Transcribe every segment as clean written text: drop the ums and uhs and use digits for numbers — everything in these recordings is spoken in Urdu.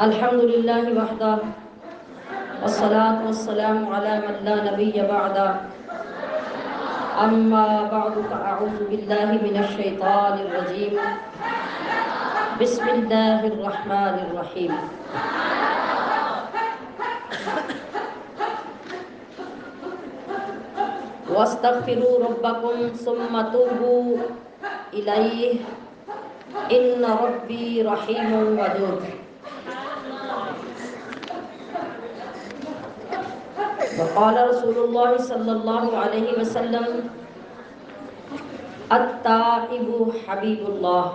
الحمد للہ وحدہ والصلاة والسلام علی من لا نبی بعدہ اما بعد فاعوذ باللہ من الشیطان الرجیم بسم اللہ الرحمن الرحیم واستغفروا ربکم ثم توبوا الیہ ان ربی رحیم ودود وقال رسول اللہ صلی اللہ علیہ وسلم التائب حبیب اللہ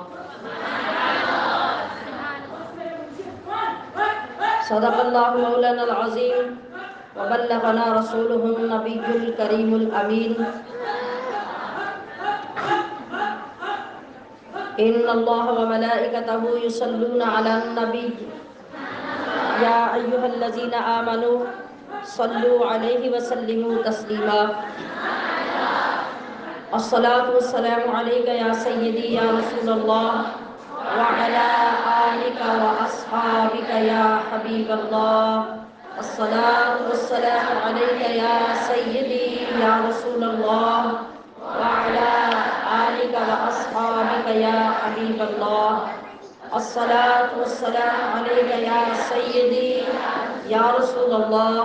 صدق اللہ مولانا العظیم وبلغنا رسولہ النبی الکریم الامین ان اللہ وملائکتہ یصلون علی النبی یا ایہا الذین آمنوا صلوا علیہ وسلموا تسلیما الصلاة والسلام علیک یا سیدی یا رسول اللہ وعلی آلک واصحابک یا حبیب اللہ الصلاة والسلام علیک یا سیدی یا رسول اللہ وعلی آلک واصحابک یا حبیب اللہ الصلاة والسلام علیک یا سیدی یا رسول اللہ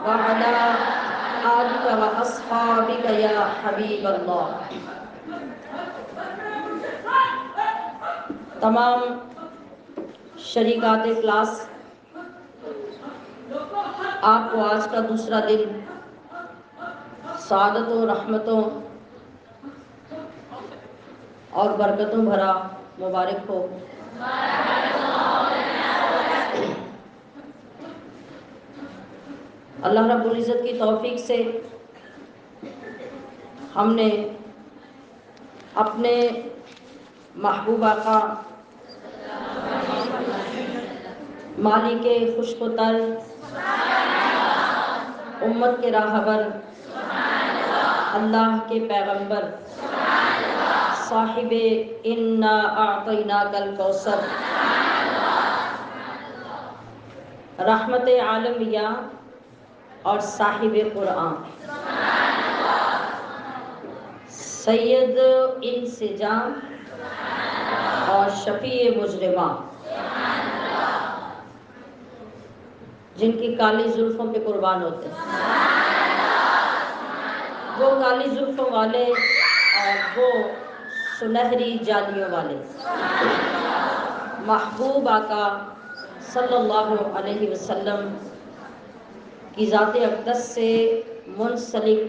وعلی آلک واصحابک یا حبیب اللہ۔ تمام شریکات کلاس، آپ کو آج کا دوسرا دن سعادتوں، رحمتوں اور برکتوں بھرا مبارک ہو۔ اللہ رب العزت کی توفیق سے ہم نے اپنے محبوب آقا مالک خشک و تر، امت کے راہبر، اللہ کے پیغمبر، صاحب انا اعطیناک الکوثر، رحمت عالمیہ اور صاحب قرآن، سید انسجام اور شفیع مجرمہ، جن کی کالی زلفوں پہ قربان ہوتے ہیں، وہ کالی زلفوں والے اور وہ سنہری جالیوں والے، محبوب آقا صلی اللہ علیہ وسلم کی ذات اقدس سے منسلک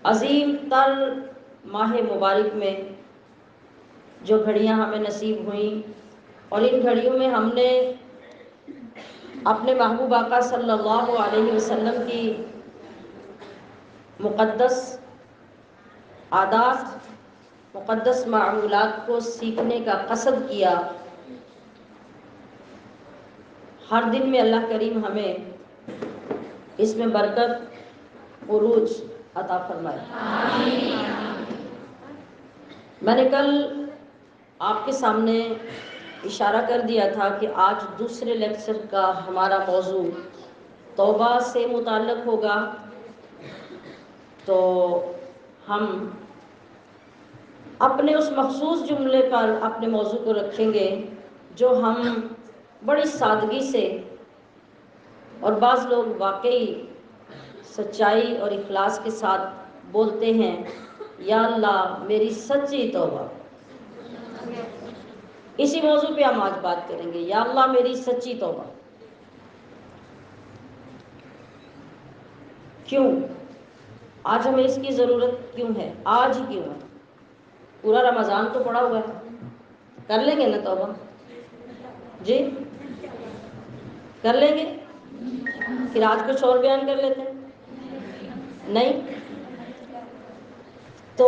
عظیم تر ماہ مبارک میں جو گھڑیاں ہمیں نصیب ہوئیں، اور ان گھڑیوں میں ہم نے اپنے محبوب آقا صلی اللہ علیہ وسلم کی مقدس عادات، مقدس معمولات کو سیکھنے کا قصد کیا۔ ہر دن میں اللہ کریم ہمیں اس میں برکت، عروج عطا فرمائے۔ میں نے کل آپ کے سامنے اشارہ کر دیا تھا کہ آج دوسرے لیکچر کا ہمارا موضوع توبہ سے متعلق ہوگا، تو ہم اپنے اس مخصوص جملے پر اپنے موضوع کو رکھیں گے جو ہم بڑی سادگی سے، اور بعض لوگ واقعی سچائی اور اخلاص کے ساتھ بولتے ہیں، یا اللہ میری سچی توبہ۔ اسی موضوع پہ ہم آج بات کریں گے، یا اللہ میری سچی توبہ۔ کیوں آج ہمیں اس کی ضرورت کیوں ہے؟ آج ہی کیوں ہے؟ پورا رمضان تو پڑا ہوا ہے، کر لیں گے نا توبہ؟ جی کر لیں گے؟ پھر آج کچھ اور بیان کر لیتے ہیں؟ نہیں؟ تو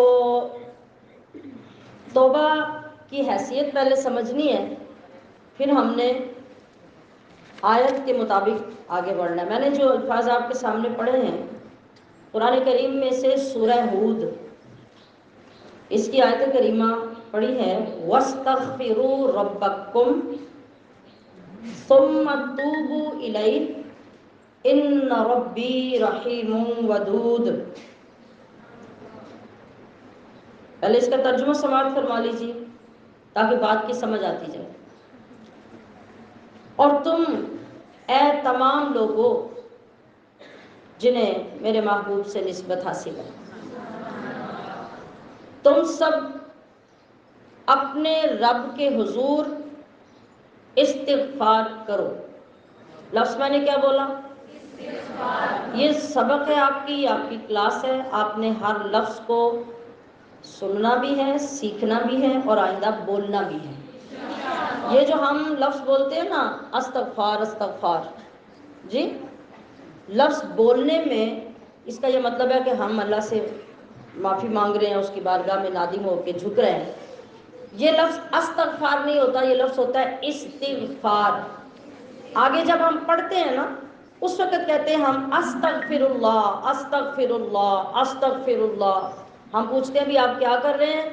توبہ کی حیثیت پہلے سمجھنی ہے، پھر ہم نے آیت کے مطابق آگے بڑھنا ہے۔ میں نے جو الفاظ آپ کے سامنے پڑھے ہیں قرآن کریم میں سے سورہ ہود، اس کی آیت کریمہ پڑھی ہے، وَاسْتَغْفِرُوا رَبَّكُمْ ثم توبوا الیہ ان ربی رحیم ودود. پہلے اس کا ترجمہ سماعت فرما لیجیے تاکہ بات کی سمجھ آتی جائے. اور تم اے تمام لوگوں جنہیں میرے محبوب سے نسبت حاصل ہے، تم سب اپنے رب کے حضور استغفار کرو. لفظ میں نے کیا بولا؟ یہ سبق ہے آپ کی کلاس ہے. آپ نے ہر لفظ کو سننا بھی ہے، سیکھنا بھی ہے اور آئندہ بولنا بھی ہے. یہ جو ہم لفظ بولتے ہیں نا، استغفار استغفار، جی لفظ بولنے میں اس کا یہ مطلب ہے کہ ہم اللہ سے معافی مانگ رہے ہیں، اس کی بارگاہ میں نادم ہو کے جھک رہے ہیں. یہ لفظ استغفار نہیں ہوتا، یہ لفظ ہوتا ہے استغفار. آگے جب ہم پڑھتے ہیں نا اس وقت کہتے ہیں ہم استغفر اللہ استغفر اللہ استغفر اللہ. ہم پوچھتے ہیں بھی آپ کیا کر رہے ہیں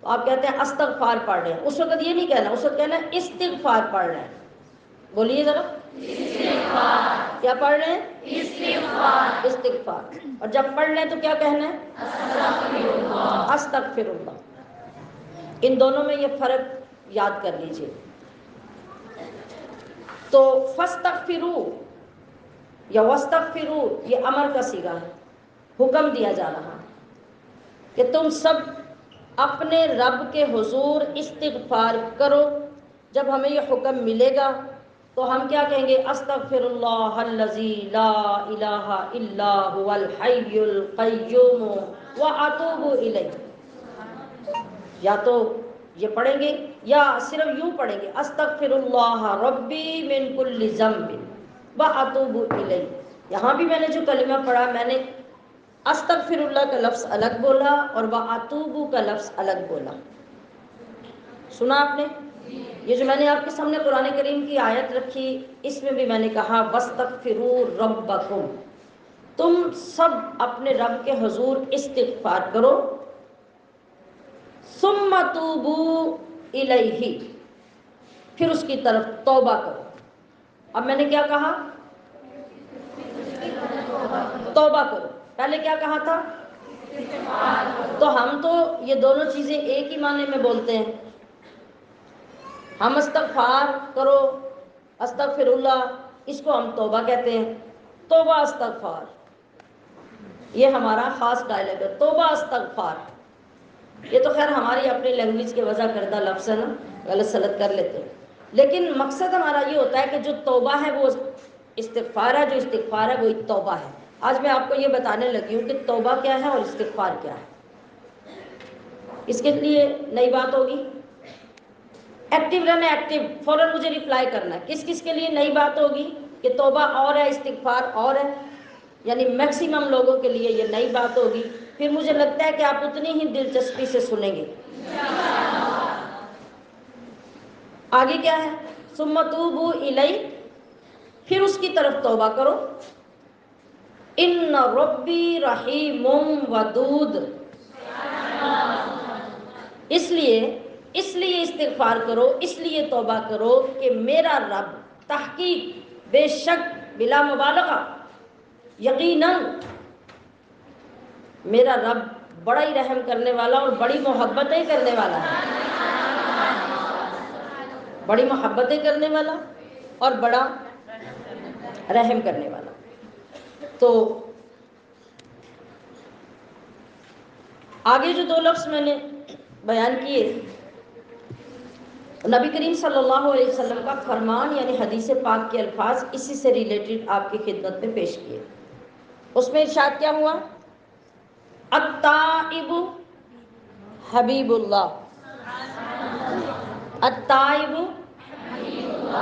تو آپ کہتے ہیں استغفار پڑھ رہے ہیں. اس وقت یہ نہیں کہنا، اس وقت کہنا ہے استغفار پڑھ رہے ہیں. بولیے ذرا، استغفار. کیا پڑھ رہے ہیں؟ استغفار. استغفار. اور جب پڑھ لیں تو کیا کہنا ہے؟ استغفر اللہ استغفر اللہ. ان دونوں میں یہ فرق یاد کر لیجئے. تو فاستغفروا یا واستغفروا یہ امر کا صیغہ ہے، حکم دیا جا رہا کہ تم سب اپنے رب کے حضور استغفار کرو. جب ہمیں یہ حکم ملے گا تو ہم کیا کہیں گے؟ استغفر اللہ الذی لا الہ الا هو الحی القیوم واتوب الیہ. یا تو یہ پڑھیں گے یا صرف یوں پڑھیں گے استغفر اللہ ربی من کل ذنب واتوب الیہ. یہاں بھی میں نے جو کلمہ پڑھا میں نے استغفر اللہ کا لفظ الگ بولا اور واتوب کا لفظ الگ بولا. سنا آپ نے؟ یہ جو میں نے آپ کے سامنے قرآن کریم کی آیت رکھی اس میں بھی میں نے کہا واستغفروا ربکم، تم سب اپنے رب کے حضور استغفار کرو. ثم توبوا الیہ، پھر اس کی طرف توبہ کرو. اب میں نے کیا کہا؟ توبہ کرو. پہلے کیا کہا تھا؟ تو ہم تو یہ دونوں چیزیں ایک ہی معنی میں بولتے ہیں. ہم استغفار کرو استغفر اللہ، اس کو ہم توبہ کہتے ہیں. توبہ استغفار یہ ہمارا خاص ڈائلیکٹ ہے. توبہ استغفار یہ تو خیر ہماری اپنی لینگویج کے وضع کردہ لفظ ہے نا، غلط سلط کر لیتے ہیں. لیکن مقصد ہمارا یہ ہوتا ہے کہ جو توبہ ہے وہ استغفار ہے، جو استغفار ہے وہ توبہ ہے. آج میں آپ کو یہ بتانے لگی ہوں کہ توبہ کیا ہے اور استغفار کیا ہے. اس کے لیے نئی بات ہوگی، ایکٹیو رہنا، ایکٹیو فوراً مجھے ریپلائی کرنا ہے. کس کس کے لیے نئی بات ہوگی کہ توبہ اور ہے استغفار اور ہے؟ یعنی میکسیمم لوگوں کے لیے یہ نئی بات ہوگی. پھر مجھے لگتا ہے کہ آپ اتنی ہی دلچسپی سے سنیں گے. آگے کیا ہے؟ ثم توبوا الیہ، پھر اس کی طرف توبہ کرو. ان ربی رحیم ودود، اس لیے استغفار کرو، اس لیے توبہ کرو کہ میرا رب تحقیق بے شک بلا مبالغہ یقیناً میرا رب بڑا ہی رحم کرنے والا اور بڑی محبتیں کرنے والا ہے. بڑی محبتیں کرنے والا اور بڑا رحم کرنے والا. تو آگے جو دو لفظ میں نے بیان کیے، نبی کریم صلی اللہ علیہ وسلم کا فرمان یعنی حدیث پاک کے الفاظ اسی سے ریلیٹڈ آپ کی خدمت میں پیش کیے. اس میں ارشاد کیا ہوا؟ التائب حبیب اللہ. التائب،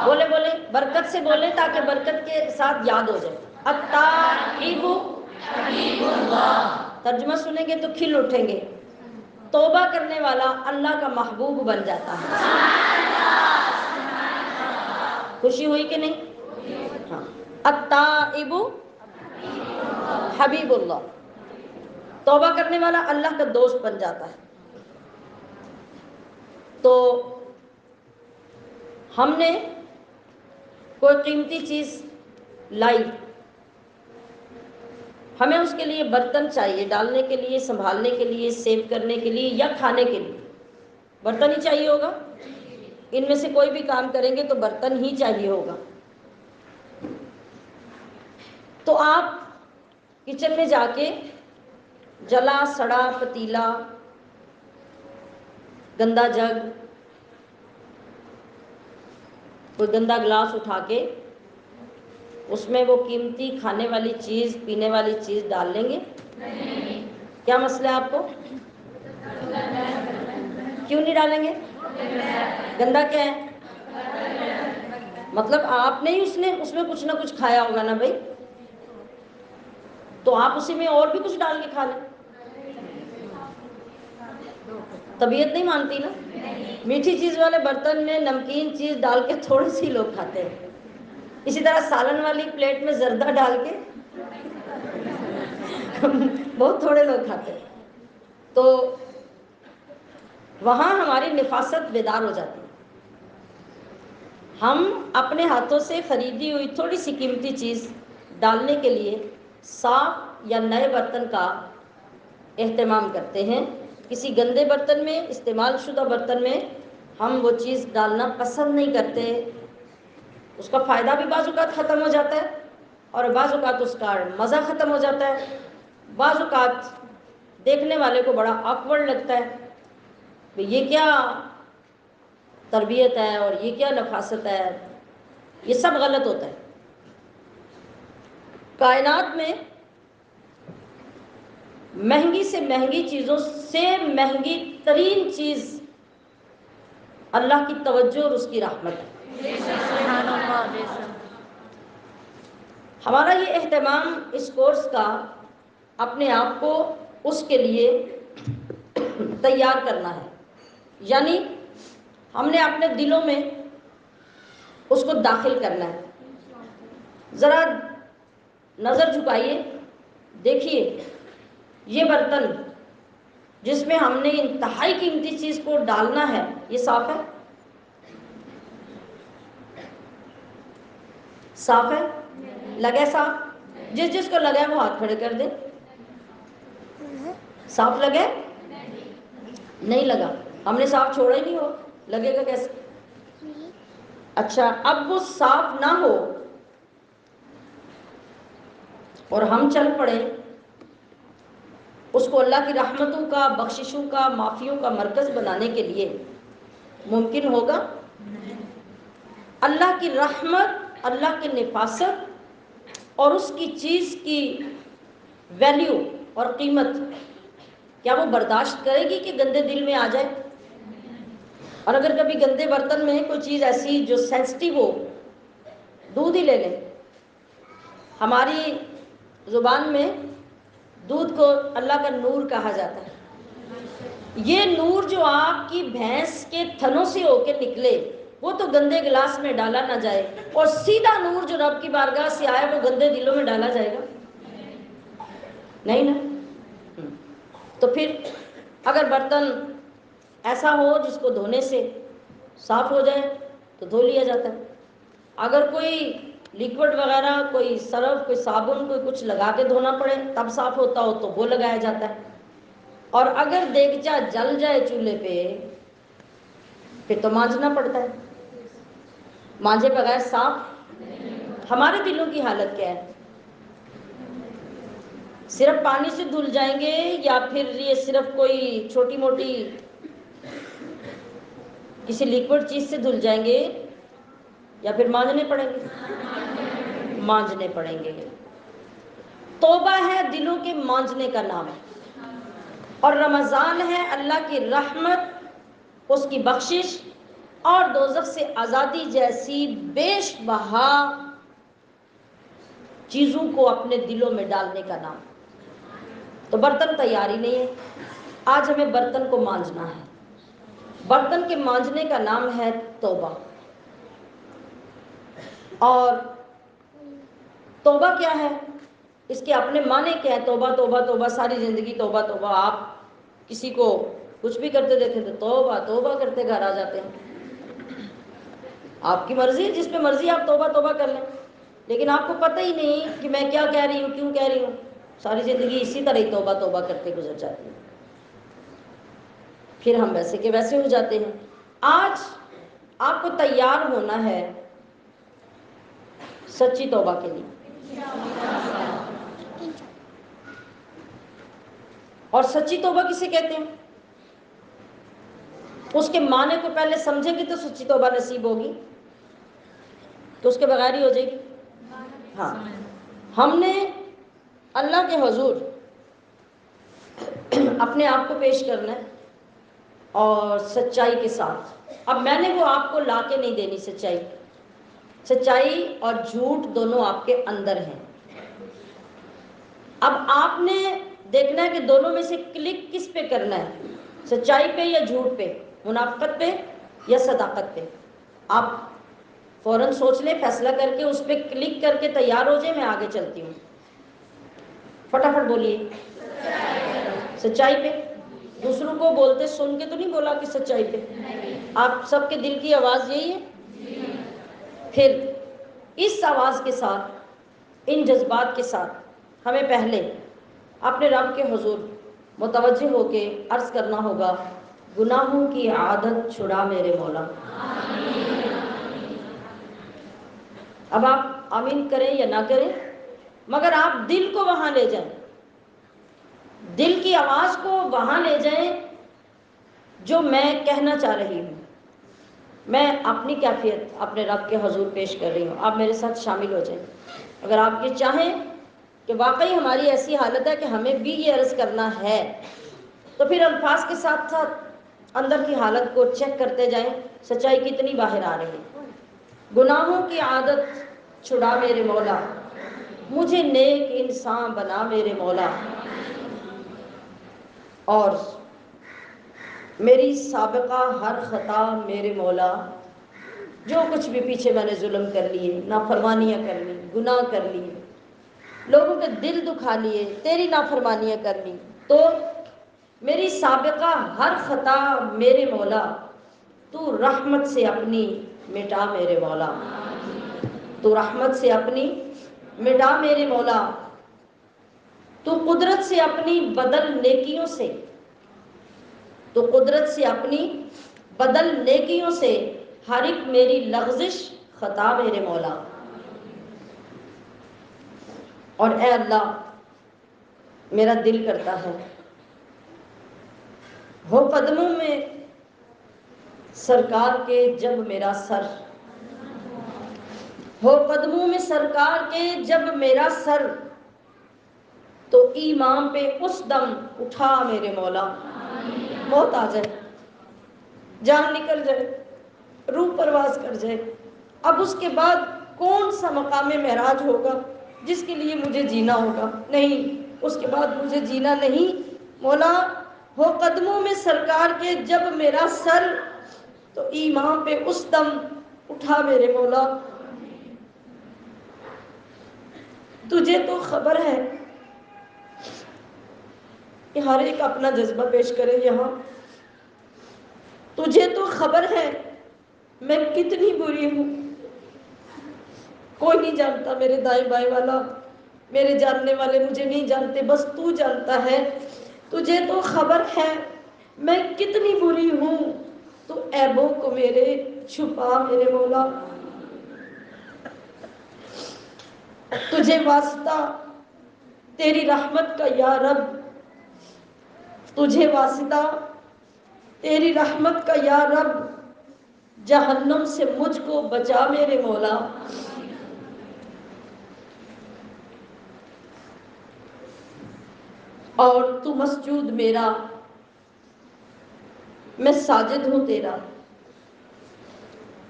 بولے بولے برکت سے بولیں تاکہ برکت کے ساتھ یاد ہو جائے. التائب حبیب اللہ. ترجمہ سنیں گے تو کھل اٹھیں گے. توبہ کرنے والا اللہ کا محبوب بن جاتا ہے. خوشی ہوئی کہ نہیں؟ ہاں. التائب حبیب اللہ، توبہ کرنے والا اللہ کا دوست بن جاتا ہے. تو ہم نے کوئی قیمتی چیز لائی، ہمیں اس کے لیے برتن چاہیے، ڈالنے کے لیے، سنبھالنے کے لیے، سیو کرنے کے لیے یا کھانے کے لیے برتن ہی چاہیے ہوگا۔ ان میں سے کوئی بھی کام کریں گے تو برتن ہی چاہیے ہوگا۔ تو آپ کچن میں جا کے جلا سڑا پتیلا، گندا جگ، کوئی گندا گلاس اٹھا کے اس میں وہ قیمتی کھانے والی چیز، پینے والی چیز ڈال لیں گے؟ کیا مسئلہ ہے آپ کو؟ کیوں نہیں ڈالیں گے؟ گندا کیا ہے؟ مطلب آپ نے ہی اس میں کچھ نہ کچھ کھایا ہوگا نا بھائی، تو آپ اسی میں اور بھی کچھ ڈال کے کھا لیں۔ طبیعت نہیں مانتی نا۔ میٹھی چیز والے برتن میں نمکین چیز ڈال کے تھوڑی سی لوگ کھاتے ہیں، اسی طرح سالن والی پلیٹ میں زردہ ڈال کے بہت تھوڑے لوگ کھاتے ہیں۔ تو وہاں ہماری نفاست بیدار ہو جاتی ہے۔ ہم اپنے ہاتھوں سے خریدی ہوئی تھوڑی سی قیمتی چیز ڈالنے کے لیے صاف یا نئے برتن کا اہتمام کرتے ہیں۔ کسی گندے برتن میں، استعمال شدہ برتن میں ہم وہ چیز ڈالنا پسند نہیں کرتے۔ اس کا فائدہ بھی بعض اوقات ختم ہو جاتا ہے اور بعض اوقات اس کا مزہ ختم ہو جاتا ہے، بعض اوقات دیکھنے والے کو بڑا آکورڈ لگتا ہے کہ یہ کیا تربیت ہے اور یہ کیا نفاست ہے، یہ سب غلط ہوتا ہے۔ کائنات میں مہنگی سے مہنگی چیزوں سے مہنگی ترین چیز اللہ کی توجہ اور اس کی رحمت ہے۔ ہمارا یہ اہتمام اس کورس کا اپنے آپ کو اس کے لیے تیار کرنا ہے، یعنی ہم نے اپنے دلوں میں اس کو داخل کرنا ہے۔ ذرا نظر جھکائیے، دیکھیے یہ برتن جس میں ہم نے انتہائی قیمتی چیز کو ڈالنا ہے، یہ صاف ہے؟ صاف ہے؟ لگے صاف؟ جس جس کو لگے وہ ہاتھ کھڑے کر دے۔ صاف لگے؟ نہیں لگا، ہم نے صاف چھوڑا ہی نہیں ہو، لگے گا کیسے؟ اچھا، اب وہ صاف نہ ہو اور ہم چل پڑے اس کو اللہ کی رحمتوں کا، بخششوں کا، معافیوں کا مرکز بنانے کے لیے، ممکن ہوگا؟ اللہ کی رحمت، اللہ کی نفاست اور اس کی چیز کی ویلیو اور قیمت کیا وہ برداشت کرے گی کہ گندے دل میں آ جائے؟ اور اگر کبھی گندے برتن میں کوئی چیز ایسی جو سینسٹیو ہو، دودھ ہی لے لیں، ہماری زبان میں دودھ کو اللہ کا نور کہا جاتا ہے۔ یہ نور جو آپ کی بھینس کے تھنوں سے ہو کے نکلے، وہ تو گندے گلاس میں ڈالا نہ جائے، اور سیدھا نور جو رب کی بارگاہ سے آئے وہ گندے دلوں میں ڈالا جائے گا؟ نہیں نا۔ تو پھر اگر برتن ایسا ہو جس کو دھونے سے صاف ہو جائے تو دھو لیا جاتا ہے۔ اگر کوئی لیکوڈ وغیرہ، کوئی سرف، کوئی صابن، کوئی کچھ لگا کے دھونا پڑے تب صاف ہوتا ہو تو وہ لگایا جاتا ہے۔ اور اگر دیگچا جل جائے چولہے پہ پھر تو مانجنا پڑتا ہے، مانجے بغیر صاف۔ ہمارے دلوں کی حالت کیا ہے؟ صرف پانی سے دھل جائیں گے یا پھر یہ صرف کوئی چھوٹی موٹی کسی لیکوڈ چیز سے دھل جائیں گے یا پھر مانجنے پڑیں گے؟ مانجنے پڑیں گے۔ توبہ ہے دلوں کے مانجنے کا نام، اور رمضان ہے اللہ کی رحمت، اس کی بخشش اور دوزخ سے آزادی جیسی بیش بہا چیزوں کو اپنے دلوں میں ڈالنے کا نام۔ تو برتن تیار ہی نہیں ہے، آج ہمیں برتن کو مانجنا ہے۔ برتن کے مانجنے کا نام ہے توبہ۔ اور توبہ کیا ہے؟ اس کے اپنے معنی کیا ہے؟ توبہ توبہ توبہ، ساری زندگی توبہ توبہ۔ آپ کسی کو کچھ بھی کرتے دیکھیں تو توبہ توبہ کرتے گھر آ جاتے ہیں۔ آپ کی مرضی ہے، جس پہ مرضی آپ توبہ توبہ کر لیں، لیکن آپ کو پتہ ہی نہیں کہ میں کیا کہہ رہی ہوں، کیوں کہہ رہی ہوں، ساری زندگی اسی طرح ہی توبہ توبہ کرتے گزر جاتی ہے، پھر ہم ویسے کے ویسے ہو جاتے ہیں۔ آج آپ کو تیار ہونا ہے سچی توبہ کے لیے، اور سچی توبہ کسے کہتے ہیں؟ اس کے معنی کو پہلے سمجھیں گے تو سچی توبہ نصیب ہوگی، تو اس کے بغیر ہی ہو جائے گی۔ ہاں، ہم نے اللہ کے حضور اپنے آپ کو پیش کرنا ہے اور سچائی کے ساتھ۔ اب میں نے وہ آپ کو لا کے نہیں دینی سچائی، سچائی اور جھوٹ دونوں آپ کے اندر ہیں۔ اب آپ نے دیکھنا ہے کہ دونوں میں سے کلک کس پہ کرنا ہے، سچائی پہ یا جھوٹ پہ، منافقت پہ یا صداقت پہ۔ آپ فوراً سوچ لیں، فیصلہ کر کے اس پہ کلک کر کے تیار ہو جائیں، میں آگے چلتی ہوں۔ فٹافٹ بولیے، سچائی پہ۔ دوسروں کو بولتے سن کے تو نہیں بولا کہ سچائی پہ؟ آپ سب کے دل کی آواز یہی ہے؟ پھر اس آواز کے ساتھ، ان جذبات کے ساتھ ہمیں پہلے اپنے رب کے حضور متوجہ ہو کے عرض کرنا ہوگا، گناہوں کی عادت چھڑا میرے مولا۔ اب آپ آمین کریں یا نہ کریں، مگر آپ دل کو وہاں لے جائیں، دل کی آواز کو وہاں لے جائیں جو میں کہنا چاہ رہی ہوں۔ میں اپنی کیفیت اپنے رب کے حضور پیش کر رہی ہوں، آپ میرے ساتھ شامل ہو جائیں۔ اگر آپ یہ چاہیں کہ واقعی ہماری ایسی حالت ہے کہ ہمیں بھی یہ عرض کرنا ہے، تو پھر الفاظ کے ساتھ ساتھ اندر کی حالت کو چیک کرتے جائیں، سچائی کتنی باہر آ رہی ہے۔ گناہوں کی عادت چھڑا میرے مولا، مجھے نیک انسان بنا میرے مولا، اور میری سابقہ ہر خطا میرے مولا، جو کچھ بھی پیچھے میں نے ظلم کر لیے، نافرمانیاں کر لی، گناہ کر لیے، لوگوں کے دل دکھا لیے، تیری نافرمانیاں کر لی، تو میری سابقہ ہر خطا میرے مولا، تو رحمت سے اپنی مٹا میرے مولا، تو رحمت سے اپنی مٹا میرے مولا، تو قدرت سے اپنی بدل نیکیوں سے، تو قدرت سے اپنی بدل نیکیوں سے ہر ایک میری لغزش خطا میرے مولا۔ اور اے اللہ، میرا دل کرتا ہے ہو قدموں میں سرکار کے جب میرا سر، ہو قدموں میں سرکار کے جب میرا سر، تو ایمان پہ اس دم اٹھا میرے مولا۔ موت آ جائے، جان نکل جائے، روح پرواز کر جائے، اب اس کے بعد کون سا مقام معراج ہوگا جس کے لیے مجھے جینا ہوگا؟ نہیں، اس کے بعد مجھے جینا نہیں۔ مولا، ہو قدموں میں سرکار کے جب میرا سر، تو ایمان پہ اس دم اٹھا میرے مولا۔ تجھے تو خبر ہے کہ ہر ایک اپنا جذبہ پیش کرے یہاں، تجھے تو خبر ہے میں کتنی بری ہوں، کوئی نہیں جانتا، میرے دائیں بائیں والا، میرے جاننے والے مجھے نہیں جانتے، بس تو جانتا ہے۔ تجھے تو خبر ہے میں کتنی بری ہوں، تو عیبوں کو میرے چھپا میرے مولا۔ تجھے واسطہ تیری رحمت کا یا رب، تجھے واسطہ تیری رحمت کا یا رب، جہنم سے مجھ کو بچا میرے مولا۔ اور تو مسجود میرا، میں ساجد ہوں تیرا،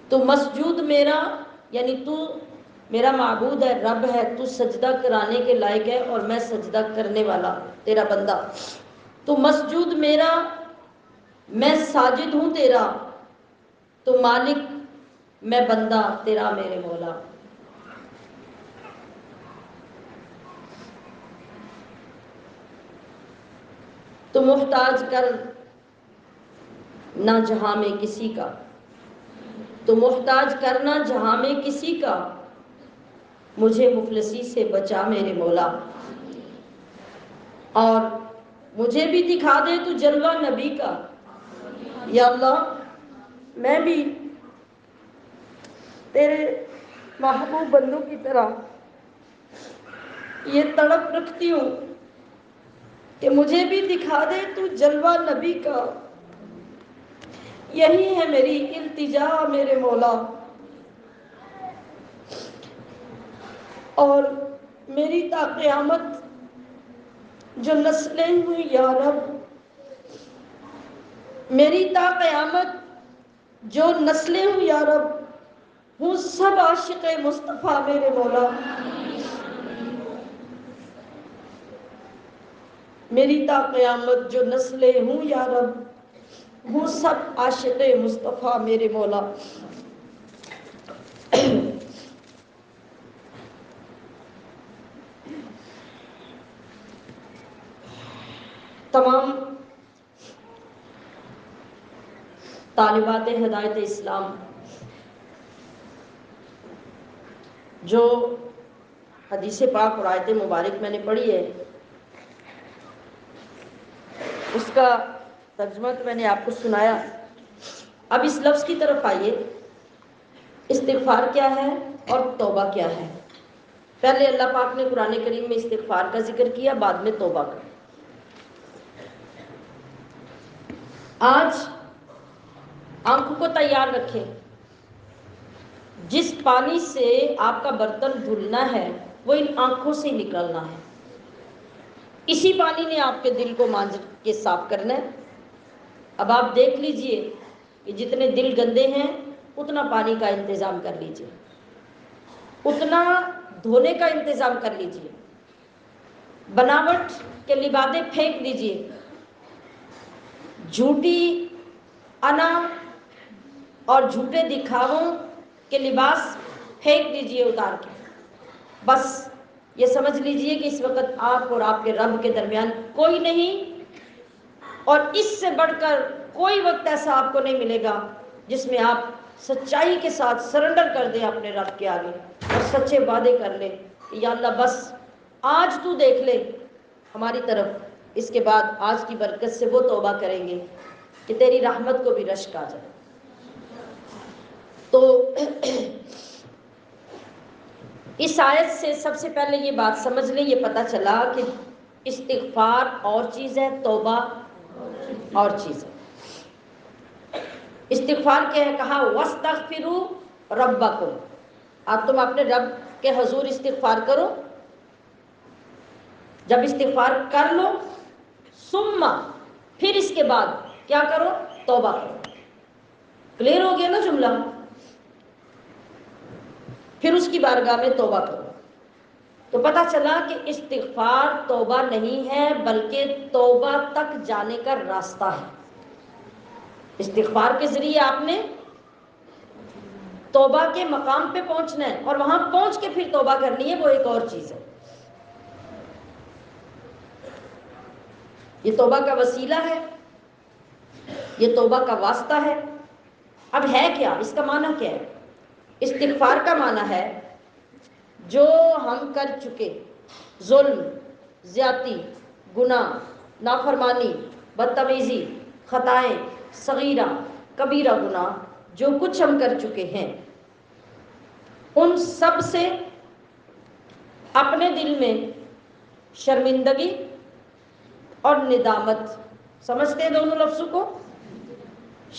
تو مسجود میرا یعنی تو میرا معبود ہے، رب ہے، تو سجدہ کرانے کے لائق ہے اور میں سجدہ کرنے والا تیرا بندہ۔ تو مسجود میرا، میں ساجد ہوں تیرا، تو مالک میں بندہ تیرا میرے مولا۔ تو محتاج کر نہ جہاں میں کسی کا، تو محتاج کرنا جہاں میں کسی کا، مجھے مفلسی سے بچا میرے مولا، اور مجھے بھی دکھا دے تو جلوہ نبی کا، یا اللہ میں بھی تیرے محبوب بندوں کی طرح یہ تڑپ رکھتی ہوں کہ مجھے بھی دکھا دے تو جلوہ نبی کا، یہی ہے میری التجا میرے مولا، اور میری تا قیامت جو نسلیں ہوئی یا رب، میری تا قیامت جو نسلیں ہوئی یا رب، ہوں سب عاشق مصطفیٰ میرے مولا، میری تا قیامت جو نسلیں ہوں یا رب، ہوں سب عاشق مصطفیٰ میرے مولا۔ تمام طالبات ہدایت اسلام جو حدیث پاک اور آیت مبارک میں نے پڑھی ہے، اس کا ترجمہ تو میں نے آپ کو سنایا۔ اب اس لفظ کی طرف آئیے، استغفار کیا ہے اور توبہ کیا ہے۔ پہلے اللہ پاک نے قرآن کریم میں استغفار کا ذکر کیا، بعد میں توبہ کا۔ آج آنکھوں کو تیار رکھیں، جس پانی سے آپ کا برتن دھلنا ہے وہ ان آنکھوں سے نکلنا ہے، اسی پانی نے آپ کے دل کو مانج کے صاف کرنا ہے۔ اب آپ دیکھ لیجئے کہ جتنے دل گندے ہیں اتنا پانی کا انتظام کر لیجئے، اتنا دھونے کا انتظام کر لیجئے، بناوٹ کے لبادے پھینک دیجئے، جھوٹی انا اور جھوٹے دکھاووں کے لباس پھینک دیجئے اتار کے۔ بس یہ سمجھ لیجئے کہ اس وقت آپ اور آپ کے رب کے درمیان کوئی نہیں، اور اس سے بڑھ کر کوئی وقت ایسا آپ کو نہیں ملے گا جس میں آپ سچائی کے ساتھ سرنڈر کر دیں اپنے رب کے آگے اور سچے وعدے کر لیں کہ یا اللہ بس آج تو دیکھ لے ہماری طرف، اس کے بعد آج کی برکت سے وہ توبہ کریں گے کہ تیری رحمت کو بھی رشک آ جائے۔ تو اس آیت سے سب سے پہلے یہ بات سمجھ لیں، یہ پتہ چلا کہ استغفار اور چیز ہے، توبہ اور چیز ہے۔ استغفار کیا ہے؟ کہا وَاسْتَغْفِرُوا رَبَّكُمْ، اب تم اپنے رب کے حضور استغفار کرو، جب استغفار کر لو ثم، پھر اس کے بعد کیا کرو؟ توبہ کرو۔ کلیئر ہو گیا نا جملہ؟ پھر اس کی بارگاہ میں توبہ کرو۔ تو پتہ چلا کہ استغفار توبہ نہیں ہے بلکہ توبہ تک جانے کا راستہ ہے۔ استغفار کے ذریعے آپ نے توبہ کے مقام پہ پہنچنا ہے، اور وہاں پہنچ کے پھر توبہ کرنی ہے، وہ ایک اور چیز ہے۔ یہ توبہ کا وسیلہ ہے، یہ توبہ کا واسطہ ہے۔ اب ہے کیا؟ اس کا معنی کیا ہے؟ استغفار کا معنی ہے جو ہم کر چکے ظلم، زیادتی، گناہ، نافرمانی، بدتمیزی، خطائیں، صغیرہ کبیرہ گناہ جو کچھ ہم کر چکے ہیں، ان سب سے اپنے دل میں شرمندگی اور ندامت، سمجھتے ہیں دونوں لفظوں کو؟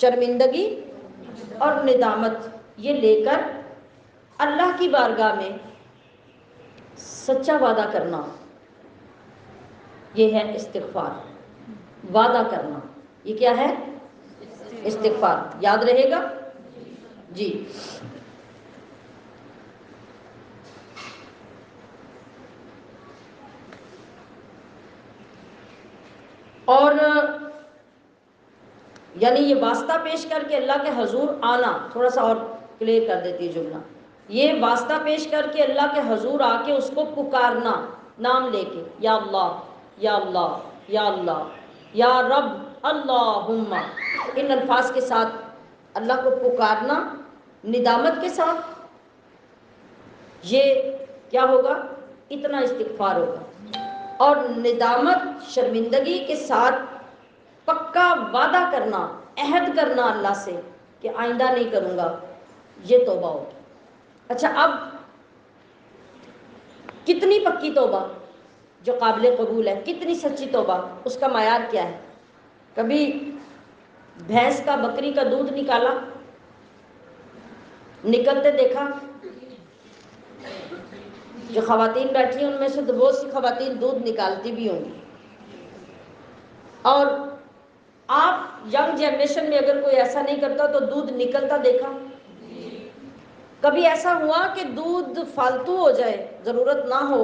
شرمندگی اور ندامت یہ لے کر اللہ کی بارگاہ میں سچا وعدہ کرنا، یہ ہے استغفار۔ وعدہ کرنا، یہ کیا ہے؟ استغفار۔ یاد رہے گا؟ جی۔ اور یعنی یہ واسطہ پیش کر کے اللہ کے حضور آنا، تھوڑا سا اور کلیئر کر دیتی ہے جملہ، یہ واسطہ پیش کر کے اللہ کے حضور آ کے اس کو پکارنا، نام لے کے، یا اللہ یا اللہ یا اللہ یا رب اللہم، ان الفاظ کے ساتھ اللہ کو پکارنا ندامت کے ساتھ یہ کیا ہوگا؟ اتنا استغفار ہوگا. اور ندامت شرمندگی کے ساتھ پکا وعدہ کرنا، عہد کرنا اللہ سے کہ آئندہ نہیں کروں گا، یہ توبہ ہوگی. اچھا، اب کتنی پکی توبہ جو قابل قبول ہے، کتنی سچی توبہ، اس کا معیار کیا ہے؟ کبھی بھینس کا، بکری کا دودھ نکالا، نکلتے دیکھا؟ جو خواتین بیٹھی ہیں ان میں سے تو بہت سی خواتین دودھ نکالتی بھی ہوں گی. اور آپ ینگ جنریشن میں اگر کوئی ایسا نہیں کرتا تو دودھ نکلتا دیکھا؟ کبھی ایسا ہوا کہ دودھ فالتو ہو جائے، ضرورت نہ ہو،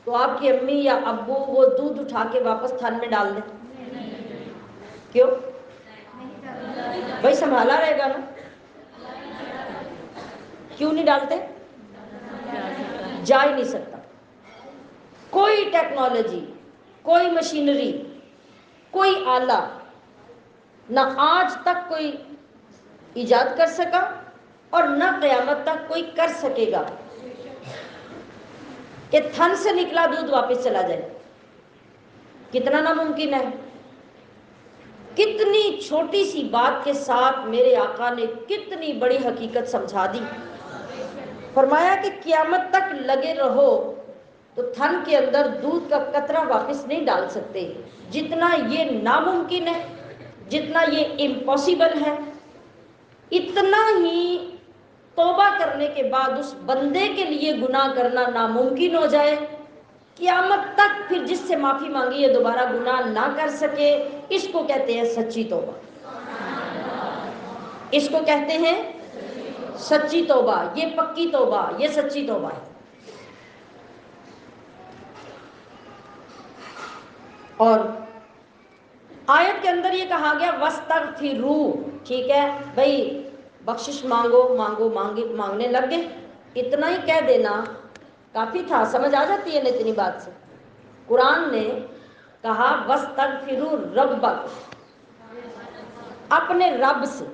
تو آپ کی امی یا ابو وہ دودھ اٹھا کے واپس تھان میں ڈال دیں؟ کیوں؟ بھائی سنبھالا رہے گا نا. کیوں نہیں ڈالتے؟ جا ہی نہیں سکتا. کوئی ٹیکنالوجی، کوئی مشینری، کوئی آلہ نہ آج تک کوئی ایجاد کر سکا اور نہ قیامت تک کوئی کر سکے گا کہ تھن سے نکلا دودھ واپس چلا جائے. کتنا ناممکن ہے. کتنی چھوٹی سی بات کے ساتھ میرے آقا نے کتنی بڑی حقیقت سمجھا دی. فرمایا کہ قیامت تک لگے رہو تو تھن کے اندر دودھ کا قطرہ واپس نہیں ڈال سکتے. جتنا یہ ناممکن ہے، جتنا یہ امپاسبل ہے، اتنا ہی توبہ کرنے کے بعد اس بندے کے لیے گناہ کرنا ناممکن ہو جائے. قیامت تک پھر جس سے معافی مانگی ہے دوبارہ گناہ نہ کر سکے. اس کو کہتے ہیں سچی توبہ. اس کو کہتے ہیں سچی توبہ. یہ پکی توبہ، یہ سچی توبہ ہے. اور آیت کے اندر یہ کہا گیا وَاسْتَغْفِرُوا، ٹھیک ہے بھائی، بخشش مانگو مانگو، مانگنے لگ گئے. اتنا ہی کہہ دینا کافی تھا، سمجھ آ جاتی ہے نا اتنی بات سے. قرآن نے کہا وَاسْتَغْفِرُوا رَبَّكُمْ، اپنے رب سے،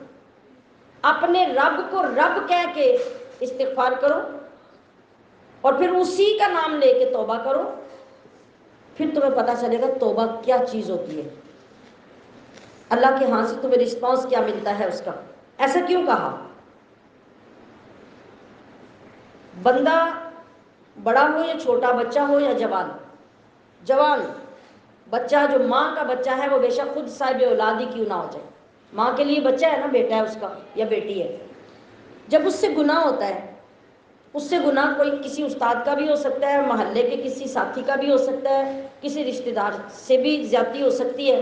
اپنے رب کو رب کہہ کے استغفار کرو اور پھر اسی کا نام لے کے توبہ کرو. پھر تمہیں پتہ چلے گا توبہ کیا چیز ہوتی ہے، اللہ کے ہاں سے تمہیں رسپانس کیا ملتا ہے اس کا. ایسا کیوں کہا؟ بندہ بڑا ہو یا چھوٹا، بچہ ہو یا جوان بچہ، جو ماں کا بچہ ہے وہ بے شک خود صاحب اولاد ہی کیوں نہ ہو جائے، ماں کے لیے بچہ ہے نا، بیٹا ہے اس کا یا بیٹی ہے. جب اس سے گناہ ہوتا ہے، اس سے گناہ کوئی کسی استاد کا بھی ہو سکتا ہے، محلے کے کسی ساتھی کا بھی ہو سکتا ہے، کسی رشتہ دار سے بھی زیادتی ہو سکتی ہے،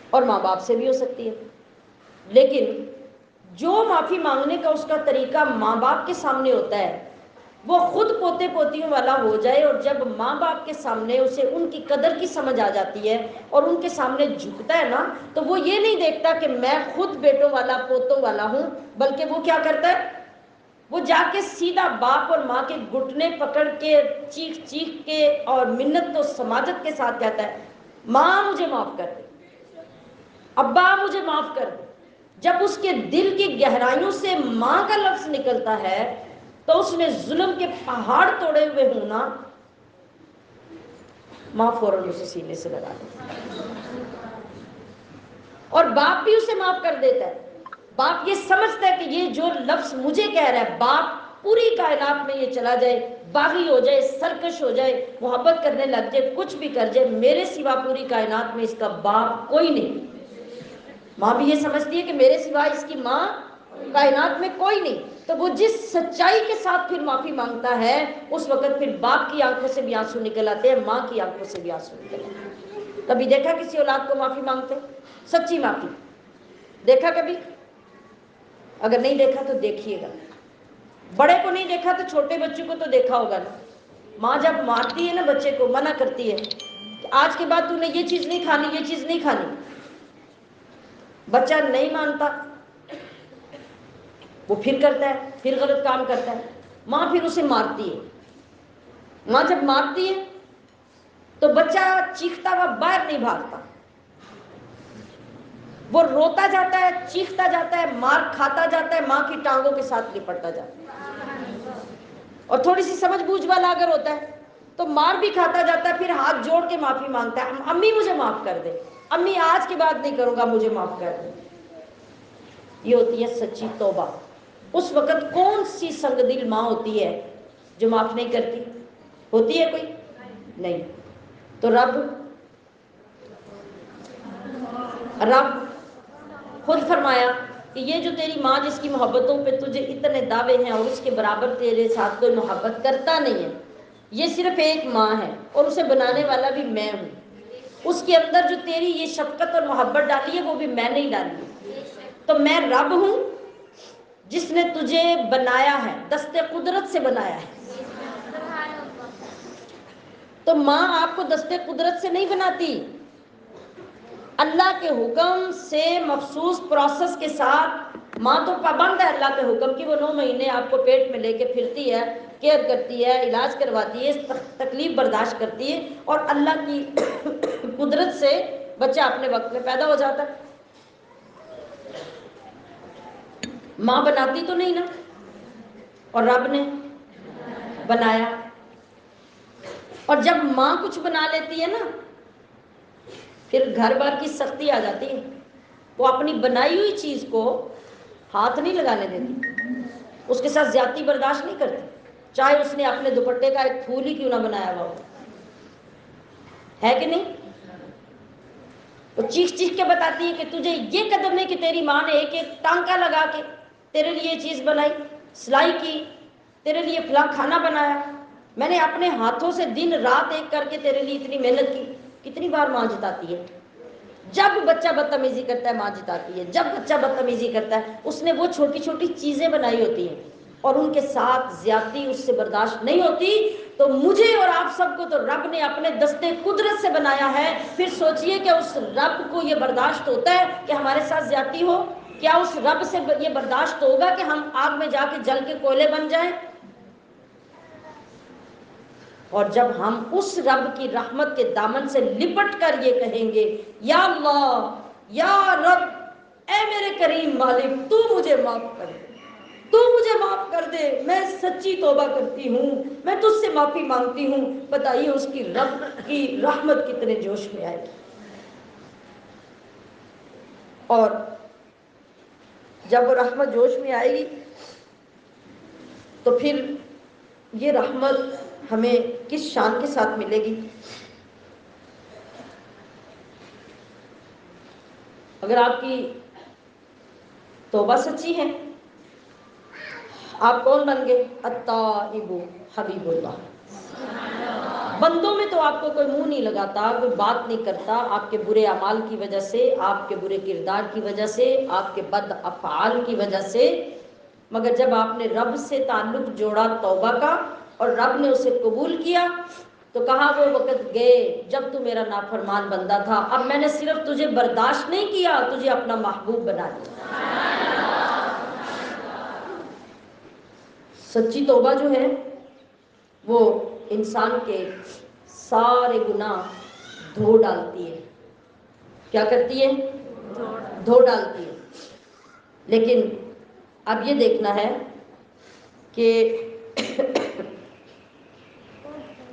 اور ماں باپ سے بھی ہو سکتی ہے. لیکن جو معافی مانگنے کا اس کا طریقہ ماں باپ کے سامنے ہوتا ہے، وہ خود پوتے پوتیوں والا ہو جائے، اور جب ماں باپ کے سامنے اسے ان کی قدر کی سمجھ آ جاتی ہے اور ان کے سامنے جھکتا ہے نا، تو وہ یہ نہیں دیکھتا کہ میں خود بیٹوں والا پوتوں والا ہوں، بلکہ وہ کیا کرتا ہے، وہ جا کے سیدھا باپ اور ماں کے گھٹنے پکڑ کے چیخ چیخ کے اور منت و سماجت کے ساتھ کہتا ہے ماں مجھے معاف کر دے، ابا مجھے معاف کر دے. جب اس کے دل کی گہرائیوں سے ماں کا لفظ نکلتا ہے تو اس نے ظلم کے پہاڑ توڑے ہوئے ہوں نا، ماں فوراً اسے سینے سے لگا دیتا اور باپ بھی اسے معاف کر دیتا ہے. باپ یہ سمجھتا ہے کہ یہ جو لفظ مجھے کہہ رہا ہے، باپ پوری کائنات میں یہ چلا جائے، باغی ہو جائے، سرکش ہو جائے، محبت کرنے لگ جائے، کچھ بھی کر جائے، میرے سوا پوری کائنات میں اس کا باپ کوئی نہیں. ماں بھی یہ سمجھتی ہے کہ میرے سوا اس کی ماں کائنات میں کوئی نہیں. تو وہ جس سچائی کے ساتھ پھر معافی مانگتا ہے، اس وقت پھر باپ کی آنکھوں سے بھی آنسو نکل آتے ہیں، ماں کی آنکھوں سے بھی آنسو نکل آتے ہیں. کبھی دیکھا کسی اولاد کو معافی مانگتے؟ سچی معافی دیکھا کبھی؟ اگر نہیں دیکھا تو دیکھیے گا. بڑے کو نہیں دیکھا تو چھوٹے بچوں کو تو دیکھا ہوگا نا. ماں جب مارتی ہے نا بچے کو، منع کرتی ہے کہ آج کے بعد تو نے یہ چیز نہیں کھانی، یہ چیز نہیں کھانی. بچہ نہیں مانتا، وہ پھر کرتا ہے، پھر غلط کام کرتا ہے، ماں پھر اسے مارتی ہے. ماں جب مارتی ہے تو بچہ چیختا ہوا باہر نہیں بھاگتا، وہ روتا جاتا ہے، چیختا جاتا ہے، مار کھاتا جاتا ہے، ماں کی ٹانگوں کے ساتھ لپٹتا جاتا ہے۔ اور تھوڑی سی سمجھ بوجھ والا اگر ہوتا ہے تو مار بھی کھاتا جاتا ہے، پھر ہاتھ جوڑ کے معافی مانگتا ہے، امی مجھے معاف کر دے، امی آج کے بعد نہیں کروں گا، مجھے معاف کر دے۔ یہ ہوتی ہے سچی توبہ۔ اس وقت کون سی سنگ دل ماں ہوتی ہے جو معاف نہیں کرتی؟ ہوتی ہے کوئی؟ نہیں۔ تو رب خود فرمایا کہ یہ جو تیری ماں جس کی محبتوں پہ تجھے اتنے دعوے ہیں اور اس کے برابر تیرے ساتھ کوئی محبت کرتا نہیں ہے، یہ صرف ایک ماں ہے اور اسے بنانے والا بھی میں ہوں۔ اس کے اندر جو تیری یہ شفقت اور محبت ڈالی ہے وہ بھی میں نہیں ڈالی ہے۔ تو میں رب ہوں جس نے تجھے بنایا ہے، دست قدرت سے بنایا ہے۔ تو ماں آپ کو دست قدرت سے نہیں بناتی، اللہ کے حکم سے مخصوص پروسیس کے ساتھ۔ ماں تو پابند ہے اللہ کے حکم کی، وہ 9 مہینے آپ کو پیٹ میں لے کے پھرتی ہے، کیئر کرتی ہے، علاج کرواتی ہے، تکلیف برداشت کرتی ہے، اور اللہ کی قدرت سے بچہ اپنے وقت میں پیدا ہو جاتا ہے۔ ماں بناتی تو نہیں نا، اور رب نے بنایا۔ اور جب ماں کچھ بنا لیتی ہے نا، پھر گھر بار کی سختی آ جاتی ہے۔ وہ اپنی بنائی ہوئی چیز کو ہاتھ نہیں لگانے دیتی، اس کے ساتھ زیادتی برداشت نہیں کرتی، چاہے اس نے اپنے دوپٹے کا ایک پھول ہی کیوں نہ بنایا ہوا ہو، ہے کہ نہیں؟ وہ چیخ چیخ کے بتاتی ہے کہ تجھے یہ قدر نہیں کہ تیری ماں نے ایک ایک ٹانکا لگا کے تیرے لیے یہ چیز بنائی، سلائی کی، تیرے لیے فلاں کھانا بنایا، میں نے اپنے ہاتھوں سے دن رات ایک کر کے تیرے لیے اتنی محنت کی۔ کتنی بار ماں جتاتی ہے؟ جب بچہ بدتمیزی کرتا ہے ماں جتاتی ہے، جب بچہ بدتمیزی کرتا ہے، اس نے وہ چھوٹی چھوٹی چیزیں بنائی ہوتی ہیں اور ان کے ساتھ زیادتی اس سے برداشت نہیں ہوتی۔ تو مجھے اور آپ سب کو تو رب نے اپنے دستے قدرت سے بنایا ہے، پھر سوچئے کہ اس رب کو یہ برداشت ہوتا ہے کہ ہمارے ساتھ زیادتی ہو؟ کیا اس رب سے یہ برداشت ہوگا کہ ہم آگ میں جا کے جل کے کوئلے بن جائیں؟ اور جب ہم اس رب کی رحمت کے دامن سے لپٹ کر یہ کہیں گے، یا اللہ، یا رب، اے میرے کریم مالک، تو مجھے معاف کر دے، تو مجھے معاف کر دے، میں سچی توبہ کرتی ہوں، میں تجھ سے معافی مانگتی ہوں، بتائیے اس کی رب کی رحمت کتنے جوش میں آئے گی۔ اور جب وہ رحمت جوش میں آئے گی تو پھر یہ رحمت ہمیں کس شان کے ساتھ ملے گی؟ اگر آپ کی توبہ سچی ہے، آپ کون بن گئے؟ التائب حبیب اللہ۔ بندوں میں تو آپ کو کوئی منہ نہیں لگاتا، کوئی بات نہیں کرتا، آپ کے برے اعمال کی وجہ سے، آپ کے برے کردار کی وجہ سے، آپ کے بد افعال کی وجہ سے، مگر جب آپ نے رب سے تعلق جوڑا توبہ کا اور رب نے اسے قبول کیا تو کہا وہ وقت گئے جب تو میرا نافرمان بندہ تھا، اب میں نے صرف تجھے برداشت نہیں کیا، تجھے اپنا محبوب بنا دیا۔ سچی توبہ جو ہے وہ انسان کے سارے گناہ دھو ڈالتی ہے۔ کیا کرتی ہے؟ دھو ڈالتی ہے۔ لیکن اب یہ دیکھنا ہے کہ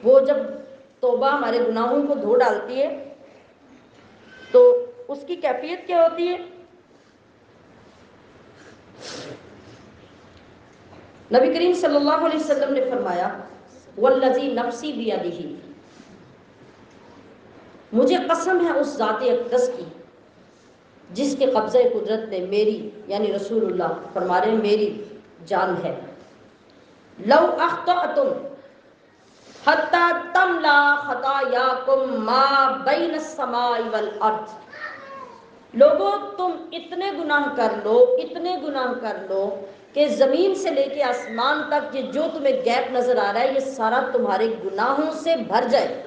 وہ جب توبہ ہمارے گناہوں کو دھو ڈالتی ہے تو اس کی کیفیت کیا ہوتی ہے؟ نبی کریم صلی اللہ علیہ وسلم نے فرمایا، والذی نفسی بیدہ، مجھے قسم ہے اس ذات اقدس کی جس کے قبضہ قدرت میں میری، یعنی رسول اللہ فرما رہے ہیں، میری جان ہے، لو اخطأتم حتی تملا خطایاکم ما بین السماء والارض، لوگوں تم اتنے گناہ کر لو، اتنے گناہ کر لو کہ زمین سے لے کے آسمان تک یہ جو تمہیں گیپ نظر آ رہا ہے یہ سارا تمہارے گناہوں سے بھر جائے۔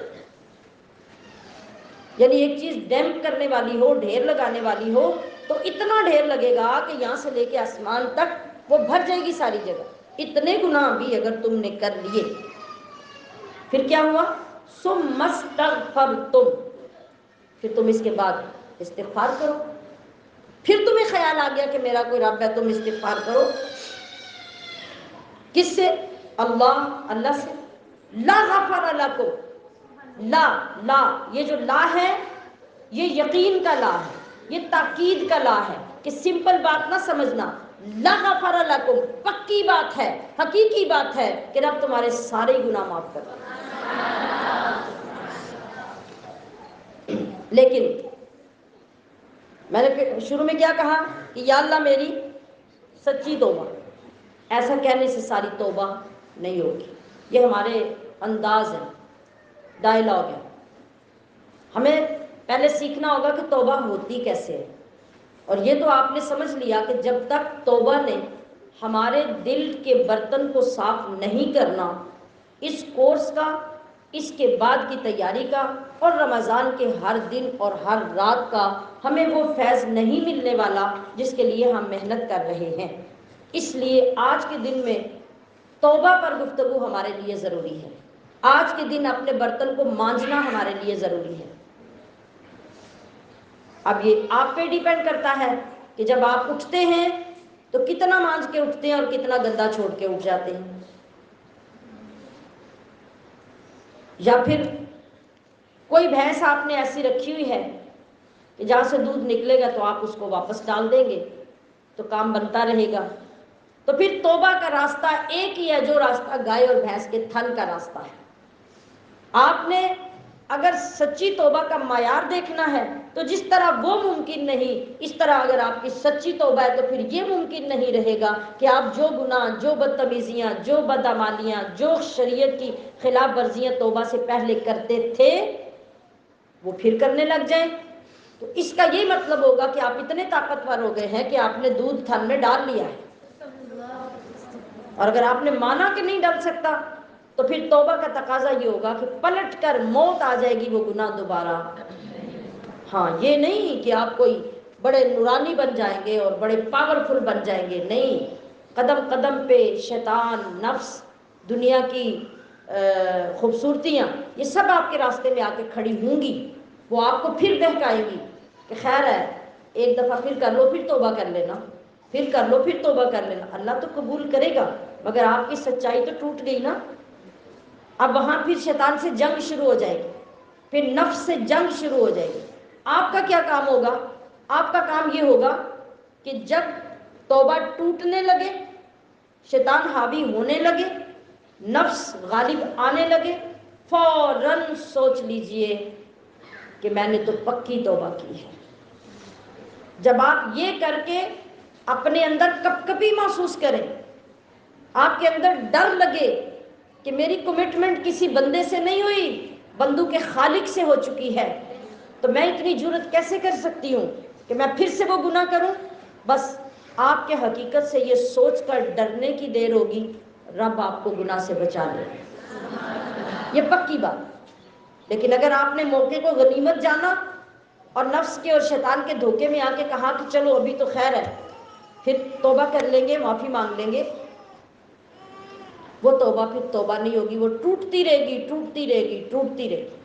یعنی ایک چیز ڈیمپ کرنے والی ہو، ڈھیر لگانے والی ہو تو اتنا ڈھیر لگے گا کہ یہاں سے لے کے آسمان تک وہ بھر جائے گی ساری جگہ۔ اتنے گناہ بھی اگر تم نے کر لیے، پھر کیا ہوا؟ ثم استغفرتم، پھر تم اس کے بعد استغفار کرو، پھر تمہیں خیال آ گیا کہ میرا کوئی رب ہے، تم استغفار کرو. کس سے؟ اللہ سے. لا غفر لکم، لا یہ جو لا ہے یہ یقین کا لا ہے، یہ تاکید کا لا ہے کہ سمپل بات نہ سمجھنا. لا غفر لکم پکی بات ہے، حقیقی بات ہے کہ رب تمہارے سارے گناہ معاف کر دے. لیکن میں نے شروع میں کیا کہا کہ یا اللہ میری سچی توبہ. ایسا کہنے سے ساری توبہ نہیں ہوگی. یہ ہمارے انداز ہیں، ڈائلاگ ہے. ہمیں پہلے سیکھنا ہوگا کہ توبہ ہوتی کیسے ہے. اور یہ تو آپ نے سمجھ لیا کہ جب تک توبہ نے ہمارے دل کے برتن کو صاف نہیں کرنا، اس کورس کا، اس کے بعد کی تیاری کا اور رمضان کے ہر دن اور ہر رات کا ہمیں وہ فیض نہیں ملنے والا جس کے لیے ہم محنت کر رہے ہیں. اس لیے آج کے دن میں توبہ پر گفتگو ہمارے لیے ضروری ہے. آج کے دن اپنے برتن کو مانجنا ہمارے لیے ضروری ہے. اب یہ آپ پہ ڈیپینڈ کرتا ہے کہ جب آپ اٹھتے ہیں تو کتنا مانج کے اٹھتے ہیں اور کتنا گندا چھوڑ کے اٹھ جاتے ہیں. یا پھر کوئی بھینس آپ نے ایسی رکھی ہوئی ہے کہ جہاں سے دودھ نکلے گا تو آپ اس کو واپس ڈال دیں گے تو کام بنتا رہے گا. تو پھر توبہ کا راستہ ایک ہی ہے جو راستہ گائے اور بھینس کے تھن کا راستہ ہے. آپ نے اگر سچی توبہ کا معیار دیکھنا ہے تو جس طرح وہ ممکن نہیں، اس طرح اگر آپ کی سچی توبہ ہے تو پھر یہ ممکن نہیں رہے گا کہ آپ جو گناہ، جو بدتمیزیاں، جو بدعمالیاں، جو شریعت کی خلاف ورزیاں توبہ سے پہلے کرتے تھے وہ پھر کرنے لگ جائیں. تو اس کا یہ مطلب ہوگا کہ آپ اتنے طاقتور ہو گئے ہیں کہ آپ نے دودھ تھن میں ڈال لیا ہے. اور اگر آپ نے مانا کہ نہیں ڈال سکتا تو پھر توبہ کا تقاضا یہ ہوگا کہ پلٹ کر موت آ جائے گی وہ گناہ دوبارہ. ہاں یہ نہیں کہ آپ کوئی بڑے نورانی بن جائیں گے اور بڑے پاورفل بن جائیں گے، نہیں. قدم قدم پہ شیطان، نفس، دنیا کی خوبصورتیاں، یہ سب آپ کے راستے میں آ کے کھڑی ہوں گی. وہ آپ کو پھر بہکائیں گی کہ خیر ہے ایک دفعہ پھر کر لو، پھر توبہ کر لینا، پھر کر لو، پھر توبہ کر لینا. اللہ تو قبول کرے گا مگر آپ کی سچائی تو ٹوٹ گئی نا. اب وہاں پھر شیطان سے جنگ شروع ہو جائے گی، پھر نفس سے جنگ شروع ہو جائے گی. آپ کا کیا کام ہوگا؟ آپ کا کام یہ ہوگا کہ جب توبہ ٹوٹنے لگے، شیطان حاوی ہونے لگے، نفس غالب آنے لگے، فوراً سوچ لیجئے کہ میں نے تو پکی توبہ کی ہے. جب آپ یہ کر کے اپنے اندر کپ کپی محسوس کریں، آپ کے اندر ڈر لگے کہ میری کمٹمنٹ کسی بندے سے نہیں ہوئی، بندوں کے خالق سے ہو چکی ہے، تو میں اتنی جرت کیسے کر سکتی ہوں کہ میں پھر سے وہ گناہ کروں. بس آپ کے حقیقت سے یہ سوچ کر ڈرنے کی دیر ہوگی رب آپ کو گناہ سے بچا لے. یہ پکی بات. لیکن اگر آپ نے موقع کو غنیمت جانا اور نفس کے اور شیطان کے دھوکے میں آ کے کہا کہ چلو ابھی تو خیر ہے پھر توبہ کر لیں گے، معافی مانگ لیں گے، وہ توبہ پھر توبہ نہیں ہوگی. وہ ٹوٹتی رہے گی، ٹوٹتی رہے گی، ٹوٹتی رہے گی.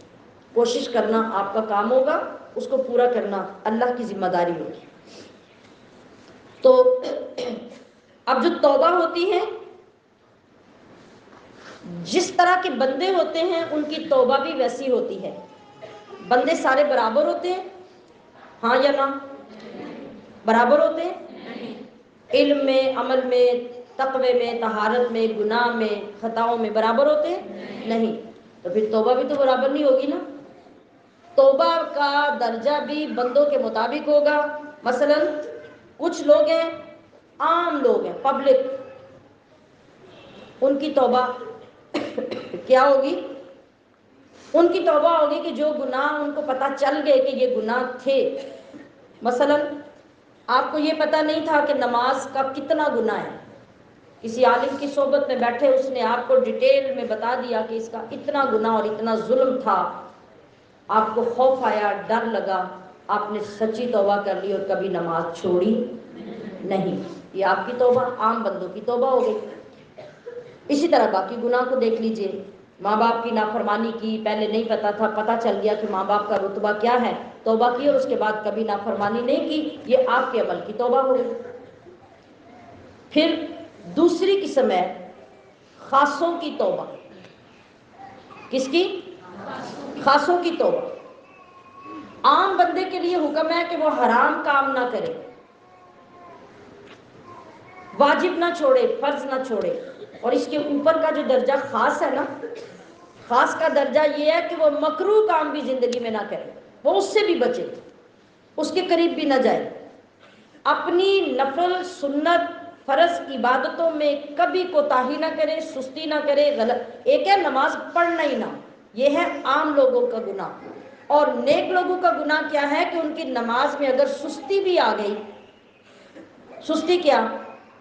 کوشش کرنا آپ کا کام ہوگا، اس کو پورا کرنا اللہ کی ذمہ داری ہوگی. تو اب جو توبہ ہوتی ہے، جس طرح کے بندے ہوتے ہیں ان کی توبہ بھی ویسی ہوتی ہے. بندے سارے برابر ہوتے ہیں؟ ہاں یا نہ؟ برابر ہوتے ہیں؟ علم میں، عمل میں، تقوی میں، طہارت میں، گناہ میں، خطاؤں میں برابر ہوتے ہیں؟ نہیں. تو پھر توبہ بھی تو برابر نہیں ہوگی نا. توبہ کا درجہ بھی بندوں کے مطابق ہوگا. مثلا کچھ لوگ ہیں، عام لوگ ہیں، پبلک، ان کی توبہ کیا ہوگی؟ ان کی توبہ ہوگی کہ جو گناہ ان کو پتہ چل گئے کہ یہ گناہ تھے. مثلا آپ کو یہ پتہ نہیں تھا کہ نماز کا کتنا گناہ ہے، کسی عالم کی صحبت میں بیٹھے اس نے آپ کو ڈیٹیل میں بتا دیا کہ اس کا اتنا گناہ اور اتنا ظلم تھا. آپ کو خوف آیا، ڈر لگا، آپ نے سچی توبہ کر لی اور کبھی نماز چھوڑی نہیں. یہ آپ کی توبہ، عام بندوں کی توبہ ہو گئی. اسی طرح باقی گناہ کو دیکھ لیجئے. ماں باپ کی نافرمانی کی، پہلے نہیں پتا تھا، پتہ چل گیا کہ ماں باپ کا رتبہ کیا ہے، توبہ کی اور اس کے بعد کبھی نافرمانی نہیں کی، یہ آپ کے عمل کی توبہ ہو گئی۔ پھر دوسری قسم ہے خاصوں کی توبہ۔ کس کی؟ خاصوں کی توبہ۔ عام بندے کے لیے حکم ہے کہ وہ حرام کام نہ کرے، واجب نہ چھوڑے، فرض نہ چھوڑے، اور اس کے اوپر کا جو درجہ خاص ہے نا، خاص کا درجہ یہ ہے کہ وہ مکروہ کام بھی زندگی میں نہ کرے، وہ اس سے بھی بچے، اس کے قریب بھی نہ جائے، اپنی نفل سنت فرض عبادتوں میں کبھی کوتاہی نہ کرے، سستی نہ کرے، غلط۔ ایک ہے نماز پڑھنا ہی نہ، یہ ہے عام لوگوں کا گناہ۔ اور نیک لوگوں کا گناہ کیا ہے کہ ان کی نماز میں اگر سستی بھی آ گئی، سستی کیا؟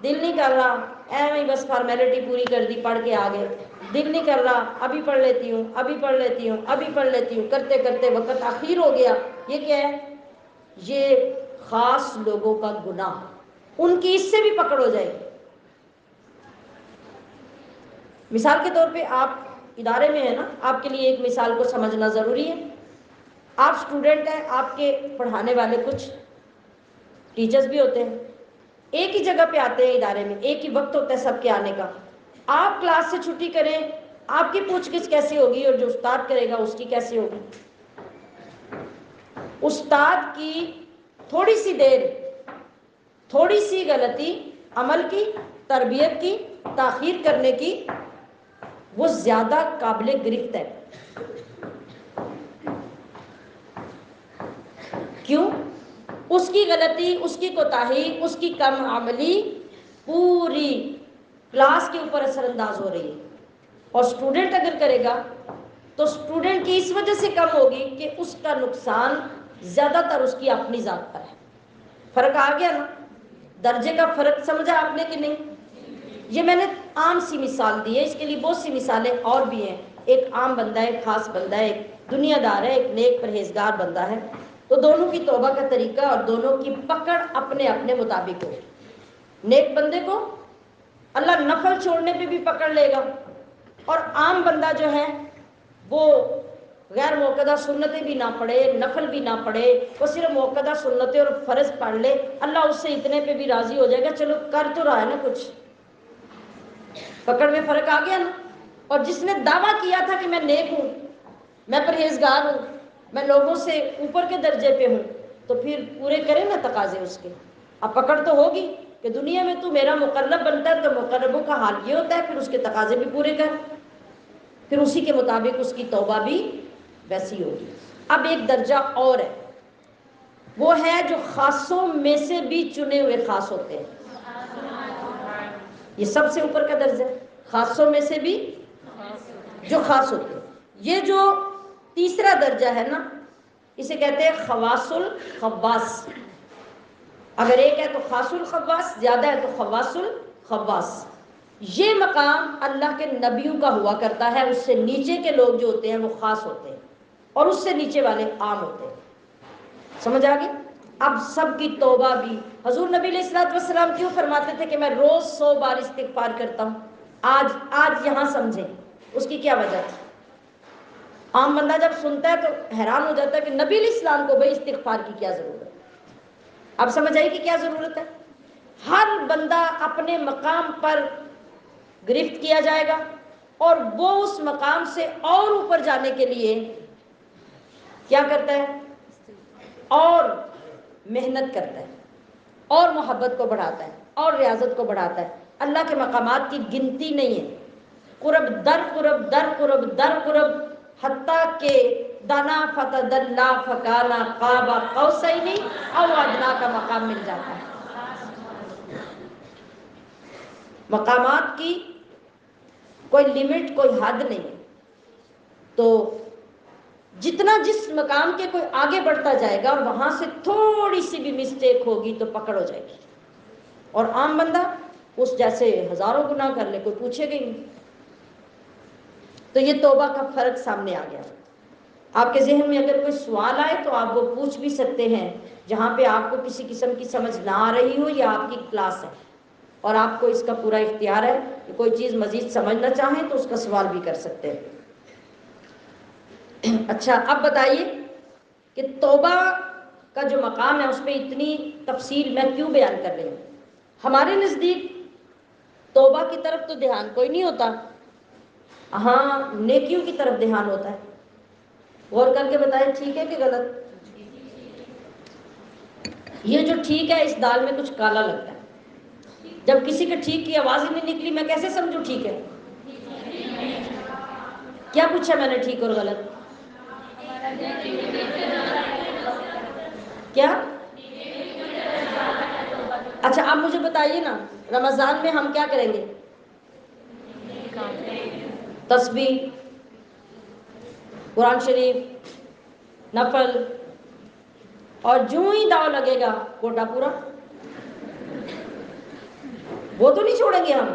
دل نہیں کر رہا، ایویں بس فارمیلٹی پوری کر دی، پڑھ کے آگے، دل نہیں کر رہا، ابھی پڑھ لیتی ہوں، ابھی پڑھ لیتی ہوں، ابھی پڑھ لیتی ہوں، کرتے کرتے وقت تاخیر ہو گیا۔ یہ کیا ہے؟ یہ خاص لوگوں کا گناہ، ان کی اس سے بھی پکڑ ہو جائے گی۔ مثال کے طور پہ آپ ادارے میں ہیں نا، آپ کے لیے ایک مثال کو سمجھنا ضروری ہے۔ آپ اسٹوڈنٹ ہیں، آپ کے پڑھانے والے کچھ ٹیچرز بھی ہوتے ہیں، ایک ہی جگہ پہ آتے ہیں ادارے میں، ایک ہی وقت ہوتا ہے سب کے آنے کا۔ آپ کلاس سے چھٹی کریں، آپ کی پوچھ گچھ کیسی ہوگی اور جو استاد کرے گا اس کی کیسی ہوگی؟ استاد کی تھوڑی سی دیر، تھوڑی سی غلطی عمل کی، تربیت کی، تاخیر کرنے کی، وہ زیادہ قابل گرفت ہے۔ کیوں؟ اس کی غلطی، اس کی کوتاہی، اس کی کم عملی پوری کلاس کے اوپر اثر انداز ہو رہی ہے۔ اور اسٹوڈنٹ اگر کرے گا تو اسٹوڈنٹ کی اس وجہ سے کم ہوگی کہ اس کا نقصان زیادہ تر اس کی اپنی ذات پر ہے۔ فرق آ گیا نا؟ درجے کا فرق سمجھا آپ نے کہ نہیں؟ یہ میں نے عام سی مثال دی ہے، اس کے لیے بہت سی مثالیں اور بھی ہیں۔ ایک عام بندہ ہے، ایک خاص بندہ ہے، ایک دنیا دار ہے، ایک نیک پرہیزگار بندہ ہے، تو دونوں کی توبہ کا طریقہ اور دونوں کی پکڑ اپنے اپنے مطابق ہو۔ نیک بندے کو اللہ نفل چھوڑنے پہ بھی پکڑ لے گا، اور عام بندہ جو ہے وہ غیر موقدہ سنتیں بھی نہ پڑھے، نفل بھی نہ پڑھے، وہ صرف موقدہ سنتیں اور فرض پڑھ لے، اللہ اس سے اتنے پہ بھی راضی ہو جائے گا، چلو کر تو رہا ہے نا کچھ۔ پکڑ میں فرق آ گیا نا؟ اور جس نے دعویٰ کیا تھا کہ میں نیک ہوں، میں پرہیزگار ہوں، میں لوگوں سے اوپر کے درجے پہ ہوں، تو پھر پورے کرے نا تقاضے اس کے۔ اب پکڑ تو ہوگی کہ دنیا میں تو میرا مقرب بنتا ہے، تو مقربوں کا حال یہ ہوتا ہے، پھر اس کے تقاضے بھی پورے کر، پھر اسی کے مطابق اس کی توبہ بھی ویسی ہوگی۔ اب ایک درجہ اور ہے، وہ ہے جو خاصوں میں سے بھی چنے ہوئے خاص ہوتے ہیں۔ یہ سب سے اوپر کا درجہ ہے، خاصوں میں سے بھی جو خاص ہوتے ہیں۔ یہ جو تیسرا درجہ ہے نا، اسے کہتے ہیں خواص الخواص۔ اگر ایک ہے تو خاص الخواص، زیادہ ہے تو خواص الخواص۔ یہ مقام اللہ کے نبیوں کا ہوا کرتا ہے، اس سے نیچے کے لوگ جو ہوتے ہیں وہ خاص ہوتے ہیں، اور اس سے نیچے والے عام ہوتے ہیں۔ سمجھ آ گئی؟ اب سب کی توبہ بھی حضور نبی علیہ الصلوۃ والسلام کیوں فرماتے تھے کہ میں روز 100 بار استغفار کرتا ہوں؟ آج یہاں سمجھیں اس کی کیا وجہ تھی۔ عام بندہ جب سنتا ہے تو حیران ہو جاتا ہے کہ نبی علیہ السلام کو بھائی استغفار کی کیا ضرورت ہے۔ اب سمجھ آئی کہ کیا ضرورت ہے؟ ہر بندہ اپنے مقام پر گرفت کیا جائے گا، اور وہ اس مقام سے اور اوپر جانے کے لیے کیا کرتا ہے؟ اور محنت کرتا ہے، اور محبت کو بڑھاتا ہے، اور ریاضت کو بڑھاتا ہے۔ اللہ کے مقامات کی گنتی نہیں ہے، قرب در قرب در قرب در قرب، حتیٰ کہ دنا فتدلا فکانا قاب قوسین او ادنیٰ کا مقام مل جاتا ہے۔ مقامات کی کوئی لمٹ، کوئی حد نہیں ہے، تو جتنا جس مقام کے کوئی آگے بڑھتا جائے گا اور وہاں سے تھوڑی سی بھی مسٹیک ہوگی تو پکڑ ہو جائے گی، اور عام بندہ اس جیسے ہزاروں گناہ کر لے کوئی پوچھے گا ہی نہیں۔ تو یہ توبہ کا فرق سامنے آ گیا۔ آپ کے ذہن میں اگر کوئی سوال آئے تو آپ وہ پوچھ بھی سکتے ہیں، جہاں پہ آپ کو کسی قسم کی سمجھ نہ آ رہی ہو، یا آپ کی کلاس ہے اور آپ کو اس کا پورا اختیار ہے کہ کوئی چیز مزید سمجھنا چاہیں تو اس کا سوال بھی کر سکتے ہیں۔ اچھا، اب بتائیے کہ توبہ کا جو مقام ہے اس پہ اتنی تفصیل میں کیوں بیان کر رہی ہوں. ہمارے نزدیک توبہ کی طرف تو دھیان کوئی نہیں ہوتا، ہاں نیکیوں کی طرف دھیان ہوتا ہے. غور کر کے بتائیں ٹھیک ہے کہ غلط؟ یہ جو ٹھیک ہے اس دال میں کچھ کالا لگتا ہے. جب کسی کے ٹھیک کی آواز ہی نہیں نکلی میں کیسے سمجھوں ٹھیک ہے؟ کیا پوچھا میں نے ٹھیک اور غلط؟ کیا؟ اچھا اب مجھے بتائیے نا، رمضان میں ہم کیا کریں گے؟ تسبیح، قرآن شریف، نفل، اور جو ہی داؤ لگے گا کوٹا پورا. وہ تو نہیں چھوڑیں گے ہم.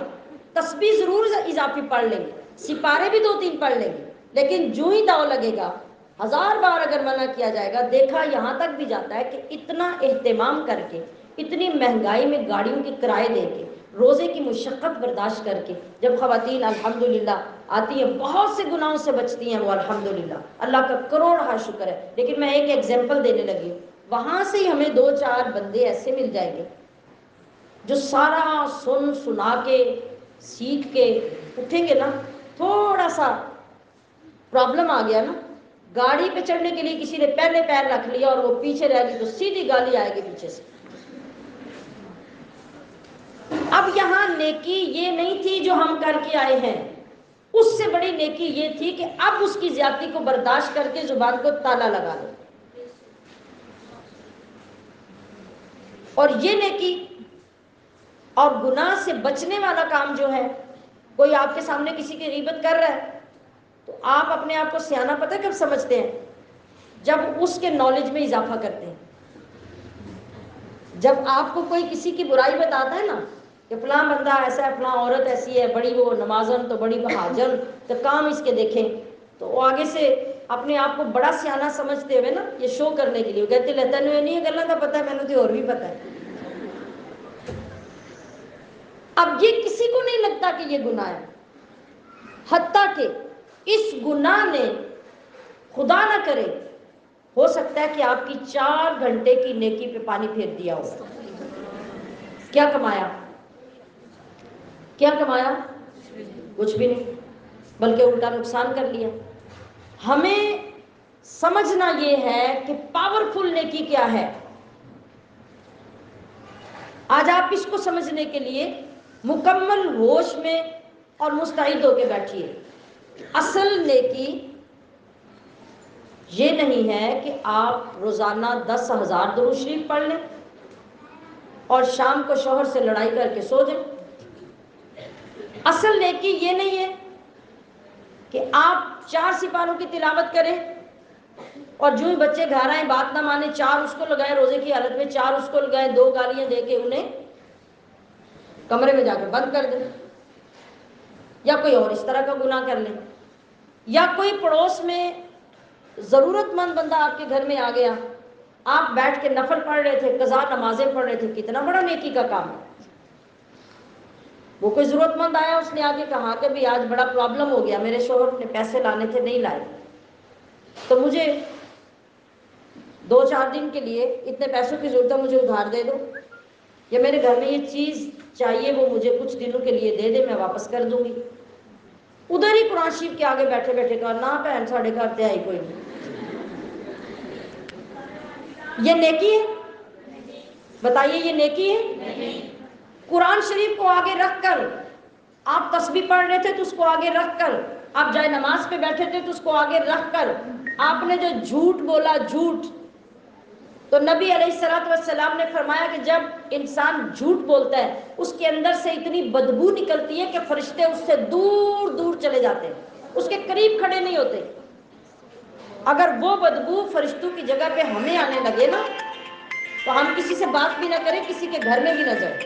تسبیح ضرور اضافی پڑھ لیں گے، سپارے بھی 2-3 پڑھ لیں گے، لیکن جو ہی داؤ لگے گا 1000 بار اگر منع کیا جائے گا. دیکھا یہاں تک بھی جاتا ہے کہ اتنا اہتمام کر کے، اتنی مہنگائی میں گاڑیوں کے کرائے دے کے، روزے کی مشقت برداشت کر کے جب خواتین الحمدللہ آتی ہیں، بہت سے گناہوں سے بچتی ہیں وہ الحمدللہ، اللہ کا کروڑہ شکر ہے. لیکن میں ایک ایگزامپل دینے لگی ہوں، وہاں سے ہی ہمیں 2-4 بندے ایسے مل جائیں گے جو سارا سنا کے سیکھ کے اٹھیں گے نا. تھوڑا سا پرابلم آ گیا نا، گاڑی پہ چڑھنے کے لیے کسی نے پہلے پیر رکھ لیا اور وہ پیچھے رہ گئی تو سیدھی گالی آئے گی پیچھے سے. اب یہاں نیکی یہ نہیں تھی جو ہم کر کے آئے ہیں، اس سے بڑی نیکی یہ تھی کہ اب اس کی زیادتی کو برداشت کر کے زبان کو تالا لگا دو. اور یہ نیکی اور گناہ سے بچنے والا کام جو ہے، کوئی آپ کے سامنے کسی کی غیبت کر رہا ہے تو آپ اپنے آپ کو سیانہ پتہ کب سمجھتے ہیں؟ جب اس کے نالج میں اضافہ کرتے ہیں. جب آپ کو کوئی کسی کی برائی بتاتا ہے نا کہ فلاں بندہ ایسا ہے، فلاں عورت ایسی ہے، بڑی وہ نمازن تو بڑی بہاجن تو کام اس کے دیکھیں، تو وہ آگے سے اپنے آپ کو بڑا سیانہ سمجھتے ہوئے نا یہ شو کرنے کے لیے وہ کہتے لہتا نہیں ہے گلا کا پتہ ہے، میں نے تو اور بھی پتہ ہے. اب یہ کسی کو نہیں لگتا کہ یہ گناہ ہے، حتیٰ کہ اس گناہ نے خدا نہ کرے ہو سکتا ہے کہ آپ کی 4 گھنٹے کی نیکی پہ پانی پھیر دیا ہو. کیا کمایا؟ کیا کمایا؟ کچھ بھی نہیں، بلکہ الٹا نقصان کر لیا. ہمیں سمجھنا یہ ہے کہ پاورفل نیکی کیا ہے. آج آپ اس کو سمجھنے کے لیے مکمل ہوش میں اور مستعد ہو کے بیٹھیے. اصل نیکی یہ نہیں ہے کہ آپ روزانہ 10,000 درود شریف پڑھ لیں اور شام کو شوہر سے لڑائی کر کے سو جائیں. اصل نیکی یہ نہیں ہے کہ آپ 4 سپاروں کی تلاوت کریں اور جو ہی بچے گھر آئیں بات نہ مانے 4 اس کو لگائیں، روزے کی حالت میں 4 اس کو لگائیں، 2 گالیاں دے کے انہیں کمرے میں جا کے بند کر دیں، یا کوئی اور اس طرح کا گناہ کر لیں. یا کوئی پڑوس میں ضرورت مند بندہ آپ کے گھر میں آ گیا، آپ بیٹھ کے نفل پڑھ رہے تھے، قضا نمازیں پڑھ رہے تھے، کتنا بڑا نیکی کا کام ہے. وہ کوئی ضرورت مند آیا، اس نے آگے کہا کہ بھی آج بڑا پرابلم ہو گیا، میرے شوہر نے پیسے لانے تھے نہیں لائے، تو مجھے 2-4 دن کے لیے اتنے پیسوں کی ضرورت ہے، مجھے ادھار دے دو، یا میرے گھر میں یہ چیز چاہیے وہ مجھے کچھ دنوں کے لیے دے دے، میں واپس کر دوں گی. ادھر ہی قرآن شریف کے آگے بیٹھے بیٹھے کہا نہ بہن ساڑھے گھر تے آئی کوئی نہیں. یہ نیکی ہے؟ بتائیے یہ نیکی ہے؟ قرآن شریف کو آگے رکھ کر آپ تسبیح پڑھ رہے تھے تو اس کو آگے رکھ کر آپ جائے نماز پہ بیٹھے تھے تو اس کو آگے رکھ کر آپ نے جو جھوٹ بولا، جھوٹ، تو نبی علیہ السلام نے فرمایا کہ جب انسان جھوٹ بولتا ہے اس کے اندر سے اتنی بدبو نکلتی ہے کہ فرشتے اس سے دور دور چلے جاتے ہیں، اس کے قریب کھڑے نہیں ہوتے. اگر وہ بدبو فرشتوں کی جگہ پہ ہمیں آنے لگے نا تو ہم کسی سے بات بھی نہ کریں، کسی کے گھر میں بھی نہ جائیں،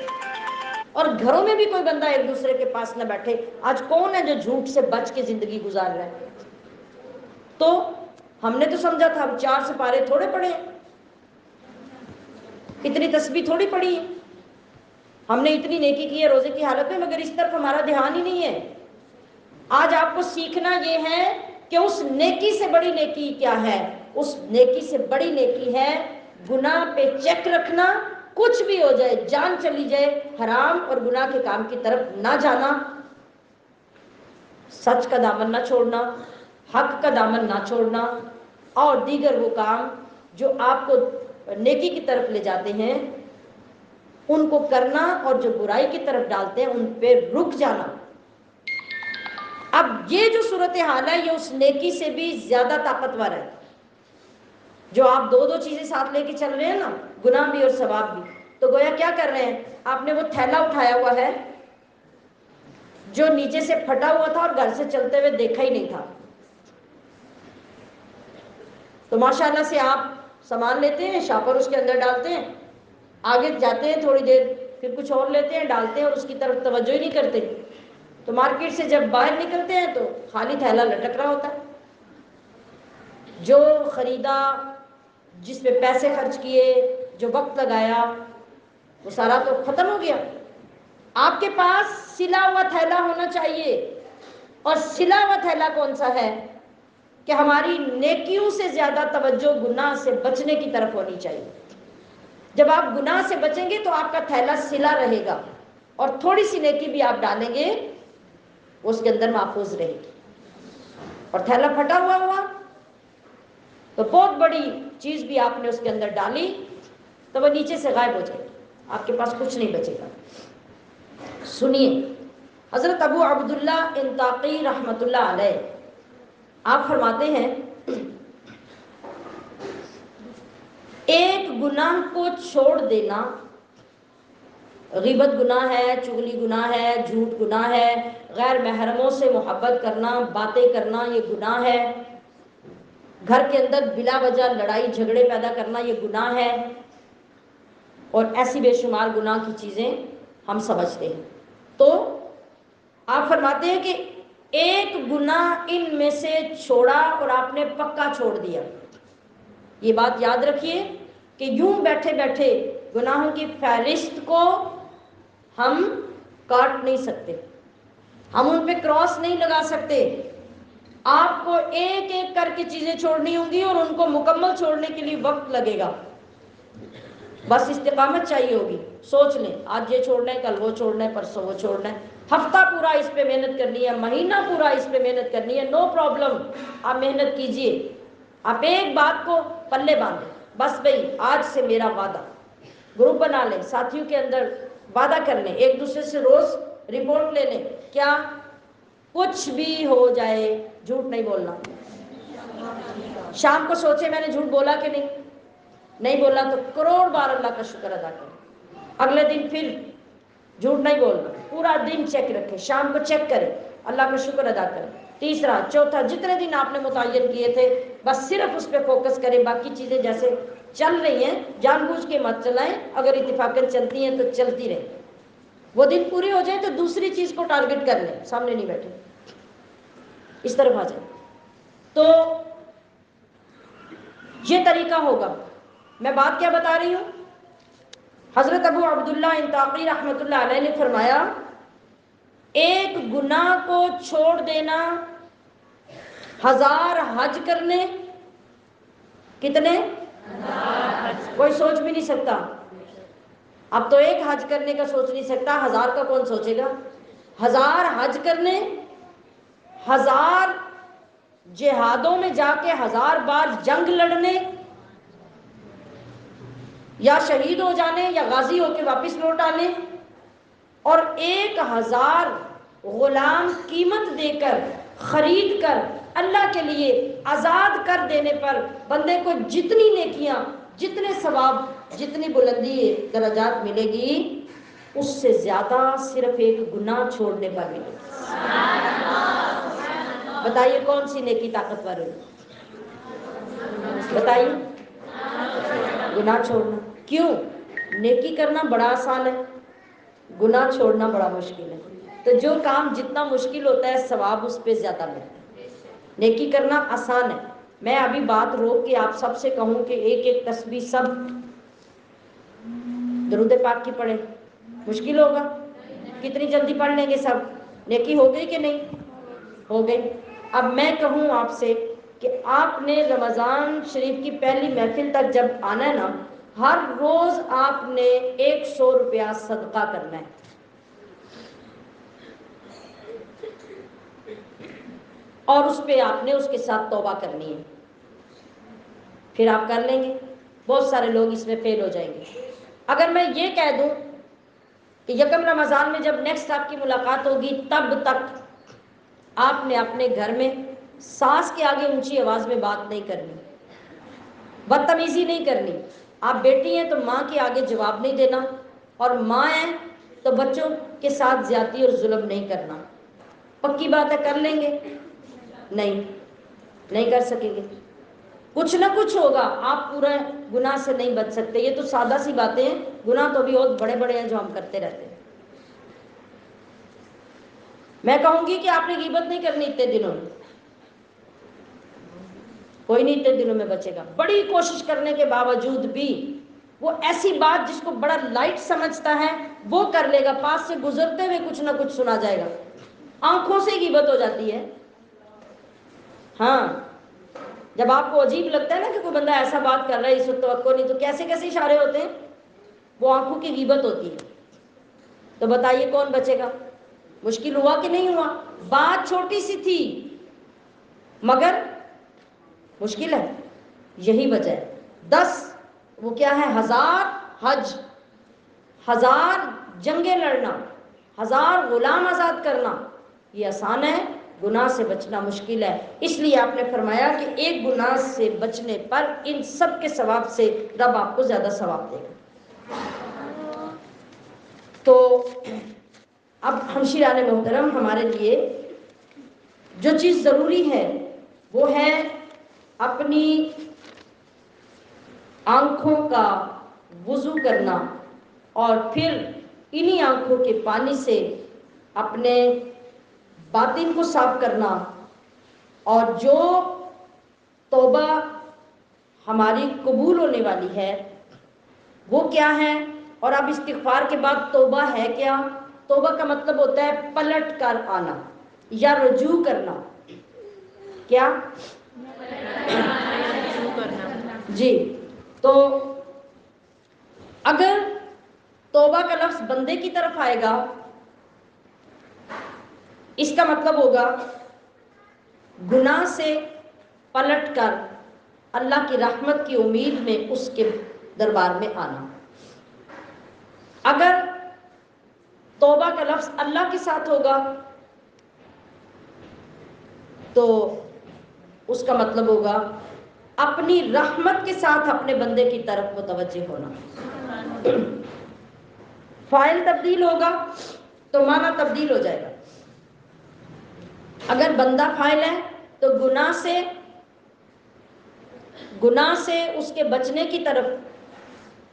اور گھروں میں بھی کوئی بندہ ایک دوسرے کے پاس نہ بیٹھے. آج کون ہے جو جھوٹ سے بچ کے زندگی گزار رہا ہے؟ تو ہم نے تو سمجھا تھا ہم 4 سپارے تھوڑے پڑھے ہیں، اتنی تسبیح تھوڑی پڑھی ہے، ہم نے اتنی نیکی کی ہے روزے کی حالت میں، مگر اس طرف ہمارا دھیان ہی نہیں ہے. آج آپ کو سیکھنا یہ ہے کہ اس نیکی سے بڑی نیکی کیا ہے. اس نیکی سے بڑی نیکی ہے گناہ پہ چیک رکھنا، کچھ بھی ہو جائے، جان چلی جائے، حرام اور گناہ کے کام کی طرف نہ جانا، سچ کا دامن نہ چھوڑنا، حق کا دامن نہ چھوڑنا، اور دیگر وہ کام جو آپ کو نیکی کی طرف لے جاتے ہیں ان کو کرنا، اور جو برائی کی طرف ڈالتے ہیں ان پہ رک جانا۔ اب یہ جو صورتحال ہے یہ اس نیکی سے بھی زیادہ طاقتور ہے جو آپ دو چیزیں ساتھ لے کے چل رہے ہیں نا، گناہ بھی اور ثواب بھی۔ تو گویا کیا کر رہے ہیں، آپ نے وہ تھیلا اٹھایا ہوا ہے جو نیچے سے پھٹا ہوا تھا اور گھر سے چلتے ہوئے دیکھا ہی نہیں تھا، تو ماشاءاللہ سے آپ سامان لیتے ہیں، شاپر اس کے اندر ڈالتے ہیں، آگے جاتے ہیں تھوڑی دیر، پھر کچھ اور لیتے ہیں ڈالتے ہیں اور اس کی طرف توجہ ہی نہیں کرتے، تو مارکیٹ سے جب باہر نکلتے ہیں تو خالی تھیلا لٹک رہا ہوتا ہے۔ جو خریدا، جس پہ پیسے خرچ کیے، جو وقت لگایا، وہ سارا تو ختم ہو گیا۔ آپ کے پاس سلا ہوا تھیلا ہونا چاہیے، اور سلا ہوا تھیلا کون سا ہے کہ ہماری نیکیوں سے زیادہ توجہ گناہ سے بچنے کی طرف ہونی چاہیے۔ جب آپ گناہ سے بچیں گے تو آپ کا تھیلا سلا رہے گا، اور تھوڑی سی نیکی بھی آپ ڈالیں گے وہ اس کے اندر محفوظ رہے گی۔ اور تھیلا پھٹا ہوا تو بہت بڑی چیز بھی آپ نے اس کے اندر ڈالی تو وہ نیچے سے غائب ہو جائے گی، آپ کے پاس کچھ نہیں بچے گا۔ سنیے حضرت ابو عبداللہ انطاقی رحمۃ اللہ علیہ آپ فرماتے ہیں ایک گناہ کو چھوڑ دینا، غیبت گناہ ہے، چغلی گناہ ہے، جھوٹ گناہ ہے، غیر محرموں سے محبت کرنا، باتیں کرنا یہ گناہ ہے، گھر کے اندر بلا وجہ لڑائی جھگڑے پیدا کرنا یہ گناہ ہے، اور ایسی بے شمار گناہ کی چیزیں ہم سمجھتے ہیں۔ تو آپ فرماتے ہیں کہ ایک گناہ ان میں سے چھوڑا اور آپ نے پکا چھوڑ دیا۔ یہ بات یاد رکھیے کہ یوں بیٹھے بیٹھے گناہوں کی فہرست کو ہم کاٹ نہیں سکتے، ہم ان پہ کراس نہیں لگا سکتے۔ آپ کو ایک ایک کر کے چیزیں چھوڑنی ہوں گی اور ان کو مکمل چھوڑنے کے لیے وقت لگے گا، بس استقامت چاہیے ہوگی۔ سوچ لیں آج یہ چھوڑنا ہے، کل وہ چھوڑنا ہے، پرسوں وہ چھوڑنا ہے، ہفتہ پورا اس پہ محنت کرنی ہے، مہینہ پورا اس پہ محنت کرنی ہے، نو پرابلم، آپ محنت کیجئے۔ آپ ایک بات کو پلے باندھیں، بس بھئی آج سے میرا وعدہ، گروپ بنا لیں، ساتھیوں کے اندر وعدہ کر لیں، ایک دوسرے سے روز رپورٹ لے لیں، کیا کچھ بھی ہو جائے جھوٹ نہیں بولنا۔ شام کو سوچے میں نے جھوٹ بولا کہ نہیں بولا تو کروڑ بار اللہ کا شکر ادا کریں، اگلے دن پھر جھوٹ نہیں بولنا، پورا دن چیک رکھیں، شام کو چیک کریں، اللہ کا شکر ادا کریں، تیسرا چوتھا جتنے دن آپ نے متعین کیے تھے بس صرف اس پہ فوکس کریں، باقی چیزیں جیسے چل رہی ہیں جان بوجھ کے مت چلائیں، اگر اتفاقاً چلتی ہیں تو چلتی رہیں، وہ دن پورے ہو جائیں تو دوسری چیز کو ٹارگٹ کر لیں، سامنے نہیں بیٹھے، اس طرف آ جائیں۔ تو یہ طریقہ ہوگا۔ میں بات کیا بتا رہی ہوں، حضرت ابو عبداللہ انطاقی رحمۃ اللہ علیہ نے فرمایا ایک گناہ کو چھوڑ دینا 1000 حج کرنے، کتنے؟ کوئی سوچ بھی نہیں سکتا، اب تو ایک حج کرنے کا سوچ نہیں سکتا، 1000 کا کون سوچے گا؟ 1000 حج کرنے، 1000 جہادوں میں جا کے 1000 بار جنگ لڑنے، یا شہید ہو جانے یا غازی ہو کے واپس لوٹ آنے، اور 1000 غلام قیمت دے کر خرید کر اللہ کے لیے آزاد کر دینے پر بندے کو جتنی نیکیاں، جتنے ثواب، جتنی بلندی درجات ملے گی اس سے زیادہ صرف ایک گناہ چھوڑنے پر ملے گی۔ بتائیے کون سی نیکی طاقتور ہے؟ بتائیے، گناہ چھوڑنا۔ کیوں؟ نیکی کرنا بڑا آسان ہے، گناہ چھوڑنا بڑا مشکل ہے، تو جو کام جتنا مشکل ہوتا ہے ثواب اس پہ زیادہ ملتا ہے۔ نیکی کرنا آسان ہے، میں ابھی بات روک کے آپ سب سے کہوں کہ ایک ایک تسبیح سب درود پاک کی پڑھیں، مشکل ہوگا؟ کتنی جلدی پڑھ لیں گے سب؟ نیکی ہو گئی کہ نہیں ہو گئی؟ اب میں کہوں آپ سے کہ آپ نے رمضان شریف کی پہلی محفل تک جب آنا ہے نا، ہر روز آپ نے 100 روپیہ صدقہ کرنا ہے. اور اس پہ آپ نے اس کے ساتھ توبہ کرنی ہے. پھر آپ کر لیں گے. بہت سارے لوگ اس میں فیل ہو جائیں گے. اگر میں یہ کہہ دوں کہ یکم رمضان میں جب نیکسٹ آپ کی ملاقات ہوگی تب تک آپ نے اپنے گھر میں ساس کے آگے اونچی آواز میں بات نہیں کرنی، بدتمیزی نہیں کرنی. آپ بیٹی ہیں تو ماں کے آگے جواب نہیں دینا، اور ماں ہیں تو بچوں کے ساتھ زیادتی اور ظلم نہیں کرنا. پکی بات ہے، کر لیں گے؟ نہیں کر سکیں گے. کچھ نہ کچھ ہوگا. آپ پورا گناہ سے نہیں بچ سکتے. یہ تو سادہ سی باتیں ہیں، گناہ تو بھی بہت بڑے بڑے ہیں جو ہم کرتے رہتے ہیں. میں کہوں گی کہ آپ نے غیبت نہیں کرنی اتنے دنوں میں. کوئی نہیں اتنے دنوں میں بچے گا. بڑی کوشش کرنے کے باوجود بھی وہ ایسی بات جس کو بڑا لائٹ سمجھتا ہے وہ کر لے گا. پاس سے گزرتے ہوئے کچھ نہ کچھ سنا جائے گا. آنکھوں سے غیبت ہو جاتی ہے. ہاں، جب آپ کو عجیب لگتا ہے نا کہ کوئی بندہ ایسا بات کر رہا ہے اس وقت توقع نہیں، تو کیسے کیسے اشارے ہوتے ہیں، وہ آنکھوں کی غیبت ہوتی ہے. تو بتائیے کون بچے گا؟ مشکل ہوا کہ نہیں ہوا؟ بات چھوٹی سی تھی مگر مشکل ہے. یہی وجہ ہے. 10 وہ کیا ہے، 1000 حج، 1000 جنگیں لڑنا، 1000 غلام آزاد کرنا یہ آسان ہے، گناہ سے بچنا مشکل ہے. اس لیے آپ نے فرمایا کہ ایک گناہ سے بچنے پر ان سب کے ثواب سے رب آپ کو زیادہ ثواب دے گا. تو اب ہمشیران محترم، ہمارے لیے جو چیز ضروری ہے وہ ہے اپنی آنکھوں کا وضو کرنا، اور پھر انہی آنکھوں کے پانی سے اپنے باطن کو صاف کرنا. اور جو توبہ ہماری قبول ہونے والی ہے وہ کیا ہے؟ اور اب استغفار کے بعد توبہ ہے کیا؟ توبہ کا مطلب ہوتا ہے پلٹ کر آنا یا رجوع کرنا. کیا؟ جی. تو اگر توبہ کا لفظ بندے کی طرف آئے گا اس کا مطلب ہوگا گناہ سے پلٹ کر اللہ کی رحمت کی امید میں اس کے دربار میں آنا. اگر توبہ کا لفظ اللہ کے ساتھ ہوگا تو اس کا مطلب ہوگا اپنی رحمت کے ساتھ اپنے بندے کی طرف متوجہ ہونا. فاعل تبدیل ہوگا تو معنی تبدیل ہو جائے گا. اگر بندہ فاعل ہے تو گناہ سے اس کے بچنے کی طرف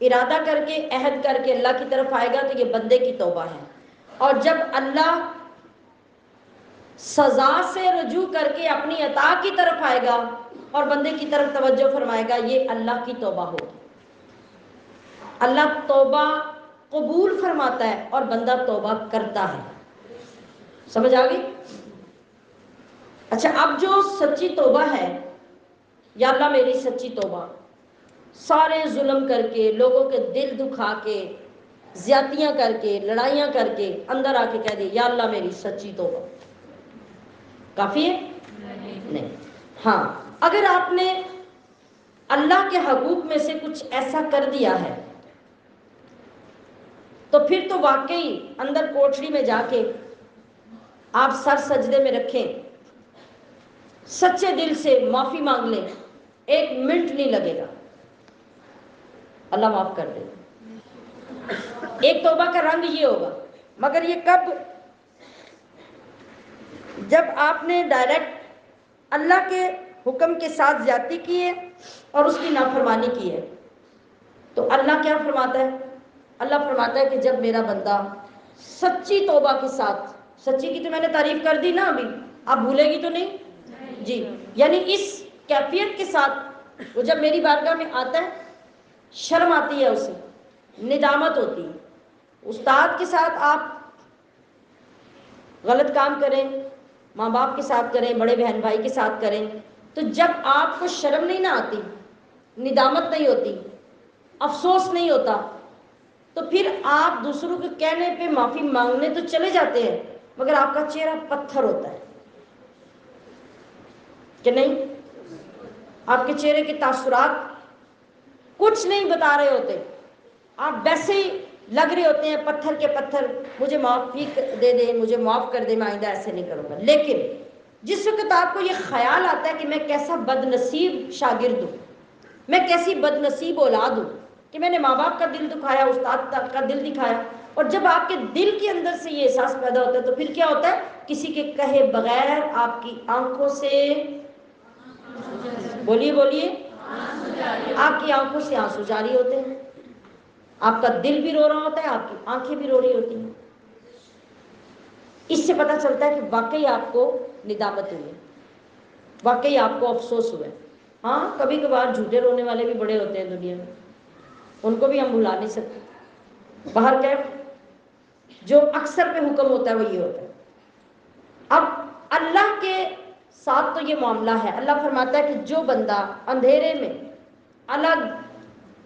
ارادہ کر کے عہد کر کے اللہ کی طرف آئے گا تو یہ بندے کی توبہ ہے. اور جب اللہ سزا سے رجوع کر کے اپنی عطا کی طرف آئے گا اور بندے کی طرف توجہ فرمائے گا، یہ اللہ کی توبہ ہوگی. اللہ توبہ قبول فرماتا ہے اور بندہ توبہ کرتا ہے. سمجھ آ گئی؟ اچھا، اب جو سچی توبہ ہے، یا اللہ میری سچی توبہ، سارے ظلم کر کے، لوگوں کے دل دکھا کے، زیادتیاں کر کے، لڑائیاں کر کے اندر آ کے کہہ دی یا اللہ میری سچی توبہ، کافی ہے؟ نہیں. ہاں، اگر آپ نے اللہ کے حقوق میں سے کچھ ایسا کر دیا ہے تو پھر تو واقعی اندر کوٹڑی میں جا کے آپ سر سجدے میں رکھیں، سچے دل سے معافی مانگ لیں، 1 منٹ نہیں لگے گا، اللہ معاف کر دے گا. ایک توبہ کا رنگ یہ ہوگا. مگر یہ کب؟ جب آپ نے ڈائریکٹ اللہ کے حکم کے ساتھ زیادتی کی ہے اور اس کی نافرمانی کی ہے. تو اللہ کیا فرماتا ہے؟ اللہ فرماتا ہے کہ جب میرا بندہ سچی توبہ کے ساتھ، سچی کی تو میں نے تعریف کر دی نا ابھی، آپ بھولے گی تو نہیں؟ جی، یعنی اس کیفیت کے ساتھ وہ جب میری بارگاہ میں آتا ہے، شرم آتی ہے اسے، ندامت ہوتی ہے. استاد کے ساتھ آپ غلط کام کریں، ماں باپ کے ساتھ کریں، بڑے بہن بھائی کے ساتھ کریں تو جب آپ کو شرم نہیں نہ آتی، ندامت نہیں ہوتی، افسوس نہیں ہوتا، تو پھر آپ دوسروں کے کہنے پہ معافی مانگنے تو چلے جاتے ہیں، مگر آپ کا چہرہ پتھر ہوتا ہے کہ نہیں؟ آپ کے چہرے کے تاثرات کچھ نہیں بتا رہے ہوتے، آپ ویسے ہی لگ رہے ہوتے ہیں پتھر کے پتھر، مجھے معافی دے دے، مجھے معاف کر دے، میں آئندہ ایسے نہیں کروں گا۔ لیکن جس وقت آپ کو یہ خیال آتا ہے کہ میں کیسا بد نصیب شاگرد ہوں، میں کیسی بد نصیب اولاد ہوں کہ میں نے ماں باپ کا دل دکھایا، استاد کا دل دکھایا، اور جب آپ کے دل کے اندر سے یہ احساس پیدا ہوتا ہے تو پھر کیا ہوتا ہے؟ کسی کے کہے بغیر آپ کی آنکھوں سے، بولیے بولیے، آپ کی آنکھوں سے آنسو جاری ہوتے ہیں، آپ کا دل بھی رو رہا ہوتا ہے، آپ کی آنکھیں بھی رو رہی ہوتی ہیں۔ اس سے پتہ چلتا ہے کہ واقعی آپ کو ندامت ہوئی ہے، واقعی آپ کو افسوس ہوا ہے۔ ہاں کبھی کبھار جھوٹے رونے والے بھی بڑے ہوتے ہیں دنیا میں، ان کو بھی ہم بھلا نہیں سکتے۔ باہر کیف جو اکثر پہ حکم ہوتا ہے وہ یہ ہوتا ہے۔ اب اللہ کے ساتھ تو یہ معاملہ ہے، اللہ فرماتا ہے کہ جو بندہ اندھیرے میں الگ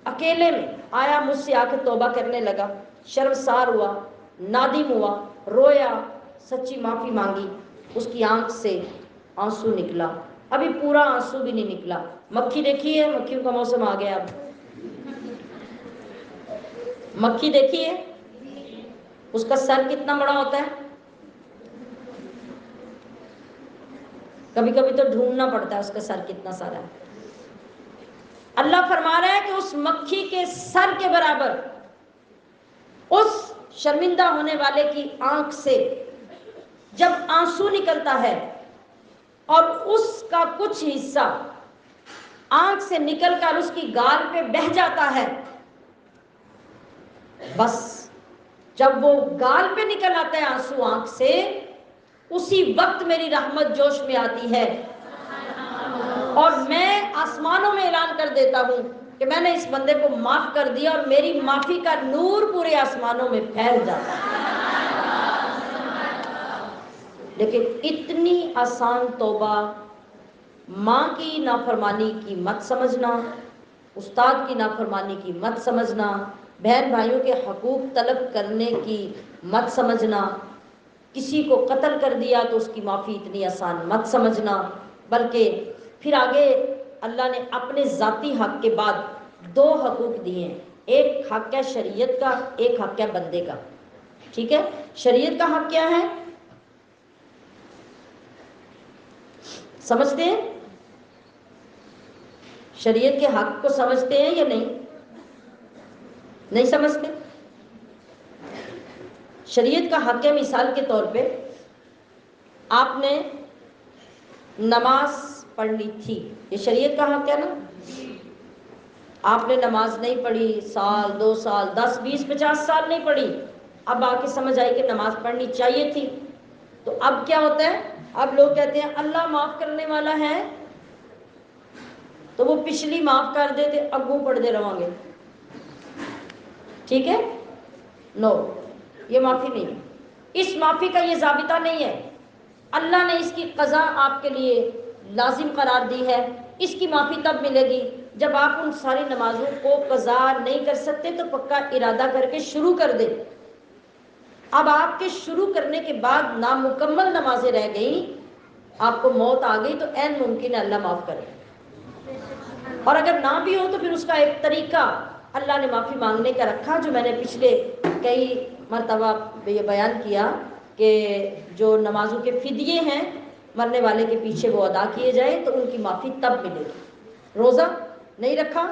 اکیلے میں آیا، مجھ سے آ کے توبہ کرنے لگا، شرمسار ہوا، نادم ہوا، رویا، سچی معافی مانگی، اس کی آنکھ سے آنسو نکلا، ابھی پورا آنسو بھی نہیں نکلا۔ مکھی دیکھی ہے؟ مکھیوں کا موسم آ گیا اب، مکھی دیکھی ہے؟ اس کا سر کتنا بڑا ہوتا ہے، کبھی کبھی تو ڈھونڈنا پڑتا ہے اس کا سر کتنا سارا ہے۔ اللہ فرما رہا ہے کہ اس مکھی کے سر کے برابر اس شرمندہ ہونے والے کی آنکھ سے جب آنسو نکلتا ہے اور اس کا کچھ حصہ آنکھ سے نکل کر اس کی گال پہ بہہ جاتا ہے، بس جب وہ گال پہ نکل آتا ہے آنسو آنکھ سے، اسی وقت میری رحمت جوش میں آتی ہے اور میں آسمانوں میں اعلان کر دیتا ہوں کہ میں نے اس بندے کو معاف کر دیا، اور میری معافی کا نور پورے آسمانوں میں پھیل جاتا ہے۔ لیکن اتنی آسان توبہ ماں کی نافرمانی کی مت سمجھنا، استاد کی نافرمانی کی مت سمجھنا، بہن بھائیوں کے حقوق طلب کرنے کی مت سمجھنا، کسی کو قتل کر دیا تو اس کی معافی اتنی آسان مت سمجھنا، بلکہ پھر آگے اللہ نے اپنے ذاتی حق کے بعد دو حقوق دیے ہیں، ایک حق ہے شریعت کا، ایک حق ہے بندے کا۔ ٹھیک ہے؟ شریعت کا حق کیا ہے؟ سمجھتے ہیں؟ شریعت کے حق کو سمجھتے ہیں یا نہیں؟ نہیں سمجھتے؟ شریعت کا حق ہے، مثال کے طور پہ آپ نے نماز پڑھنی تھی، یہ شریعت کا حق ہے نا؟ آپ نے نماز نہیں پڑھی، سال 2 سال 10 20 50 سال نہیں پڑھی، اب آ کے سمجھ آئی کہ نماز پڑھنی چاہیے تھی، تو اب کیا ہوتا ہے؟ اب لوگ کہتے ہیں اللہ معاف کرنے والا ہے، تو وہ پچھلی معاف کر دے تے اگوں پڑھتے رہو گے۔ ٹھیک ہے؟ نو، یہ معافی نہیں ہے، اس معافی کا یہ ضابطہ نہیں ہے۔ اللہ نے اس کی قضا آپ کے لیے لازم قرار دی ہے، اس کی معافی تب ملے گی جب آپ ان ساری نمازوں کو قضا نہیں کر سکتے تو پکا ارادہ کر کے شروع کر دیں۔ اب آپ کے شروع کرنے کے بعد نامکمل نمازیں رہ گئیں، آپ کو موت آ گئی، تو عین ممکن ہے اللہ معاف کرے، اور اگر نہ بھی ہو تو پھر اس کا ایک طریقہ اللہ نے معافی مانگنے کا رکھا، جو میں نے پچھلے کئی مرتبہ یہ بیان کیا کہ جو نمازوں کے فدیے ہیں مرنے والے کے پیچھے وہ ادا کیے جائیں تو ان کی معافی تب ملے گی۔ روزہ نہیں رکھا،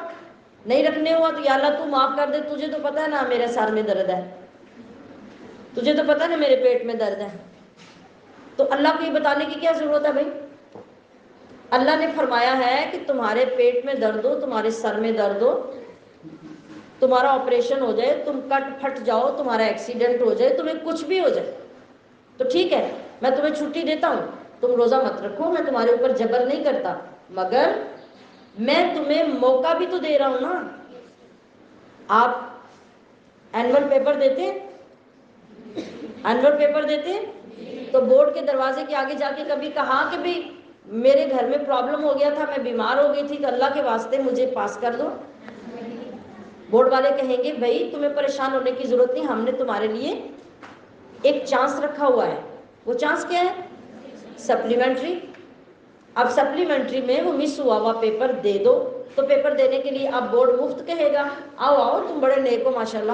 نہیں رکھنے ہوا تو یا اللہ تو معاف کر دے، تجھے تو پتہ ہے نا میرے سر میں درد ہے، تجھے تو پتہ ہے نا میرے پیٹ میں درد ہے، تو اللہ کو یہ بتانے کی کیا ضرورت ہے بھائی؟ اللہ نے فرمایا ہے کہ تمہارے پیٹ میں درد ہو، تمہارے سر میں درد ہو، تمہارا آپریشن ہو جائے، تم کٹ پھٹ جاؤ، تمہارا ایکسیڈنٹ ہو جائے، تمہیں کچھ بھی ہو جائے، تو ٹھیک ہے میں تمہیں چھٹی دیتا ہوں، تم روزہ مت رکھو، میں تمہارے اوپر جبر نہیں کرتا، مگر میں تمہیں موقع بھی تو دے رہا ہوں نا۔ آپ اینول پیپر دیتے ہیں؟ اینول پیپر دیتے ہیں تو بورڈ کے دروازے کے آگے جا کے کبھی کہا کہ بھی میرے گھر میں پرابلم ہو گیا تھا، میں بیمار ہو گئی تھی، تو اللہ کے واسطے مجھے پاس کر دو. بورڈ والے کہیں گے بھائی تمہیں پریشان ہونے کی ضرورت نہیں، ہم نے تمہارے لیے ایک چانس رکھا ہوا ہے. وہ چانس کیا ہے؟ سپلیمنٹری. اب سپلیمنٹری میں وہ مس ہوا ہوا پیپر دے دو. تو پیپر دینے کے لیے اب بورڈ مفت کہے گا آؤ آؤ تم بڑے نیک ہو ماشاءاللہ،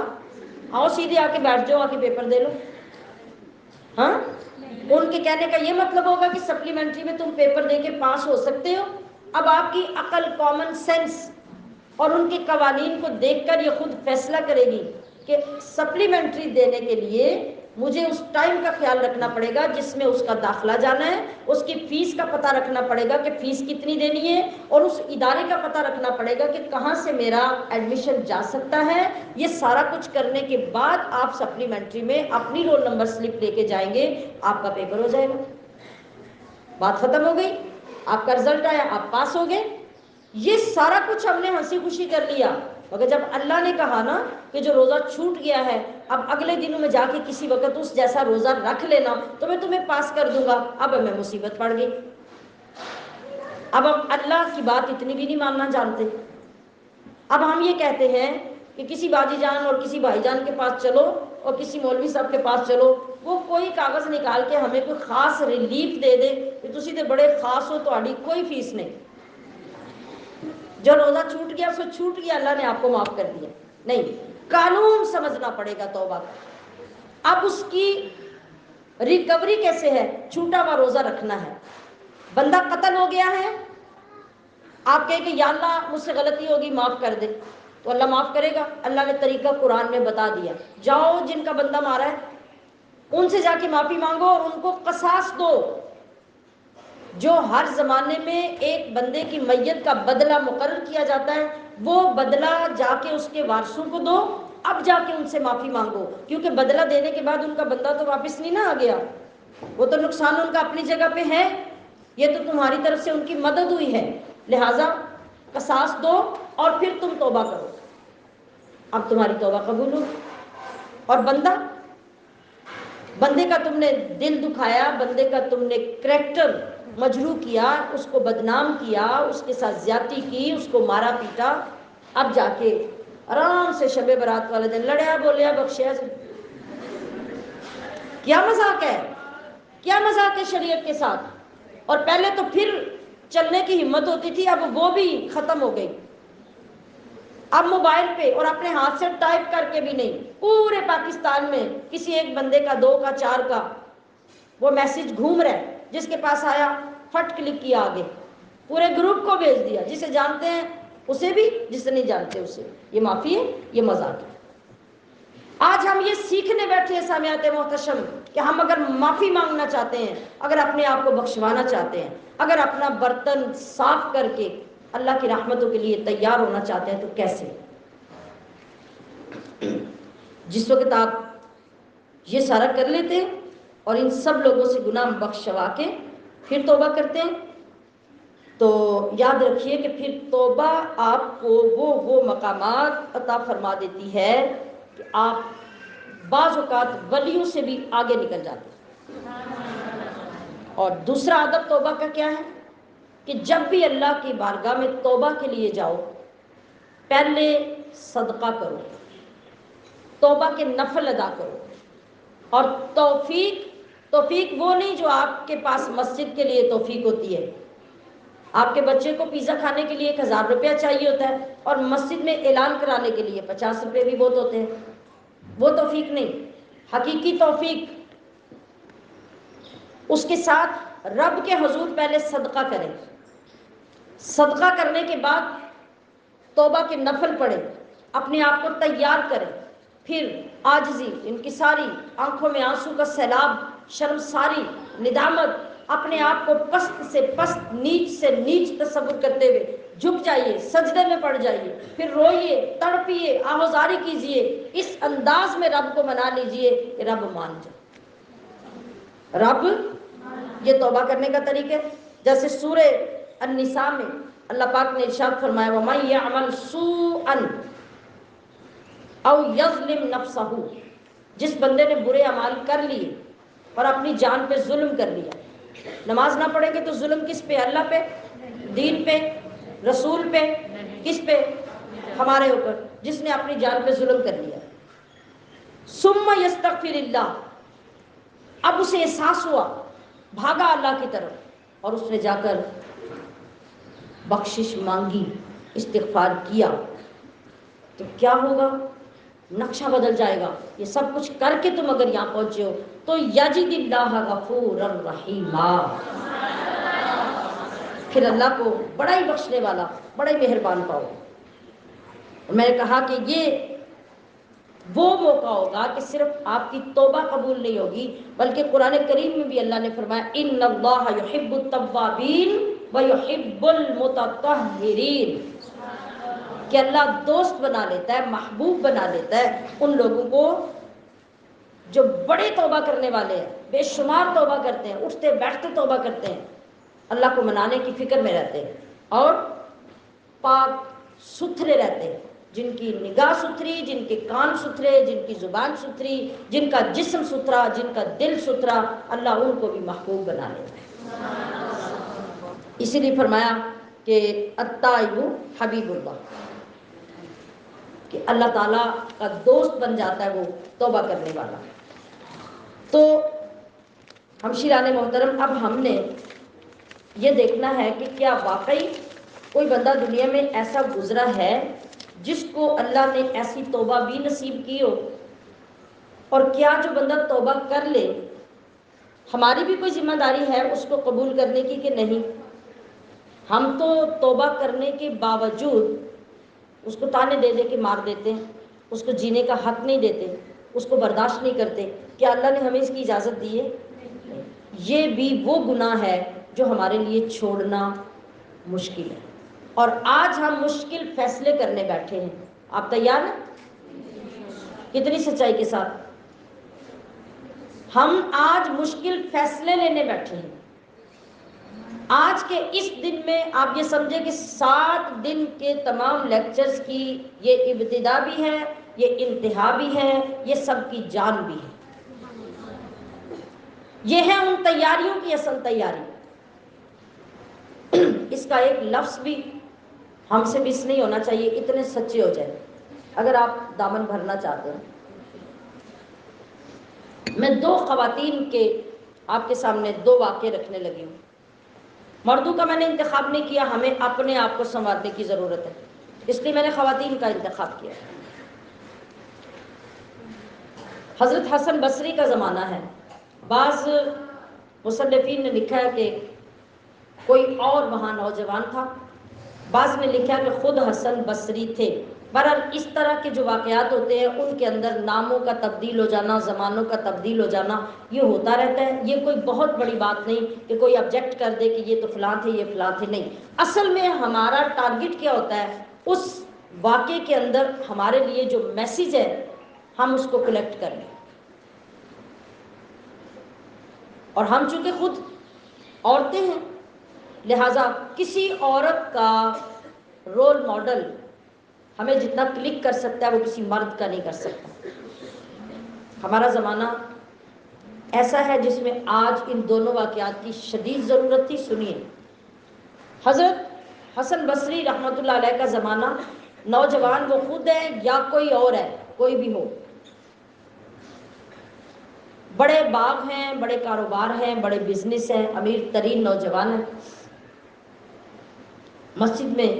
آؤ سیدھے آ کے بیٹھ جاؤ، آ کے پیپر دے لو. ہاں، ان کے کہنے کا یہ مطلب ہوگا کہ سپلیمنٹری میں تم پیپر دے کے پاس ہو سکتے ہو. اب آپ کی عقل، کامن سینس اور ان کے قوانین کو دیکھ کر یہ خود فیصلہ کرے گی کہ سپلیمنٹری دینے کے لیے مجھے اس ٹائم کا خیال رکھنا پڑے گا جس میں اس کا داخلہ جانا ہے، اس کی فیس کا پتہ رکھنا پڑے گا کہ فیس کتنی دینی ہے، اور اس ادارے کا پتہ رکھنا پڑے گا کہ کہاں سے میرا ایڈمیشن جا سکتا ہے. یہ سارا کچھ کرنے کے بعد آپ سپلیمنٹری میں اپنی رول نمبر سلپ لے کے جائیں گے، آپ کا پیپر ہو جائے گا. بات ختم ہو گئی. آپ کا رزلٹ آیا، آپ پاس ہو گئے. یہ سارا کچھ ہم نے ہنسی خوشی کر لیا، مگر جب اللہ نے کہا نا کہ جو روزہ چھوٹ گیا ہے اب اگلے دنوں میں جا کے کسی وقت اس جیسا روزہ رکھ لینا تو میں تمہیں پاس کر دوں گا، اب ہمیں مصیبت پڑ گئی. اب ہم اللہ کی بات اتنی بھی نہیں ماننا جانتے. اب ہم یہ کہتے ہیں کہ کسی باجی جان اور کسی بھائی جان کے پاس چلو اور کسی مولوی صاحب کے پاس چلو، وہ کوئی کاغذ نکال کے ہمیں کوئی خاص ریلیف دے دے کہ تسی تے بڑے خاص ہو، تہاڈی کوئی فیس نہیں. جو روزہ چھوٹ گیا سو چھوٹ گیا، اللہ نے آپ کو معاف کر دیا. نہیں، قانون سمجھنا پڑے گا توبہ کا. اب اس کی ریکوری کیسے ہے؟ چھوٹا ہوا روزہ رکھنا ہے. بندہ قتل ہو گیا ہے، آپ کہیں کہ یا اللہ مجھ سے غلطی ہوگی معاف کر دے، تو اللہ معاف کرے گا. اللہ نے طریقہ قرآن میں بتا دیا، جاؤ جن کا بندہ مارا ہے ان سے جا کے معافی مانگو اور ان کو قصاص دو. جو ہر زمانے میں ایک بندے کی میت کا بدلہ مقرر کیا جاتا ہے وہ بدلہ جا کے اس کے وارثوں کو دو. اب جا کے ان سے معافی مانگو، کیونکہ بدلہ دینے کے بعد ان کا بندہ تو واپس نہیں نہ آ گیا، وہ تو نقصان ان کا اپنی جگہ پہ ہے. یہ تو تمہاری طرف سے ان کی مدد ہوئی ہے، لہٰذا قصاص دو اور پھر تم توبہ کرو. اب تمہاری توبہ قبول ہو. اور بندے کا تم نے دل دکھایا، بندے کا تم نے کریکٹر مجروح کیا، اس کو بدنام کیا، اس کے ساتھ زیادتی کی، اس کو مارا پیٹا. اب جا کے آرام سے شب برات والے دن لڑیا بولیا بخشیا سے. کیا مذاق ہے، کیا مذاق ہے شریعت کے ساتھ. اور پہلے تو پھر چلنے کی ہمت ہوتی تھی، اب وہ بھی ختم ہو گئی. اب موبائل پہ اور اپنے ہاتھ سے ٹائپ کر کے بھی نہیں، پورے پاکستان میں کسی ایک بندے کا، 2 کا، 4 کا وہ میسج گھوم رہا ہے، جس کے پاس آیا فٹ کلک کیا، آگے پورے گروپ کو بھیج دیا، جسے جانتے ہیں اسے بھی، جسے نہیں جانتے اسے. یہ معافی ہے، یہ مذاق ہے. آج ہم یہ سیکھنے بیٹھے ہیں سامعات محتشم کہ ہم اگر معافی مانگنا چاہتے ہیں، اگر اپنے آپ کو بخشوانا چاہتے ہیں، اگر اپنا برتن صاف کر کے اللہ کی رحمتوں کے لیے تیار ہونا چاہتے ہیں، تو کیسے؟ جس وقت آپ یہ سارا کر لیتے ہیں اور ان سب لوگوں سے گناہ بخشوا کے پھر توبہ کرتے ہیں، تو یاد رکھیے کہ پھر توبہ آپ کو وہ مقامات عطا فرما دیتی ہے کہ آپ بعض اوقات ولیوں سے بھی آگے نکل جاتے ہیں. اور دوسرا ادب توبہ کا کیا ہے کہ جب بھی اللہ کی بارگاہ میں توبہ کے لیے جاؤ، پہلے صدقہ کرو، توبہ کے نفل ادا کرو. اور توفیق وہ نہیں جو آپ کے پاس مسجد کے لیے توفیق ہوتی ہے. آپ کے بچے کو پیزا کھانے کے لیے 1000 روپیہ چاہیے ہوتا ہے اور مسجد میں اعلان کرانے کے لیے 50 روپے بھی بہت ہوتے ہیں. وہ توفیق نہیں. حقیقی توفیق اس کے ساتھ رب کے حضور پہلے صدقہ کریں، صدقہ کرنے کے بعد توبہ کے نفل پڑھیں، اپنے آپ کو تیار کریں، پھر عاجزی، انکساری، آنکھوں میں آنسو کا سیلاب، شرمساری، ندامت، اپنے آپ کو پست سے پست، نیچ سے نیچ تصور کرتے ہوئے جھک جائیے، سجدے میں پڑ جائیے، پھر روئیے، تڑپیے، آہوزاری کیجیے، اس انداز میں رب کو منا لیجیے کہ رب مان جائے. رب، یہ توبہ کرنے کا طریقہ ہے. جیسے سورہ النساء میں اللہ پاک نے ارشاد فرمایا وَمَن يَعْمَلْ سُوءًا او یظلم نفسہ، جس بندے نے برے اعمال کر لیے اور اپنی جان پہ ظلم کر لیا، نماز نہ پڑھیں گے تو ظلم کس پہ؟ اللہ پہ، دین پہ، رسول پہ، کس پہ؟ ہمارے اوپر، جس نے اپنی جان پہ ظلم کر لیا۔ ثم یستغفر اللہ، اب اسے احساس ہوا، بھاگا اللہ کی طرف اور اس نے جا کر بخشش مانگی، استغفار کیا، تو کیا ہوگا؟ نقشہ بدل جائے گا۔ یہ سب کچھ کر کے تم اگر یہاں پہنچے ہو تو یجد اللہ غفور الرحیم، پھر اللہ کو بڑا ہی بخشنے والا، بڑا ہی مہربان پاؤ۔ اور میں نے کہا کہ یہ وہ موقع ہوگا کہ صرف آپ کی توبہ قبول نہیں ہوگی، بلکہ قرآن کریم میں بھی اللہ نے فرمایا ان اللہ یحب التوابین ویحب المتطہرین، کہ اللہ دوست بنا لیتا ہے، محبوب بنا لیتا ہے ان لوگوں کو جو بڑے توبہ کرنے والے ہیں، بے شمار توبہ کرتے ہیں، اٹھتے بیٹھتے توبہ کرتے ہیں، اللہ کو منانے کی فکر میں رہتے ہیں اور پاک ستھرے رہتے ہیں، جن کی نگاہ ستھری، جن کے کان ستھرے، جن کی زبان ستھری، جن کا جسم ستھرا، جن کا دل ستھرا، اللہ ان کو بھی محبوب بنا لیتا ہے۔ اسی لیے فرمایا کہ التائب حبیب اللہ، کہ اللہ تعالیٰ کا دوست بن جاتا ہے وہ توبہ کرنے والا۔ تو ہمشیران محترم، اب ہم نے یہ دیکھنا ہے کہ کیا واقعی کوئی بندہ دنیا میں ایسا گزرا ہے جس کو اللہ نے ایسی توبہ بھی نصیب کی ہو، اور کیا جو بندہ توبہ کر لے ہماری بھی کوئی ذمہ داری ہے اس کو قبول کرنے کی کہ نہیں؟ ہم تو توبہ کرنے کے باوجود اس کو تانے دے دے کے مار دیتے ہیں، اس کو جینے کا حق نہیں دیتے، اس کو برداشت نہیں کرتے۔ کیا اللہ نے ہمیں اس کی اجازت دی ہے؟ یہ بھی وہ گناہ ہے جو ہمارے لیے چھوڑنا مشکل ہے، اور آج ہم مشکل فیصلے کرنے بیٹھے ہیں۔ آپ تیار ہیں؟ کتنی سچائی کے ساتھ ہم آج مشکل فیصلے لینے بیٹھے ہیں۔ آج کے اس دن میں آپ یہ سمجھیں کہ 7 دن کے تمام لیکچرز کی یہ ابتدا بھی ہے، یہ انتہا بھی ہے، یہ سب کی جان بھی ہے۔ یہ ہے ان تیاریوں کی اصل تیاری۔ اس کا ایک لفظ بھی ہم سے مس نہیں ہونا چاہیے، اتنے سچے ہو جائیں اگر آپ دامن بھرنا چاہتے ہیں۔ میں 2 خواتین کے آپ کے سامنے 2 واقعے رکھنے لگی ہوں۔ مردوں کا میں نے انتخاب نہیں کیا، ہمیں اپنے آپ کو سنوارنے کی ضرورت ہے، اس لیے میں نے خواتین کا انتخاب کیا۔ حضرت حسن بصری کا زمانہ ہے۔ بعض مصنفین نے لکھا ہے کہ کوئی اور وہاں نوجوان تھا، بعض نے لکھا کہ خود حسن بصری تھے۔ بہرحال اس طرح کے جو واقعات ہوتے ہیں ان کے اندر ناموں کا تبدیل ہو جانا، زمانوں کا تبدیل ہو جانا، یہ ہوتا رہتا ہے۔ یہ کوئی بہت بڑی بات نہیں کہ کوئی آبجیکٹ کر دے کہ یہ تو فلاں تھے، یہ فلاں تھے، نہیں۔ اصل میں ہمارا ٹارگٹ کیا ہوتا ہے؟ اس واقعے کے اندر ہمارے لیے جو میسیج ہے ہم اس کو کلیکٹ کریں، اور ہم چونکہ خود عورتیں ہیں لہٰذا کسی عورت کا رول ماڈل ہمیں جتنا کلک کر سکتا ہے وہ کسی مرد کا نہیں کر سکتا۔ ہمارا زمانہ ایسا ہے جس میں آج ان دونوں واقعات کی شدید ضرورت تھی۔ سنیے، حضرت حسن بصری رحمۃ اللہ علیہ کا زمانہ، نوجوان وہ خود ہے یا کوئی اور ہے، کوئی بھی ہو، بڑے باغ ہیں، بڑے کاروبار ہیں، بڑے بزنس ہیں، امیر ترین نوجوان ہیں، مسجد میں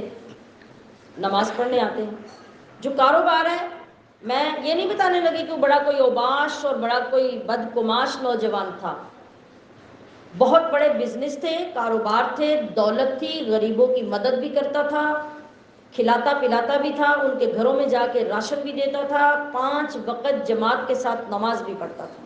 نماز پڑھنے آتے ہیں۔ جو کاروبار ہے، میں یہ نہیں بتانے لگی کہ وہ بڑا کوئی اوباش اور بڑا کوئی بدکماش نوجوان تھا، بہت بڑے بزنس تھے، کاروبار تھے، دولت تھی، غریبوں کی مدد بھی کرتا تھا، کھلاتا پلاتا بھی تھا، ان کے گھروں میں جا کے راشن بھی دیتا تھا، 5 وقت جماعت کے ساتھ نماز بھی پڑھتا تھا۔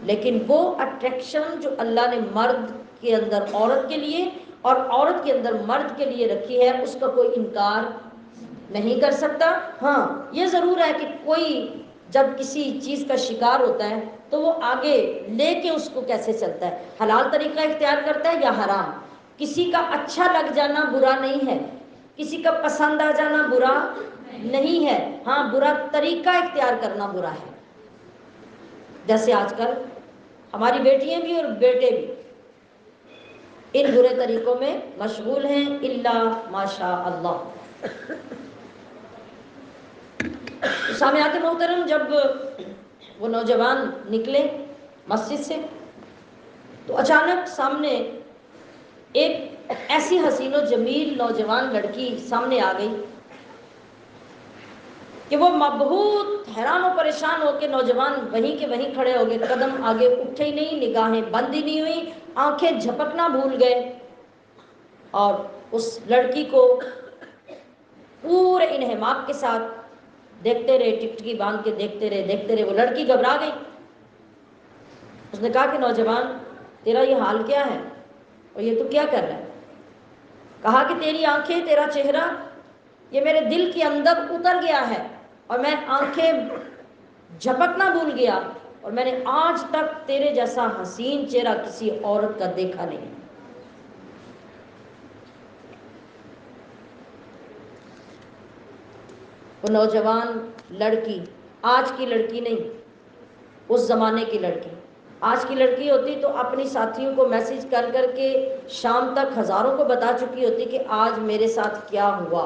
لیکن وہ اٹریکشن جو اللہ نے مرد کے اندر عورت کے لیے اور عورت کے اندر مرد کے لیے رکھی ہے اس کا کوئی انکار نہیں کر سکتا۔ ہاں یہ ضرور ہے کہ کوئی جب کسی چیز کا شکار ہوتا ہے تو وہ آگے لے کے اس کو کیسے چلتا ہے، حلال طریقہ اختیار کرتا ہے یا حرام۔ کسی کا اچھا لگ جانا برا نہیں ہے، کسی کا پسند آ جانا برا نہیں ہے، ہاں برا طریقہ اختیار کرنا برا ہے۔ جیسے آج کل ہماری بیٹیاں بھی اور بیٹے بھی ان برے طریقوں میں مشغول ہیں، الا ماشاء اللہ۔ سامعات محترم، جب وہ نوجوان نکلے مسجد سے تو اچانک سامنے ایک ایسی حسین و جمیل نوجوان لڑکی سامنے آ گئی کہ وہ مبہوت حیران و پریشان ہو کے نوجوان وہیں کے وہیں کھڑے ہو گئے، قدم آگے اٹھے ہی نہیں، نگاہیں بند ہی نہیں ہوئی، آنکھیں جھپکنا بھول گئے، اور اس لڑکی کو پورے انہماک کے ساتھ دیکھتے رہے، ٹکٹکی باندھ کے دیکھتے رہے۔ وہ لڑکی گھبرا گئی۔ اس نے کہا کہ نوجوان، تیرا یہ حال کیا ہے اور یہ تو کیا کر رہا ہے؟ کہا کہ تیری آنکھیں، تیرا چہرہ یہ میرے دل کے اندر اتر گیا ہے، اور میں آنکھیں جھپکنا بھول گیا، اور میں نے آج تک تیرے جیسا حسین چہرہ کسی عورت کا دیکھا نہیں۔ وہ نوجوان لڑکی، آج کی لڑکی نہیں، اس زمانے کی لڑکی، آج کی لڑکی ہوتی تو اپنی ساتھیوں کو میسج کر کر کے شام تک ہزاروں کو بتا چکی ہوتی کہ آج میرے ساتھ کیا ہوا،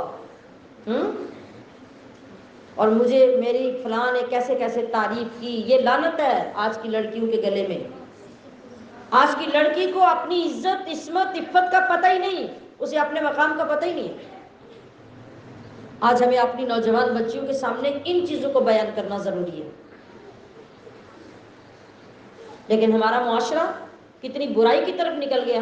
اور مجھے میری فلاں نے کیسے کیسے تعریف کی۔ یہ لعنت ہے آج کی لڑکیوں کے گلے میں۔ آج کی لڑکی کو اپنی عزت، عصمت، عفت کا پتہ ہی نہیں، اسے اپنے مقام کا پتہ ہی نہیں ہے۔ آج ہمیں اپنی نوجوان بچیوں کے سامنے ان چیزوں کو بیان کرنا ضروری ہے، لیکن ہمارا معاشرہ کتنی برائی کی طرف نکل گیا۔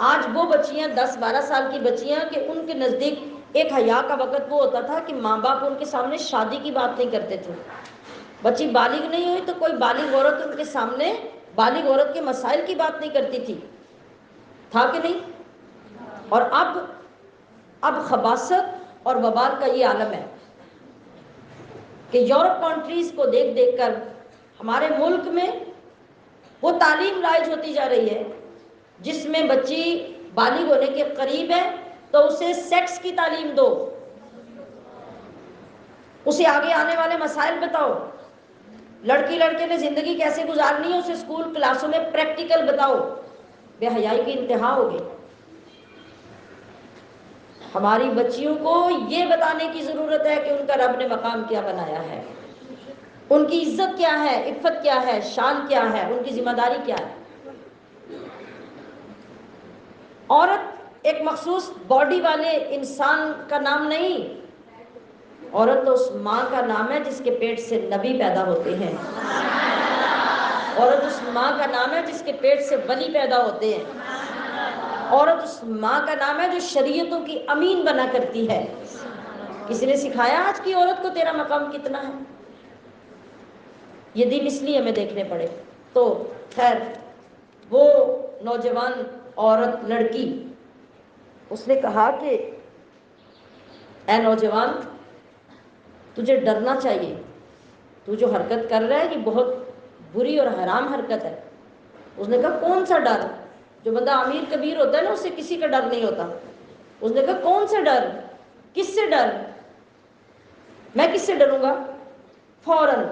آج وہ بچیاں 10-12 سال کی بچیاں کہ ان کے نزدیک ایک حیا کا وقت وہ ہوتا تھا کہ ماں باپ ان کے سامنے شادی کی بات نہیں کرتے تھے۔ بچی بالغ نہیں ہوئی تو کوئی بالغ عورت ان کے سامنے بالغ عورت کے مسائل کی بات نہیں کرتی تھی، تھا کہ نہیں؟ اور اب خباثت اور وبال کا یہ عالم ہے کہ یورپ کنٹریز کو دیکھ دیکھ کر ہمارے ملک میں وہ تعلیم رائج ہوتی جا رہی ہے جس میں بچی بالغ ہونے کے قریب ہے تو اسے سیکس کی تعلیم دو، اسے آگے آنے والے مسائل بتاؤ، لڑکی لڑکے نے زندگی کیسے گزارنی ہے اسے اسکول کلاسوں میں پریکٹیکل بتاؤ۔ بے حیائی کی انتہا ہو گئی۔ ہماری بچیوں کو یہ بتانے کی ضرورت ہے کہ ان کا رب نے مقام کیا بنایا ہے، ان کی عزت کیا ہے، عفت کیا ہے، شان کیا ہے، ان کی ذمہ داری کیا ہے۔ عورت ایک مخصوص باڈی والے انسان کا نام نہیں، عورت تو اس ماں کا نام ہے جس کے پیٹ سے نبی پیدا ہوتے ہیں، عورت اس ماں کا نام ہے جس کے پیٹ سے ولی پیدا ہوتے ہیں، عورت اس ماں کا نام ہے جو شریعتوں کی امین بنا کرتی ہے۔ کسی نے سکھایا آج کی عورت کو تیرا مقام کتنا ہے؟ یہ دن اس لیے ہمیں دیکھنے پڑے۔ تو خیر، وہ نوجوان عورت لڑکی، اس نے کہا کہ اے نوجوان، تجھے ڈرنا چاہیے، تو جو حرکت کر رہا ہے یہ بہت بری اور حرام حرکت ہے۔ اس نے کہا کون سا ڈر؟ جو بندہ امیر کبیر ہوتا ہے نا اسے کسی کا ڈر نہیں ہوتا۔ اس نے کہا کون سا ڈر؟ کس سے ڈر؟ میں کس سے ڈروں گا؟ فوراً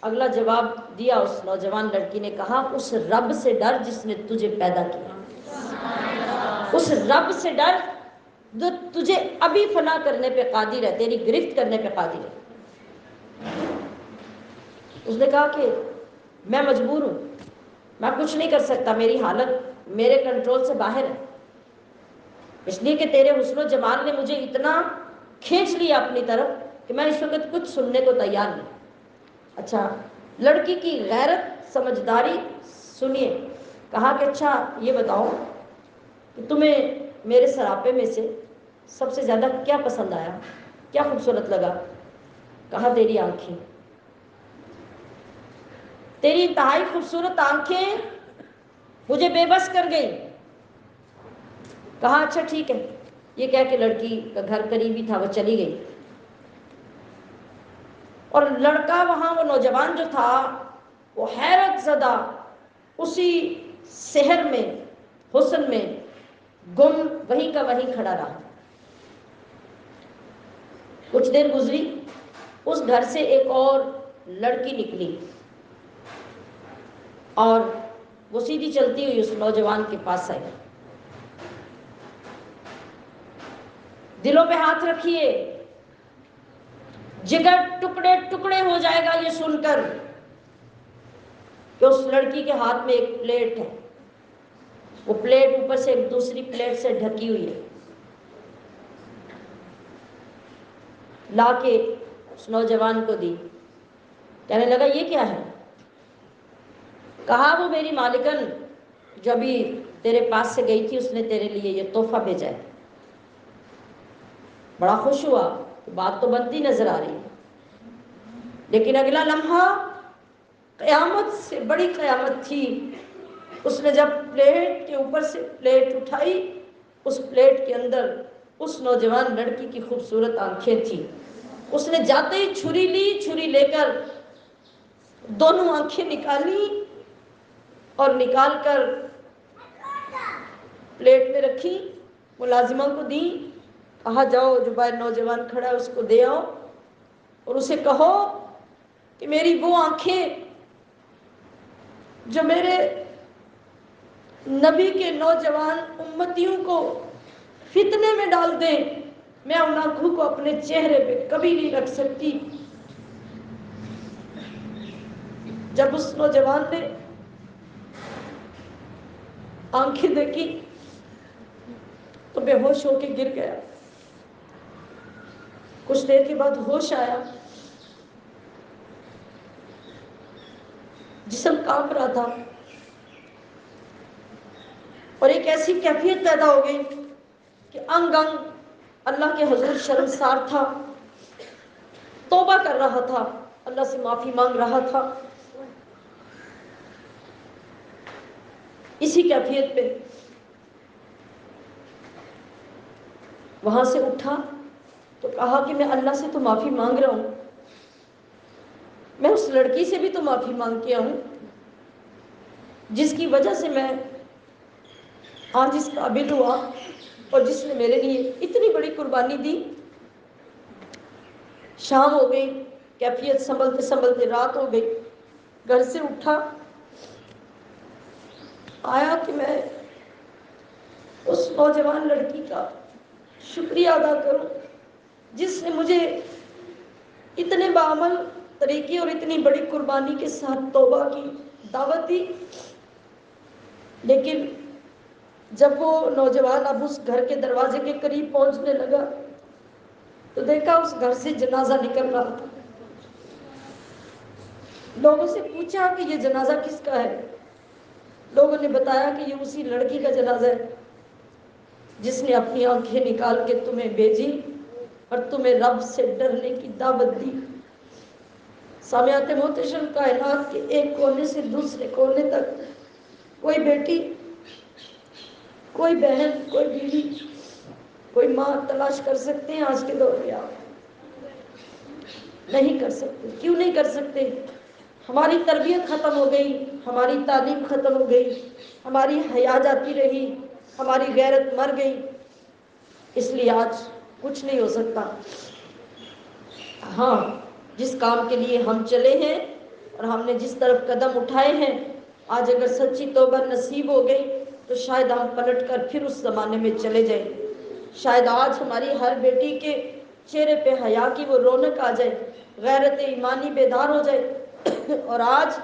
اگلا جواب دیا اس نوجوان لڑکی نے، کہا اس رب سے ڈر جس نے تجھے پیدا کیا، اس رب سے ڈر جو تجھے ابھی فنا کرنے پہ قادر ہے، تیری گرفت کرنے پہ قادر ہے۔ اس نے کہا کہ میں مجبور ہوں، میں کچھ نہیں کر سکتا، میری حالت میرے کنٹرول سے باہر ہے، اس لیے کہ تیرے حسن و جمال نے مجھے اتنا کھینچ لیا اپنی طرف کہ میں اس وقت کچھ سننے کو تیار نہیں۔ اچھا، لڑکی کی غیرت سمجھداری سنیے۔ کہا کہ اچھا یہ بتاؤ کہ تمہیں میرے سراپے میں سے سب سے زیادہ کیا پسند آیا، کیا خوبصورت لگا؟ کہا تیری آنکھیں، تیری انتہائی خوبصورت آنکھیں مجھے بے بس کر گئی۔ کہا اچھا ٹھیک ہے، یہ کہہ کے لڑکی کا گھر قریبی تھا، وہ چلی گئی، اور لڑکا وہاں وہ نوجوان جو تھا وہ حیرت زدہ اسی سحر میں، حسن میں گم وہیں کا وہیں کھڑا رہا۔ کچھ دیر گزری، اس گھر سے ایک اور لڑکی نکلی اور وہ سیدھی چلتی ہوئی اس نوجوان کے پاس آئی. دلوں پہ ہاتھ رکھیے، جگر ٹکڑے ٹکڑے ہو جائے گا یہ سن کر کہ اس لڑکی کے ہاتھ میں ایک پلیٹ ہے، وہ پلیٹ اوپر سے ایک دوسری پلیٹ سے ڈھکی ہوئی ہے. لا کے اس نوجوان کو دی. کہنے لگا یہ کیا ہے؟ کہا وہ میری مالکن جو ابھی تیرے پاس سے گئی تھی اس نے تیرے لیے یہ تحفہ بھیجا ہے. بڑا خوش ہوا، بات تو بنتی نظر آ رہی ہے. لیکن اگلا لمحہ قیامت سے بڑی قیامت تھی. اس نے جب پلیٹ کے اوپر سے پلیٹ اٹھائی، اس پلیٹ کے اندر اس نوجوان لڑکی کی خوبصورت آنکھیں تھیں. اس نے جاتے ہی چھری لی، چھری لے کر دونوں آنکھیں نکالی اور نکال کر پلیٹ میں رکھی، ملازمہ کو دی. کہا جاؤ جو باہر نوجوان کھڑا ہے اس کو دے آؤ اور اسے کہو کہ میری وہ آنکھیں جو میرے نبی کے نوجوان امتیوں کو فتنے میں ڈال دیں، میں ان آنکھوں کو اپنے چہرے پہ کبھی نہیں رکھ سکتی. جب اس نوجوان نے آنکھیں دیکھی تو بے ہوش ہو کے گر گیا. کچھ دیر کے بعد ہوش آیا، جسم کانپ رہا تھا اور ایک ایسی کیفیت پیدا ہو گئی کہ انگ انگ اللہ کے حضور شرمسار تھا، توبہ کر رہا تھا، اللہ سے معافی مانگ رہا تھا. اسی کیفیت پہ وہاں سے اٹھا تو کہا کہ میں اللہ سے تو معافی مانگ رہا ہوں، میں اس لڑکی سے بھی تو معافی مانگ کے آؤں جس کی وجہ سے میں آج اس قابل ہوا اور جس نے میرے لیے اتنی بڑی قربانی دی. شام ہو گئی، کیفیت سنبھلتے سنبھلتے رات ہو گئی. گھر سے اٹھا، آیا کہ میں اس نوجوان لڑکی کا شکریہ ادا کروں جس نے مجھے اتنے بعمل طریقے اور اتنی بڑی قربانی کے ساتھ توبہ کی دعوت دی. لیکن جب وہ نوجوان اب اس گھر کے دروازے کے قریب پہنچنے لگا تو دیکھا اس گھر سے جنازہ نکل رہا تھا. لوگوں سے پوچھا کہ یہ جنازہ کس کا ہے؟ لوگوں نے بتایا کہ یہ اسی لڑکی کا جنازہ ہے جس نے اپنی آنکھیں نکال کے تمہیں بھیجی اور تمہیں رب سے ڈرنے کی دعوت دی. سامعات محتشم، کائنات کے ایک کونے سے دوسرے کونے تک کوئی بیٹی، کوئی بہن، کوئی بیوی، کوئی ماں تلاش کر سکتے ہیں آج کے دور میں؟ آپ نہیں کر سکتے. کیوں نہیں کر سکتے؟ ہماری تربیت ختم ہو گئی، ہماری تعلیم ختم ہو گئی، ہماری حیا جاتی رہی، ہماری غیرت مر گئی، اس لیے آج کچھ نہیں ہو سکتا. ہاں، جس کام کے لیے ہم چلے ہیں اور ہم نے جس طرف قدم اٹھائے ہیں، آج اگر سچی توبہ نصیب ہو گئی تو شاید ہم پلٹ کر پھر اس زمانے میں چلے جائیں. شاید آج ہماری ہر بیٹی کے چہرے پہ حیا کی وہ رونق آ جائے، غیرت ایمانی بیدار ہو جائے اور آج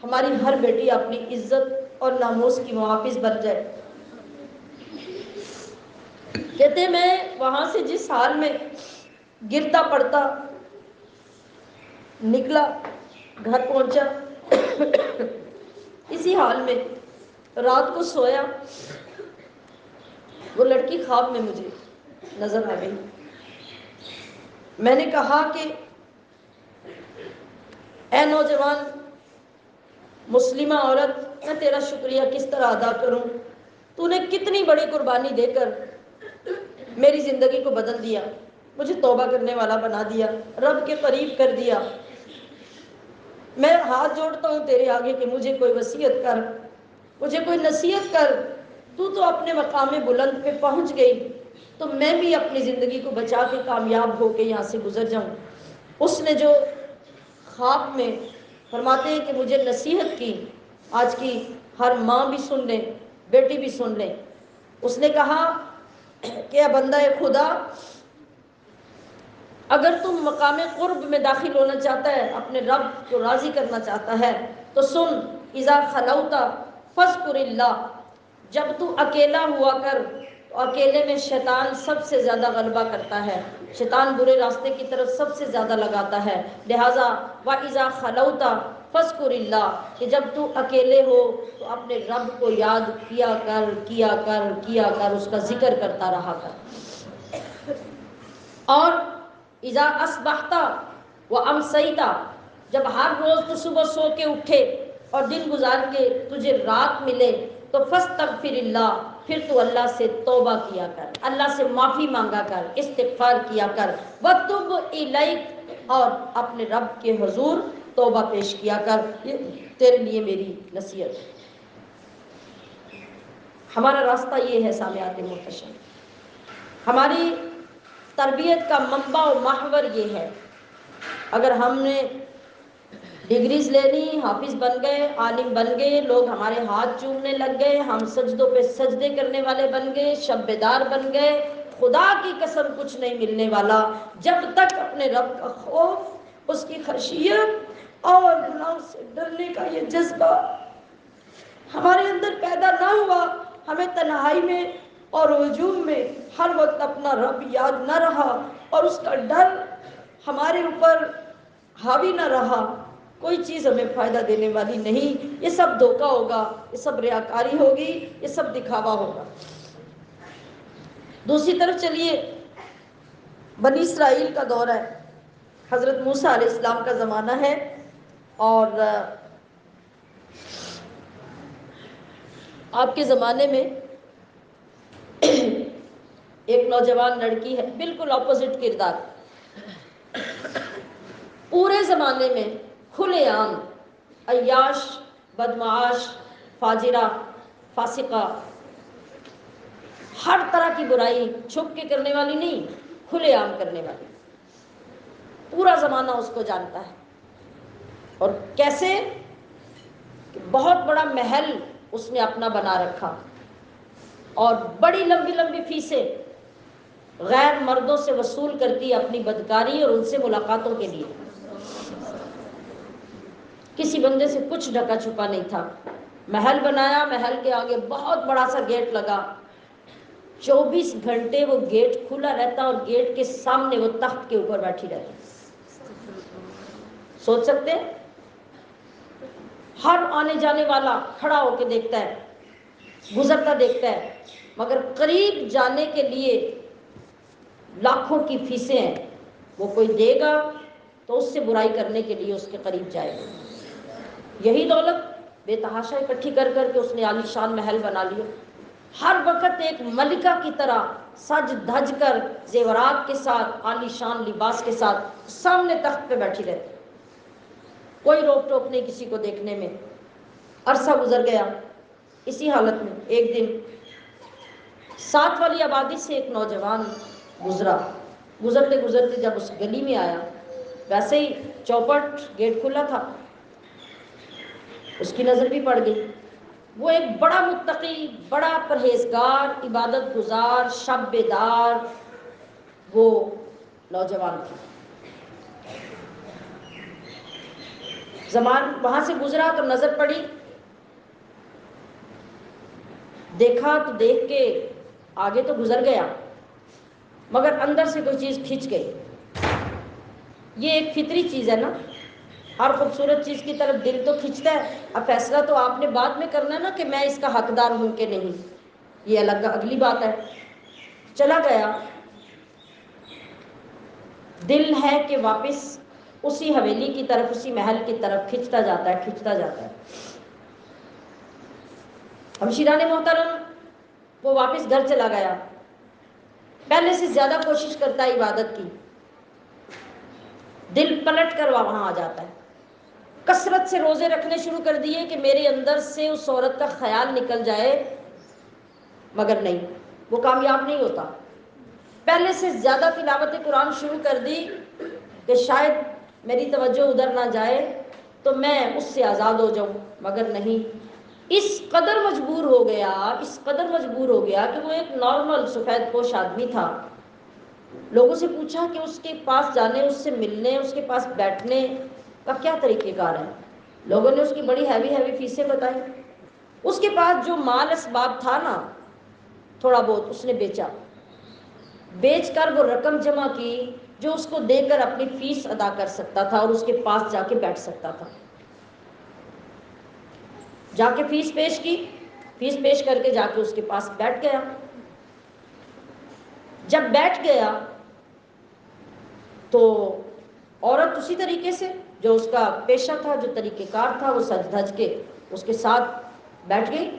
ہماری ہر بیٹی اپنی عزت اور ناموس کی محافظ بن جائے. کہتے میں وہاں سے جس حال میں گرتا پڑتا نکلا، گھر پہنچا، اسی حال میں رات کو سویا، وہ لڑکی خواب میں مجھے نظر آ گئی. میں نے کہا کہ اے نوجوان مسلمہ عورت، میں تیرا شکریہ کس طرح ادا کروں؟ تو نے کتنی بڑی قربانی دے کر میری زندگی کو بدل دیا، مجھے توبہ کرنے والا بنا دیا، رب کے قریب کر دیا. میں ہاتھ جوڑتا ہوں تیرے آگے کہ مجھے کوئی وصیت کر، مجھے کوئی نصیحت کر. تو اپنے مقام بلند پہ پہنچ گئی تو میں بھی اپنی زندگی کو بچا کے کامیاب ہو کے یہاں سے گزر جاؤں. اس نے جو خواب میں فرماتے ہیں کہ مجھے نصیحت کی، آج کی ہر ماں بھی سن لیں، بیٹی بھی سن لیں۔ اس نے کہا کہ اے بندہ خدا، اگر تم مقام قرب میں داخل ہونا چاہتا ہے، اپنے رب کو راضی کرنا چاہتا ہے، تو سن، اذا خلوت فاذکر اللہ، جب تو اکیلا ہوا کر، تو اکیلے میں شیطان سب سے زیادہ غلبہ کرتا ہے، شیطان برے راستے کی طرف سب سے زیادہ لگاتا ہے۔ لہٰذا وَإِذَا خَلَوْتَ فَاذْكُرِ اللَّهَ، کہ جب تو اکیلے ہو تو اپنے رب کو یاد کیا کر، اس کا ذکر کرتا رہا کر۔ اور اذا اصبحت وامسیت، جب ہر روز تو صبح سو کے اٹھے اور دن گزار کے تجھے رات ملے، تو فاستغفر اللہ، پھر تو اللہ سے توبہ کیا کر، اللہ سے معافی مانگا کر، استغفار کیا کر، وتب الیک، اور اپنے رب کے حضور توبہ پیش کیا کر۔ یہ تیرے لیے میری نصیحت ہے۔ ہمارا راستہ یہ ہے سامعات محتشم، ہماری تربیت کا منبع و محور یہ ہے۔ اگر ہم نے ڈگریز لے لی، حافظ بن گئے، عالم بن گئے، لوگ ہمارے ہاتھ چومنے لگ گئے، ہم سجدوں پہ سجدے کرنے والے بن گئے، شب بیدار بن گئے، خدا کی قسم کچھ نہیں ملنے والا جب تک اپنے رب کا خوف، اس کی خشیت اور گناہ سے ڈرنے کا یہ جذبہ ہمارے اندر پیدا نہ ہوا، ہمیں تنہائی میں اور ہجوم میں ہر وقت اپنا رب یاد نہ رہا اور اس کا ڈر ہمارے اوپر حاوی نہ رہا، کوئی چیز ہمیں فائدہ دینے والی نہیں۔ یہ سب دھوکہ ہوگا، یہ سب ریاکاری ہوگی، یہ سب دکھاوا ہوگا۔ دوسری طرف چلیے، بنی اسرائیل کا دور ہے، حضرت موسیٰ علیہ السلام کا زمانہ ہے، اور آپ کے زمانے میں ایک نوجوان لڑکی ہے، بالکل اپوزٹ کردار، پورے زمانے میں کھلے عام عیاش، بدمعاش، فاجرہ، فاسقہ، ہر طرح کی برائی چھپ کے کرنے والی نہیں، کھلے عام کرنے والی، پورا زمانہ اس کو جانتا ہے۔ اور کیسے؟ بہت بڑا محل اس نے اپنا بنا رکھا، اور بڑی لمبی لمبی فیسیں غیر مردوں سے وصول کرتی اپنی بدکاری اور ان سے ملاقاتوں کے لیے۔ کسی بندے سے کچھ ڈھکا چھپا نہیں تھا۔ محل بنایا، محل کے آگے بہت بڑا سا گیٹ لگا، 24 گھنٹے وہ گیٹ کھلا رہتا، اور گیٹ کے سامنے وہ تخت کے اوپر بیٹھی رہتی۔ سوچ سکتے ہیں؟ ہر آنے جانے والا کھڑا ہو کے دیکھتا ہے، گزرتا دیکھتا ہے، مگر قریب جانے کے لیے لاکھوں کی فیسیں ہیں۔ وہ کوئی دے گا تو اس سے برائی کرنے کے لیے اس کے قریب جائے گا۔ یہی دولت بے تحاشا اکٹھی کر کر کے اس نے عالی شان محل بنا لیا۔ ہر وقت ایک ملکہ کی طرح سج دھج کر، زیورات کے ساتھ، عالی شان لباس کے ساتھ سامنے تخت پہ بیٹھی رہتی، کوئی روک ٹوک نہیں کسی کو دیکھنے میں۔ عرصہ گزر گیا، اسی حالت میں ایک دن 7 والی آبادی سے ایک نوجوان گزرا، گزرتے گزرتے جب اس گلی میں آیا، ویسے ہی چوپٹ گیٹ کھلا تھا، اس کی نظر بھی پڑ گئی۔ وہ ایک بڑا متقی، بڑا پرہیزگار، عبادت گزار، شب بیدار وہ نوجوان تھا۔ زمان وہاں سے گزرا تو نظر پڑی، دیکھا تو دیکھ کے آگے تو گزر گیا، مگر اندر سے کوئی چیز کھنچ گئی۔ یہ ایک فطری چیز ہے نا، ہر خوبصورت چیز کی طرف دل تو کھنچتا ہے۔ اب فیصلہ تو آپ نے بعد میں کرنا ہے نا کہ میں اس کا حقدار ہوں کہ نہیں، یہ اگلی بات ہے۔ چلا گیا، دل ہے کہ واپس اسی حویلی کی طرف، اسی محل کی طرف کھنچتا جاتا ہے، کھنچتا جاتا ہے۔ ہمشیران محترم، وہ واپس گھر چلا گیا، پہلے سے زیادہ کوشش کرتا ہے عبادت کی، دل پلٹ کر وہاں آ جاتا ہے، کثرت سے روزے رکھنے شروع کر دیے کہ میرے اندر سے اس عورت کا خیال نکل جائے، مگر نہیں، وہ کامیاب نہیں ہوتا۔ پہلے سے زیادہ تلاوت قرآن شروع کر دی کہ شاید میری توجہ ادھر نہ جائے تو میں اس سے آزاد ہو جاؤں، مگر نہیں، اس قدر مجبور ہو گیا، اس قدر مجبور ہو گیا کہ وہ ایک نارمل سفید پوش آدمی تھا. لوگوں سے پوچھا کہ اس کے پاس جانے، اس سے ملنے، اس کے پاس بیٹھنے کا کیا طریقہ کار ہے. لوگوں نے اس کی بڑی ہیوی فیسیں بتائی. اس کے پاس جو مال اسباب تھا نا، تھوڑا بہت اس نے بیچا، بیچ کر وہ رقم جمع کی جو اس کو دے کر اپنی فیس ادا کر سکتا تھا اور اس کے پاس جا کے بیٹھ سکتا تھا. جا کے فیس پیش کی، فیس پیش کر کے جا کے اس کے پاس بیٹھ گیا. جب بیٹھ گیا تو عورت اسی طریقے سے جو اس کا پیشہ تھا، جو طریقہ کار تھا، وہ سج دھج کے اس کے ساتھ بیٹھ گئی.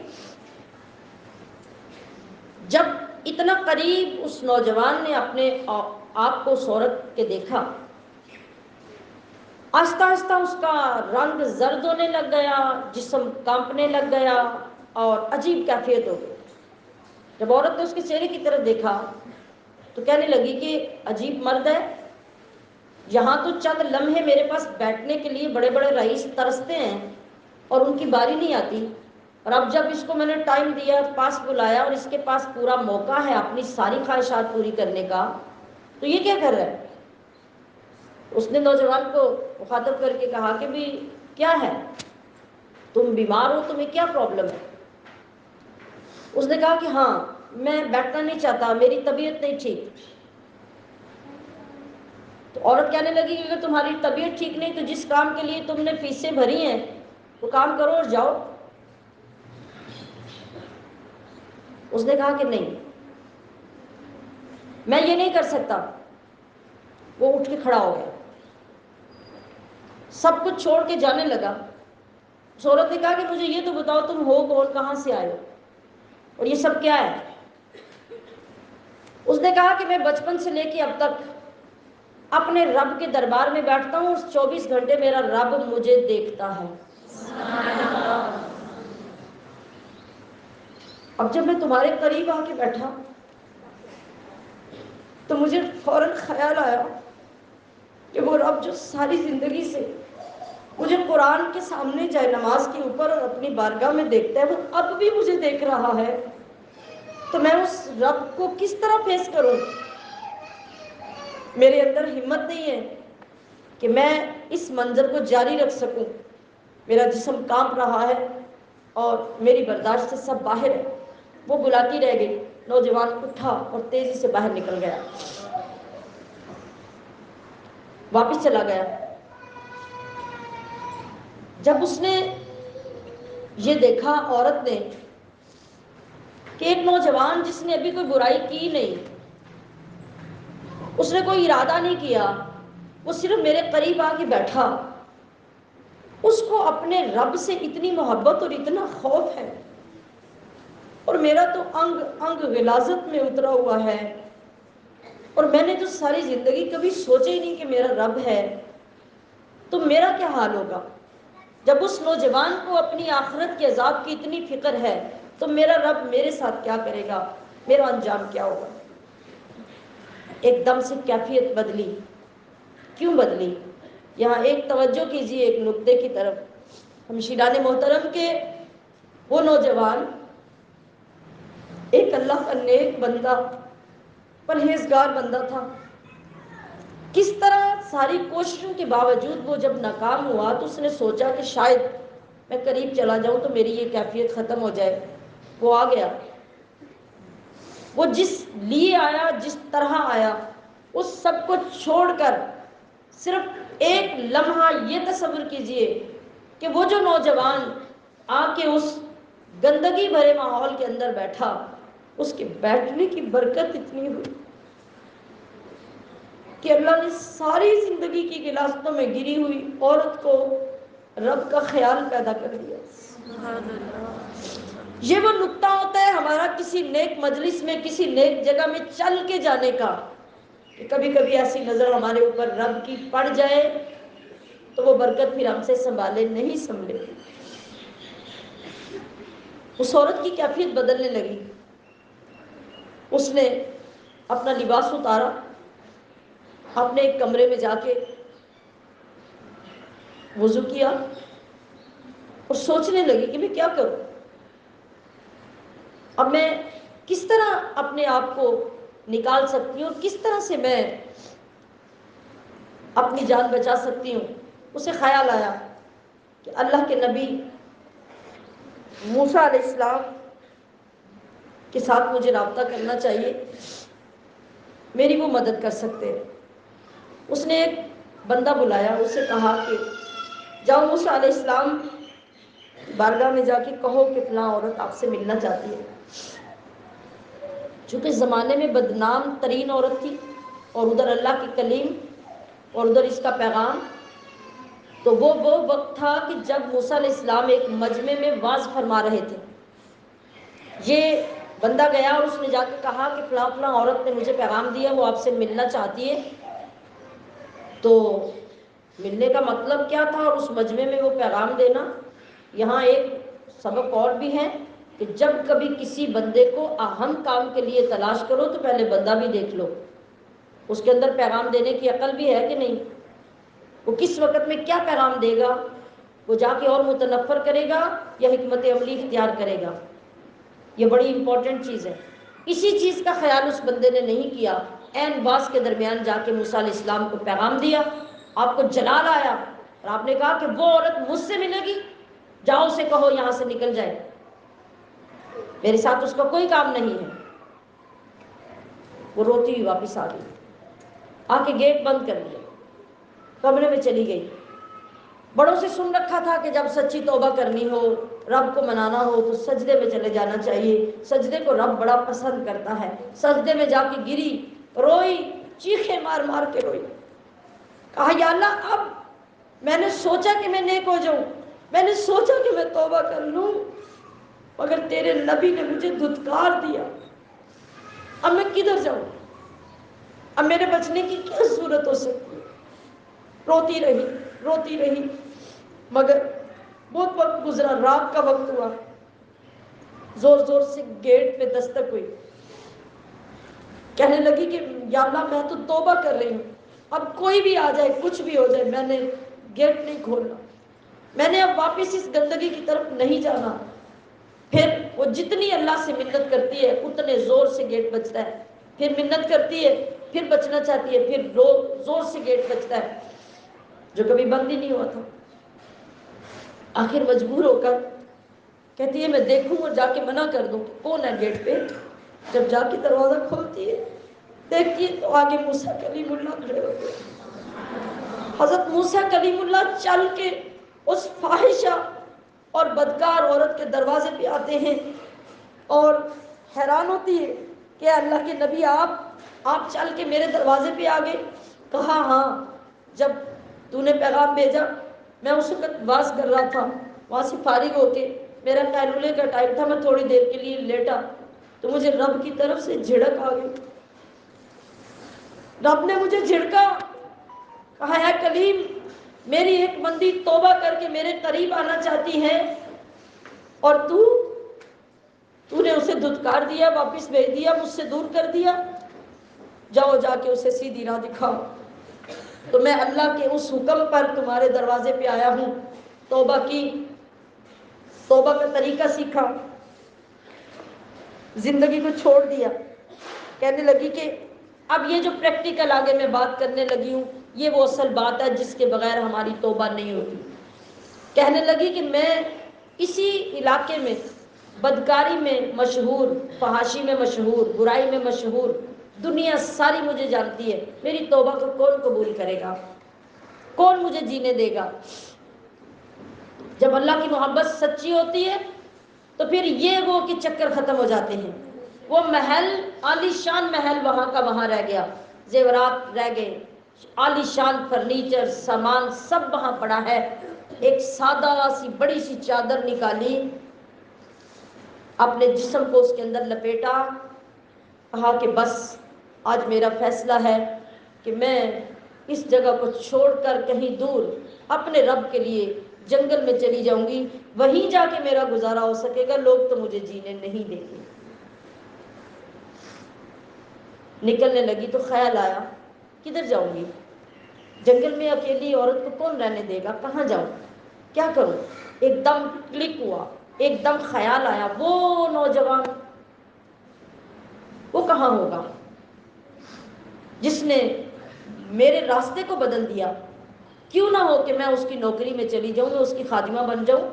جب اتنا قریب اس نوجوان نے اپنے آپ کو اس عورت کے دیکھا، آہستہ آہستہ اس کا رنگ زرد ہونے لگ گیا، جسم کانپنے لگ گیا اور عجیب کیفیت ہو گئی. جب عورت نے اس کے چہرے کی طرف دیکھا تو کہنے لگی کہ عجیب مرد ہے، یہاں تو چند لمحے میرے پاس بیٹھنے کے لیے بڑے بڑے رئیس ترستے ہیں اور ان کی باری نہیں آتی، اور اب جب اس کو میں نے ٹائم دیا، پاس بلایا اور اس کے پاس پورا موقع ہے اپنی ساری خواہشات پوری کرنے کا، تو یہ کیا کر رہا ہے. اس نے نوجوان کو مخاطب کر کے کہا کہ بھی کیا ہے، تم بیمار ہو، تمہیں کیا پرابلم ہے. اس نے کہا کہ ہاں میں بیٹھنا نہیں چاہتا، میری طبیعت نہیں ٹھیک. تو عورت کہنے لگی کہ اگر تمہاری طبیعت ٹھیک نہیں تو جس کام کے لیے تم نے فیسیں بھری ہیں وہ کام کرو اور جاؤ. اس نے کہا کہ نہیں، میں یہ نہیں کر سکتا. وہ اٹھ کے کھڑا ہو گیا، سب کچھ چھوڑ کے جانے لگا. اس عورت نے کہا کہ مجھے یہ تو بتاؤ تم ہو کون، کہاں سے آئے ہو اور یہ سب کیا ہے. اس نے کہا کہ میں بچپن سے لے کے اب تک اپنے رب کے دربار میں بیٹھتا ہوں، اس 24 گھنٹے میرا رب مجھے دیکھتا ہے. اب جب میں تمہارے قریب آ کے بیٹھا تو مجھے فوراً خیال آیا کہ وہ رب جو ساری زندگی سے مجھے قرآن کے سامنے جائے نماز کے اوپر اور اپنی بارگاہ میں دیکھتا ہے، وہ اب بھی مجھے دیکھ رہا ہے. تو میں اس رب کو کس طرح فیس کروں. میرے اندر ہمت نہیں ہے کہ میں اس منظر کو جاری رکھ سکوں. میرا جسم کانپ رہا ہے اور میری برداشت سے سب باہر ہے. وہ بلاتی رہ گئی. نوجوان اٹھا اور تیزی سے باہر نکل گیا، واپس چلا گیا. جب اس نے یہ دیکھا عورت نے کہ ایک نوجوان جس نے ابھی کوئی برائی کی نہیں، اس نے کوئی ارادہ نہیں کیا، وہ صرف میرے قریب آ کے بیٹھا، اس کو اپنے رب سے اتنی محبت اور اتنا خوف ہے، اور میرا تو انگ انگ غلاظت میں اترا ہوا ہے، اور میں نے تو ساری زندگی کبھی سوچا ہی نہیں کہ میرا رب ہے، تو میرا کیا حال ہوگا. جب اس نوجوان کو اپنی آخرت کے عذاب کی اتنی فکر ہے تو میرا رب میرے ساتھ کیا کرے گا، میرا انجام کیا ہوگا. ایک دم سے کیفیت بدلی. کیوں بدلی؟ یہاں ایک توجہ کیجیے ایک نقطے کی طرف. ہمشیران محترم کے وہ نوجوان ایک اللہ کا نیک بندہ، پرہیزگار بندہ تھا. کس طرح ساری کوششوں کے باوجود وہ جب ناکام ہوا تو اس نے سوچا کہ شاید میں قریب چلا جاؤں تو میری یہ کیفیت ختم ہو جائے. وہ آ گیا. وہ جس لیے آیا، جس طرح آیا، اس سب کو چھوڑ کر صرف ایک لمحہ یہ تصور کیجئے کہ وہ جو نوجوان آ کے اس گندگی بھرے ماحول کے اندر بیٹھا، اس کے بیٹھنے کی برکت اتنی ہوئی کہ اللہ نے ساری زندگی کی غلاظتوں میں گری ہوئی عورت کو رب کا خیال پیدا کر دیا. یہ وہ نقطہ ہوتا ہے ہمارا کسی نیک مجلس میں، کسی نیک جگہ میں چل کے جانے کا، کہ کبھی کبھی ایسی نظر ہمارے اوپر رب کی پڑ جائے تو وہ برکت پھر ہم سے سنبھالے نہیں سنبھلے. اس عورت کی کیفیت بدلنے لگی. اس نے اپنا لباس اتارا، اپنے ایک کمرے میں جا کے وضو کیا اور سوچنے لگی کہ میں کیا کروں. اب میں کس طرح اپنے آپ کو نکال سکتی ہوں اور کس طرح سے میں اپنی جان بچا سکتی ہوں؟ اسے خیال آیا کہ اللہ کے نبی موسیٰ علیہ السلام کے ساتھ مجھے رابطہ کرنا چاہیے، میری وہ مدد کر سکتے ہیں۔ اس نے ایک بندہ بلایا، اسے کہا کہ جاؤ موسیٰ علیہ السلام بارگاہ میں جا کے کہو کہ فلاں عورت آپ سے ملنا چاہتی ہے۔ چونکہ زمانے میں بدنام ترین عورت تھی، اور ادھر اللہ کی کلیم اور ادھر اس کا پیغام، تو وہ وقت تھا کہ جب موسیٰ علیہ السلام ایک مجمع میں وعظ فرما رہے تھے۔ یہ بندہ گیا اور اس نے جا کے کہا کہ فلاں فلاں عورت نے مجھے پیغام دیا، وہ آپ سے ملنا چاہتی ہے۔ تو ملنے کا مطلب کیا تھا اور اس مجمع میں وہ پیغام دینا؟ یہاں ایک سبق اور بھی ہے کہ جب کبھی کسی بندے کو اہم کام کے لیے تلاش کرو تو پہلے بندہ بھی دیکھ لو، اس کے اندر پیغام دینے کی عقل بھی ہے کہ نہیں، وہ کس وقت میں کیا پیغام دے گا، وہ جا کے اور متنفر کرے گا یا حکمت عملی اختیار کرے گا۔ یہ بڑی امپورٹنٹ چیز ہے۔ اسی چیز کا خیال اس بندے نے نہیں کیا، عین باس کے درمیان جا کے موسیٰ علیہ السلام کو پیغام دیا، آپ کو جلال آیا اور آپ نے کہا کہ وہ عورت مجھ سے ملے گی، جاؤ اسے کہو یہاں سے نکل جائے، میرے ساتھ اس کا کوئی کام نہیں ہے۔ وہ روتی ہوئی واپس آ گئی، آ کے گیٹ بند کر لیا، کمرے میں چلی گئی۔ بڑوں سے سن رکھا تھا کہ جب سچی توبہ کرنی ہو، رب کو منانا ہو تو سجدے میں چلے جانا چاہیے، سجدے کو رب بڑا پسند کرتا ہے۔ سجدے میں جا کے گری، روئی، چیخیں مار مار کے روئی، کہا یا اللہ اب میں نے سوچا کہ میں نیک ہو جاؤں، میں نے سوچا کہ میں توبہ کر لوں، مگر تیرے نبی نے مجھے دھتکار دیا، اب میں کدھر جاؤں، اب میرے بچنے کی کیا صورت ہو سکتی ہے؟ روتی رہی روتی رہی، مگر بہت وقت گزرا، رات کا وقت ہوا، زور زور سے گیٹ پہ دستک ہوئی، کہنے لگی کہ یا اللہ میں تو توبہ کر رہی ہوں، اب کوئی بھی آ جائے کچھ بھی ہو جائے میں نے گیٹ نہیں کھولنا، میں نے اب واپس اس گندگی کی طرف نہیں جانا۔ پھر وہ جتنی اللہ سے منت کرتی ہے اتنے زور سے گیٹ بجتا ہے، پھر منت کرتی ہے، پھر بچنا چاہتی ہے، پھر زور سے گیٹ بجتا ہے جو کبھی بند ہی نہیں ہوا تھا۔ آخر مجبور ہو کر کہتی ہے میں دیکھوں اور جا کے منع کر دوں کہ کون ہے گیٹ پہ۔ جب جا کے دروازہ کھولتی ہے دیکھتی ہے تو آگے موسیٰ کلیم اللہ کھڑے ہوتے ہیں۔ حضرت موسیٰ کلیم اللہ چل کے اس فاحشہ اور بدکار عورت کے دروازے پہ آتے ہیں اور حیران ہوتی ہے کہ اللہ کے نبی آپ چل کے میرے دروازے پہ آ گئے؟ کہا ہاں، جب تو نے پیغام بھیجا میں اس وقت واز کر رہا تھا، وہاں سے فارغ ہو کے میرا قیلولے کا ٹائم تھا، میں تھوڑی دیر کے لیے لیٹا تو مجھے رب کی طرف سے جھڑک آ گئی، رب نے مجھے جھڑکا، کہا ہے کلیم میری ایک بندی توبہ کر کے میرے قریب آنا چاہتی ہے اور تو نے اسے دھتکار دیا، واپس بھیج دیا، مجھ سے دور کر دیا، جاؤ جا کے اسے سیدھی راہ دکھاؤ۔ تو میں اللہ کے اس حکم پر تمہارے دروازے پہ آیا ہوں، توبہ کی، توبہ کا طریقہ سیکھا، زندگی کو چھوڑ دیا۔ کہنے لگی کہ اب یہ جو پریکٹیکل آگے میں بات کرنے لگی ہوں یہ وہ اصل بات ہے جس کے بغیر ہماری توبہ نہیں ہوتی۔ کہنے لگی کہ میں اسی علاقے میں بدکاری میں مشہور، فحاشی میں مشہور، برائی میں مشہور، دنیا ساری مجھے جانتی ہے، میری توبہ کو کون قبول کرے گا، کون مجھے جینے دے گا؟ جب اللہ کی محبت سچی ہوتی ہے تو پھر یہ وہ کہ چکر ختم ہو جاتے ہیں۔ وہ محل، عالی شان محل وہاں کا وہاں رہ گیا، زیورات رہ گئے، عالی شان فرنیچر سامان سب وہاں پڑا ہے۔ ایک سادہ سی بڑی سی چادر نکالی، اپنے جسم کو اس کے اندر لپیٹا، کہا کہ بس آج میرا فیصلہ ہے کہ میں اس جگہ کو چھوڑ کر کہیں دور اپنے رب کے لیے جنگل میں چلی جاؤں گی، وہیں جا کے میرا گزارا ہو سکے گا، لوگ تو مجھے جینے نہیں دیں گے۔ نکلنے لگی تو خیال آیا کدھر جاؤں گی، جنگل میں اکیلی عورت کو کون رہنے دے گا، کہاں جاؤں، کیا کروں؟ ایک دم کلک ہوا، ایک دم خیال آیا وہ نوجوان وہ کہاں ہوگا جس نے میرے راستے کو بدل دیا؟ کیوں نہ ہو کہ میں اس کی نوکری میں چلی جاؤں، میں اس کی خادمہ بن جاؤں،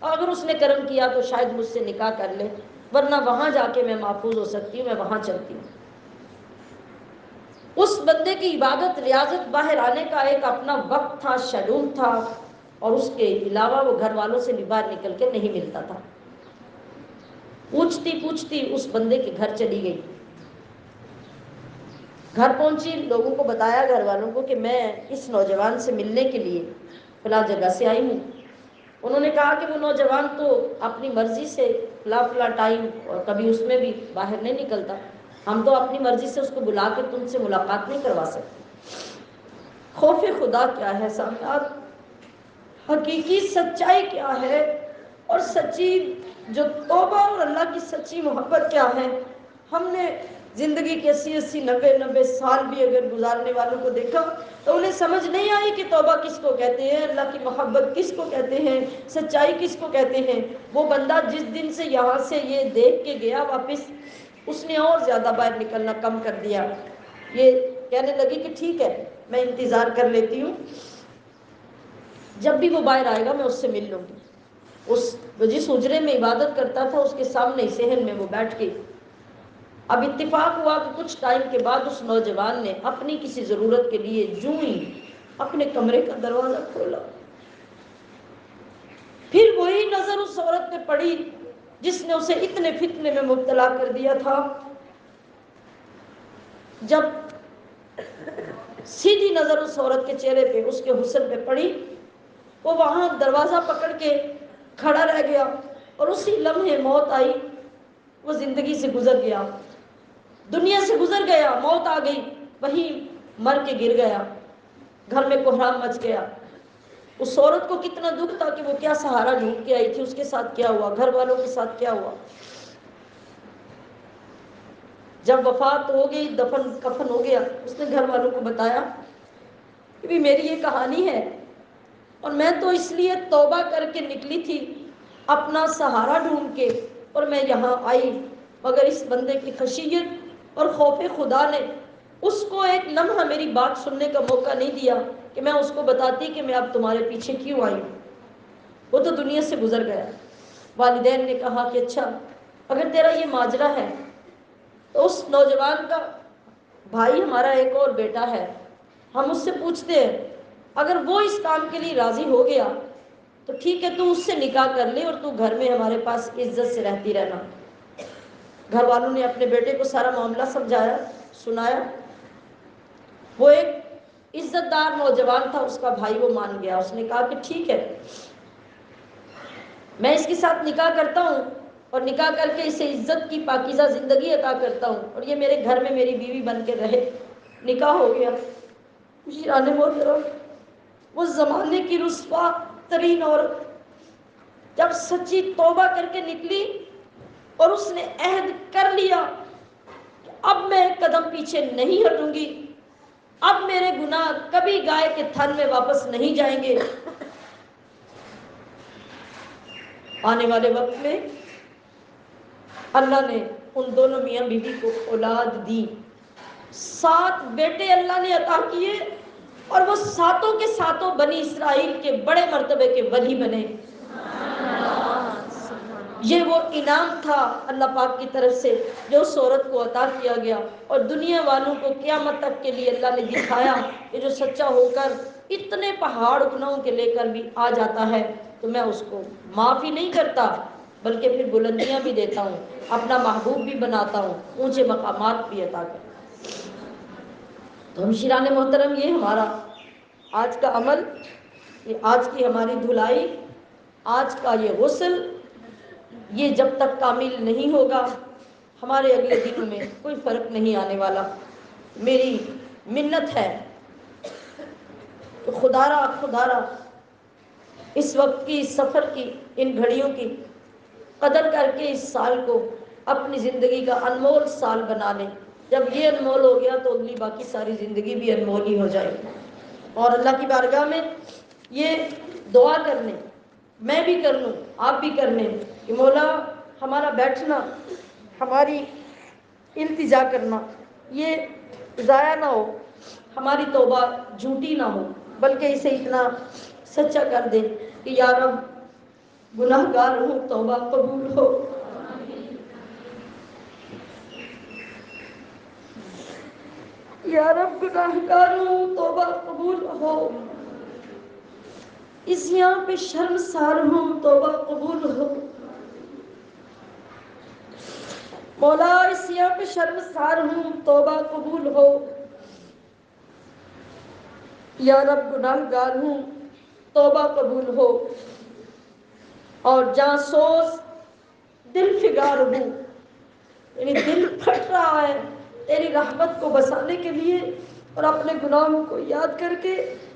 اور اگر اس نے کرم کیا تو شاید مجھ سے نکاح کر لے، ورنہ وہاں جا کے میں محفوظ ہو سکتی ہوں، میں وہاں چلتی ہوں۔ اس بندے کی عبادت ریاضت باہر آنے کا ایک اپنا وقت تھا، شیڈول تھا، اور اس کے علاوہ وہ گھر والوں سے بھی باہر نکل کے نہیں ملتا تھا۔ پوچھتی پوچھتی اس بندے کے گھر چلی گئی، گھر پہنچی، لوگوں کو بتایا گھر والوں کو کہ میں اس نوجوان سے ملنے کے لیے فلاں جگہ سے آئی ہوں۔ انہوں نے کہا کہ وہ نوجوان تو اپنی مرضی سے فلاں ٹائم اور کبھی اس میں بھی باہر نہیں نکلتا، ہم تو اپنی مرضی سے اس کو بلا کے تم سے ملاقات نہیں کروا سکتے۔ خوف خدا کیا ہے سامعین، حقیقی سچائی کیا ہے، اور سچی جو توبہ اور اللہ کی سچی محبت کیا ہے۔ ہم نے زندگی کے 80 90 سال بھی اگر گزارنے والوں کو دیکھا تو انہیں سمجھ نہیں آئی کہ توبہ کس کو کہتے ہیں، اللہ کی محبت کس کو کہتے ہیں، سچائی کس کو کہتے ہیں۔ وہ بندہ جس دن سے یہاں سے یہ دیکھ کے گیا واپس، اس نے اور زیادہ باہر نکلنا کم کر دیا۔ یہ کہنے لگی کہ ٹھیک ہے میں انتظار کر لیتی ہوں، جب بھی وہ باہر آئے گا میں اس سے مل لوں گی۔ جس حجرے میں عبادت کرتا تھا اس کے سامنے صحن میں وہ بیٹھ گئی۔ اب اتفاق ہوا کہ کچھ ٹائم کے بعد اس نوجوان نے اپنی کسی ضرورت کے لیے جوں ہی اپنے کمرے کا دروازہ کھولا، پھر وہی نظر اس عورت پہ پڑی جس نے اسے اتنے فتنے میں مبتلا کر دیا تھا۔ جب سیدھی نظر اس عورت کے چہرے پہ، اس کے حسن پہ پڑی، وہ وہاں دروازہ پکڑ کے کھڑا رہ گیا، اور اسی لمحے موت آئی، وہ زندگی سے گزر گیا، دنیا سے گزر گیا، موت آ گئی، وہیں مر کے گر گیا، گھر میں کوہرام مچ گیا۔ اس عورت کو کتنا دکھ تھا کہ وہ کیا سہارا ڈھونڈ کے آئی تھی، اس کے ساتھ کیا ہوا، گھر والوں کے ساتھ کیا ہوا۔ جب وفات ہو گئی، دفن کفن ہو گیا، اس نے گھر والوں کو بتایا کہ بھی میری یہ کہانی ہے، اور میں تو اس لیے توبہ کر کے نکلی تھی اپنا سہارا ڈھونڈ کے، اور میں یہاں آئی، مگر اس بندے کی خشیت اور خوف خدا نے اس کو ایک لمحہ میری بات سننے کا موقع نہیں دیا کہ میں اس کو بتاتی کہ میں اب تمہارے پیچھے کیوں آئی ہوں۔ وہ تو دنیا سے گزر گیا۔ والدین نے کہا کہ اچھا اگر تیرا یہ ماجرا ہے تو اس نوجوان کا بھائی ہمارا ایک اور بیٹا ہے، ہم اس سے پوچھتے ہیں، اگر وہ اس کام کے لیے راضی ہو گیا تو ٹھیک ہے تو اس سے نکاح کر لے، اور تو گھر میں ہمارے پاس عزت سے رہتی رہنا۔ گھر والوں نے اپنے بیٹے کو سارا معاملہ سمجھایا، سنایا، وہ ایک عزت دار نوجوان تھا، اس کا بھائی وہ مان گیا۔ اس نے کہا کہ ٹھیک ہے میں اس کے ساتھ نکاح کرتا ہوں، اور نکاح کر کے اسے عزت کی پاکیزہ زندگی عطا کرتا ہوں، اور یہ میرے گھر میں میری بیوی بن کے رہے۔ نکاح ہو گیا۔ شیران محترم، وہ زمانے کی رسوا ترین عورت جب سچی توبہ کر کے نکلی اور اس نے عہد کر لیا کہ اب میں ایک قدم پیچھے نہیں ہٹوں گی، اب میرے گناہ کبھی گائے کے تھن میں واپس نہیں جائیں گے، آنے والے وقت میں اللہ نے ان دونوں میاں بیوی کو اولاد دی، 7 بیٹے اللہ نے عطا کیے، اور وہ 7 کے 7 بنی اسرائیل کے بڑے مرتبے کے ولی بنے۔ یہ وہ انعام تھا اللہ پاک کی طرف سے جو اس عورت کو عطا کیا گیا، اور دنیا والوں کو قیامت تک کے لیے اللہ نے دکھایا کہ جو سچا ہو کر اتنے پہاڑ گناہوں کے لے کر بھی آ جاتا ہے تو میں اس کو معاف ہی نہیں کرتا بلکہ پھر بلندیاں بھی دیتا ہوں، اپنا محبوب بھی بناتا ہوں، اونچے مقامات بھی عطا کرتا ہوں۔ تو ہمشیران محترم، یہ ہمارا آج کا عمل، یہ آج کی ہماری دھلائی، آج کا یہ غسل، یہ جب تک کامل نہیں ہوگا ہمارے اگلے دنوں میں کوئی فرق نہیں آنے والا۔ میری منت ہے کہ خدا را اس وقت کی، اس سفر کی، ان گھڑیوں کی قدر کر کے اس سال کو اپنی زندگی کا انمول سال بنا لیں۔ جب یہ انمول ہو گیا تو اگلی باقی ساری زندگی بھی انمول ہی ہو جائے گی۔ اور اللہ کی بارگاہ میں یہ دعا کر لیں، میں بھی کر لوں، آپ بھی کر لیں کہ مولا ہمارا بیٹھنا، ہماری التجا کرنا یہ ضائع نہ ہو، ہماری توبہ جھوٹی نہ ہو، بلکہ اسے اتنا سچا کر دیں کہ یا رب گناہ گار ہوں، توبہ قبول ہو۔ یا رب گناہ گار ہوں، توبہ قبول ہو۔ اس یہاں پہ شرمسار ہوں، توبہ قبول ہو۔ مولا اس یہاں پہ شرمسار ہوں، توبہ قبول ہو۔ یا رب گناہ گار ہوں، توبہ قبول ہو۔ اور جہاں سوز دل فگار ہوں، یعنی دل پھٹ رہا ہے تیری رحمت کو بسانے کے لیے اور اپنے گناہوں کو یاد کر کے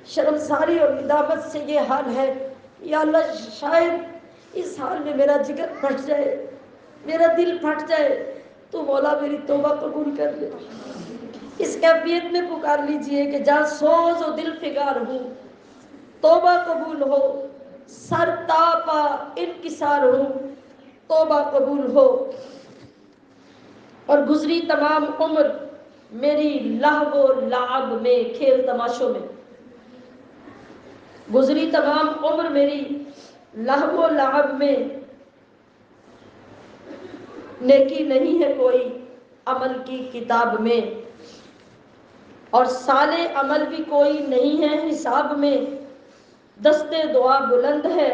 شرمساری اور ندامت سے یہ حال ہے، یا اللہ شاید اس حال میں میرا جگر پھٹ جائے، میرا دل پھٹ جائے، تو مولا میری توبہ قبول کر لے۔ اس کیفیت میں پکار لیجئے کہ جہاں سوز و دل فگار ہوں، توبہ قبول ہو۔ سر تاپا انکسار ہوں، توبہ قبول ہو۔ اور گزری تمام عمر میری لہو و لعب میں، کھیل تماشوں میں، گزری تمام عمر میری لہو و لعب میں، نیکی نہیں ہے کوئی عمل کی کتاب میں، اور سال عمل بھی کوئی نہیں ہے حساب میں، دستے دعا بلند ہے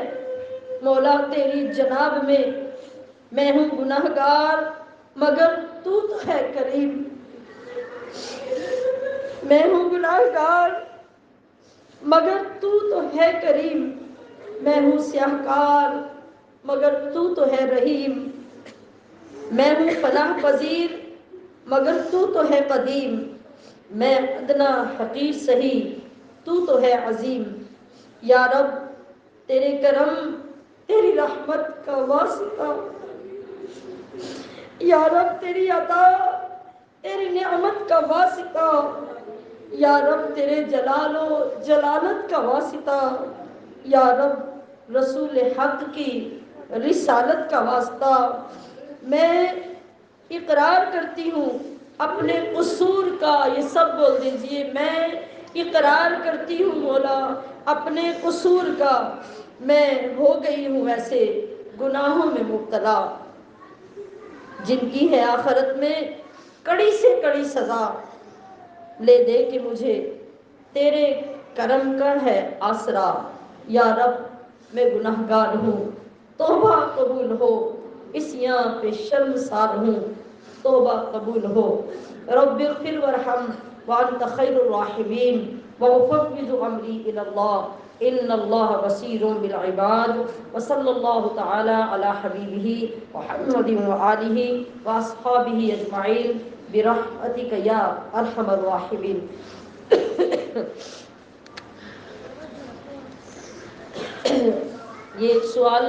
مولا تیری جناب میں، میں ہوں گناہ گار مگر تو ہے کریم، میں ہوں گناہ گار مگر تو ہے کریم، میں ہوں سیاہ کار مگر تو ہے رحیم، میں ہوں پناہ پذیر مگر تو ہے قدیم، میں ادنا حقیر سہی تو ہے عظیم۔ یا رب تیرے کرم تیری رحمت کا واسطہ، یا رب تیری عطا تیری نعمت کا واسطہ، یا رب تیرے جلال و جلالت کا واسطہ، یا رب رسول حق کی رسالت کا واسطہ، میں اقرار کرتی ہوں اپنے قصور کا، یہ سب بول دیجئے، میں اقرار کرتی ہوں مولا اپنے قصور کا، میں ہو گئی ہوں ایسے گناہوں میں مبتلا جن کی ہے آخرت میں کڑی سے کڑی سزا، لے دے کہ مجھے تیرے کرم کا ہے آسرا، یا رب میں گناہ گار ہوں، توبہ قبول ہو۔ اس یہاں پہ شرمسار ہوں، توبہ قبول ہو۔ رب اغفر وارحم وانت خیر الراحمین، وافوض امری الی اللہ ان اللہ بصیر بالعباد، وصلی اللہ تعالی علی حبیبہ محمد وآلہ واصحابہ اجمعین برحمتک یا ارحم الراحمین۔ یہ ایک سوال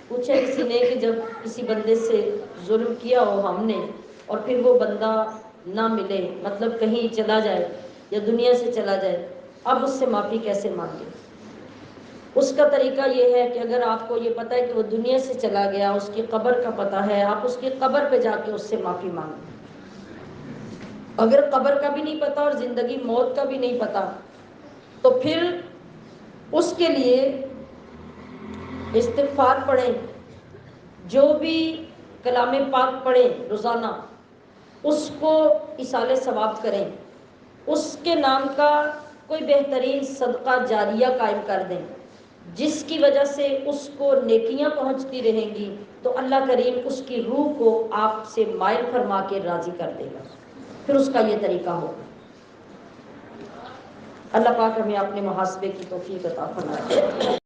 پوچھا کسی نے کہ جب کسی بندے سے ظلم کیا ہو ہم نے اور پھر وہ بندہ نہ ملے، مطلب کہیں چلا جائے یا دنیا سے چلا جائے، اب اس سے معافی کیسے مانگے؟ اس کا طریقہ یہ ہے کہ اگر آپ کو یہ پتہ ہے کہ وہ دنیا سے چلا گیا، اس کی قبر کا پتہ ہے، آپ اس کی قبر پہ جا کے اس سے معافی مانگیں۔ اگر قبر کا بھی نہیں پتہ اور زندگی موت کا بھی نہیں پتہ، تو پھر اس کے لیے استغفار پڑھیں، جو بھی کلام پاک پڑھیں روزانہ اس کو ایصال ثواب کریں، اس کے نام کا کوئی بہترین صدقہ جاریہ قائم کر دیں جس کی وجہ سے اس کو نیکیاں پہنچتی رہیں گی، تو اللہ کریم اس کی روح کو آپ سے مائل فرما کے راضی کر دے گا۔ پھر اس کا یہ طریقہ ہوگا۔ اللہ پاک ہمیں اپنے محاسبے کی توفیق عطا فرمائے۔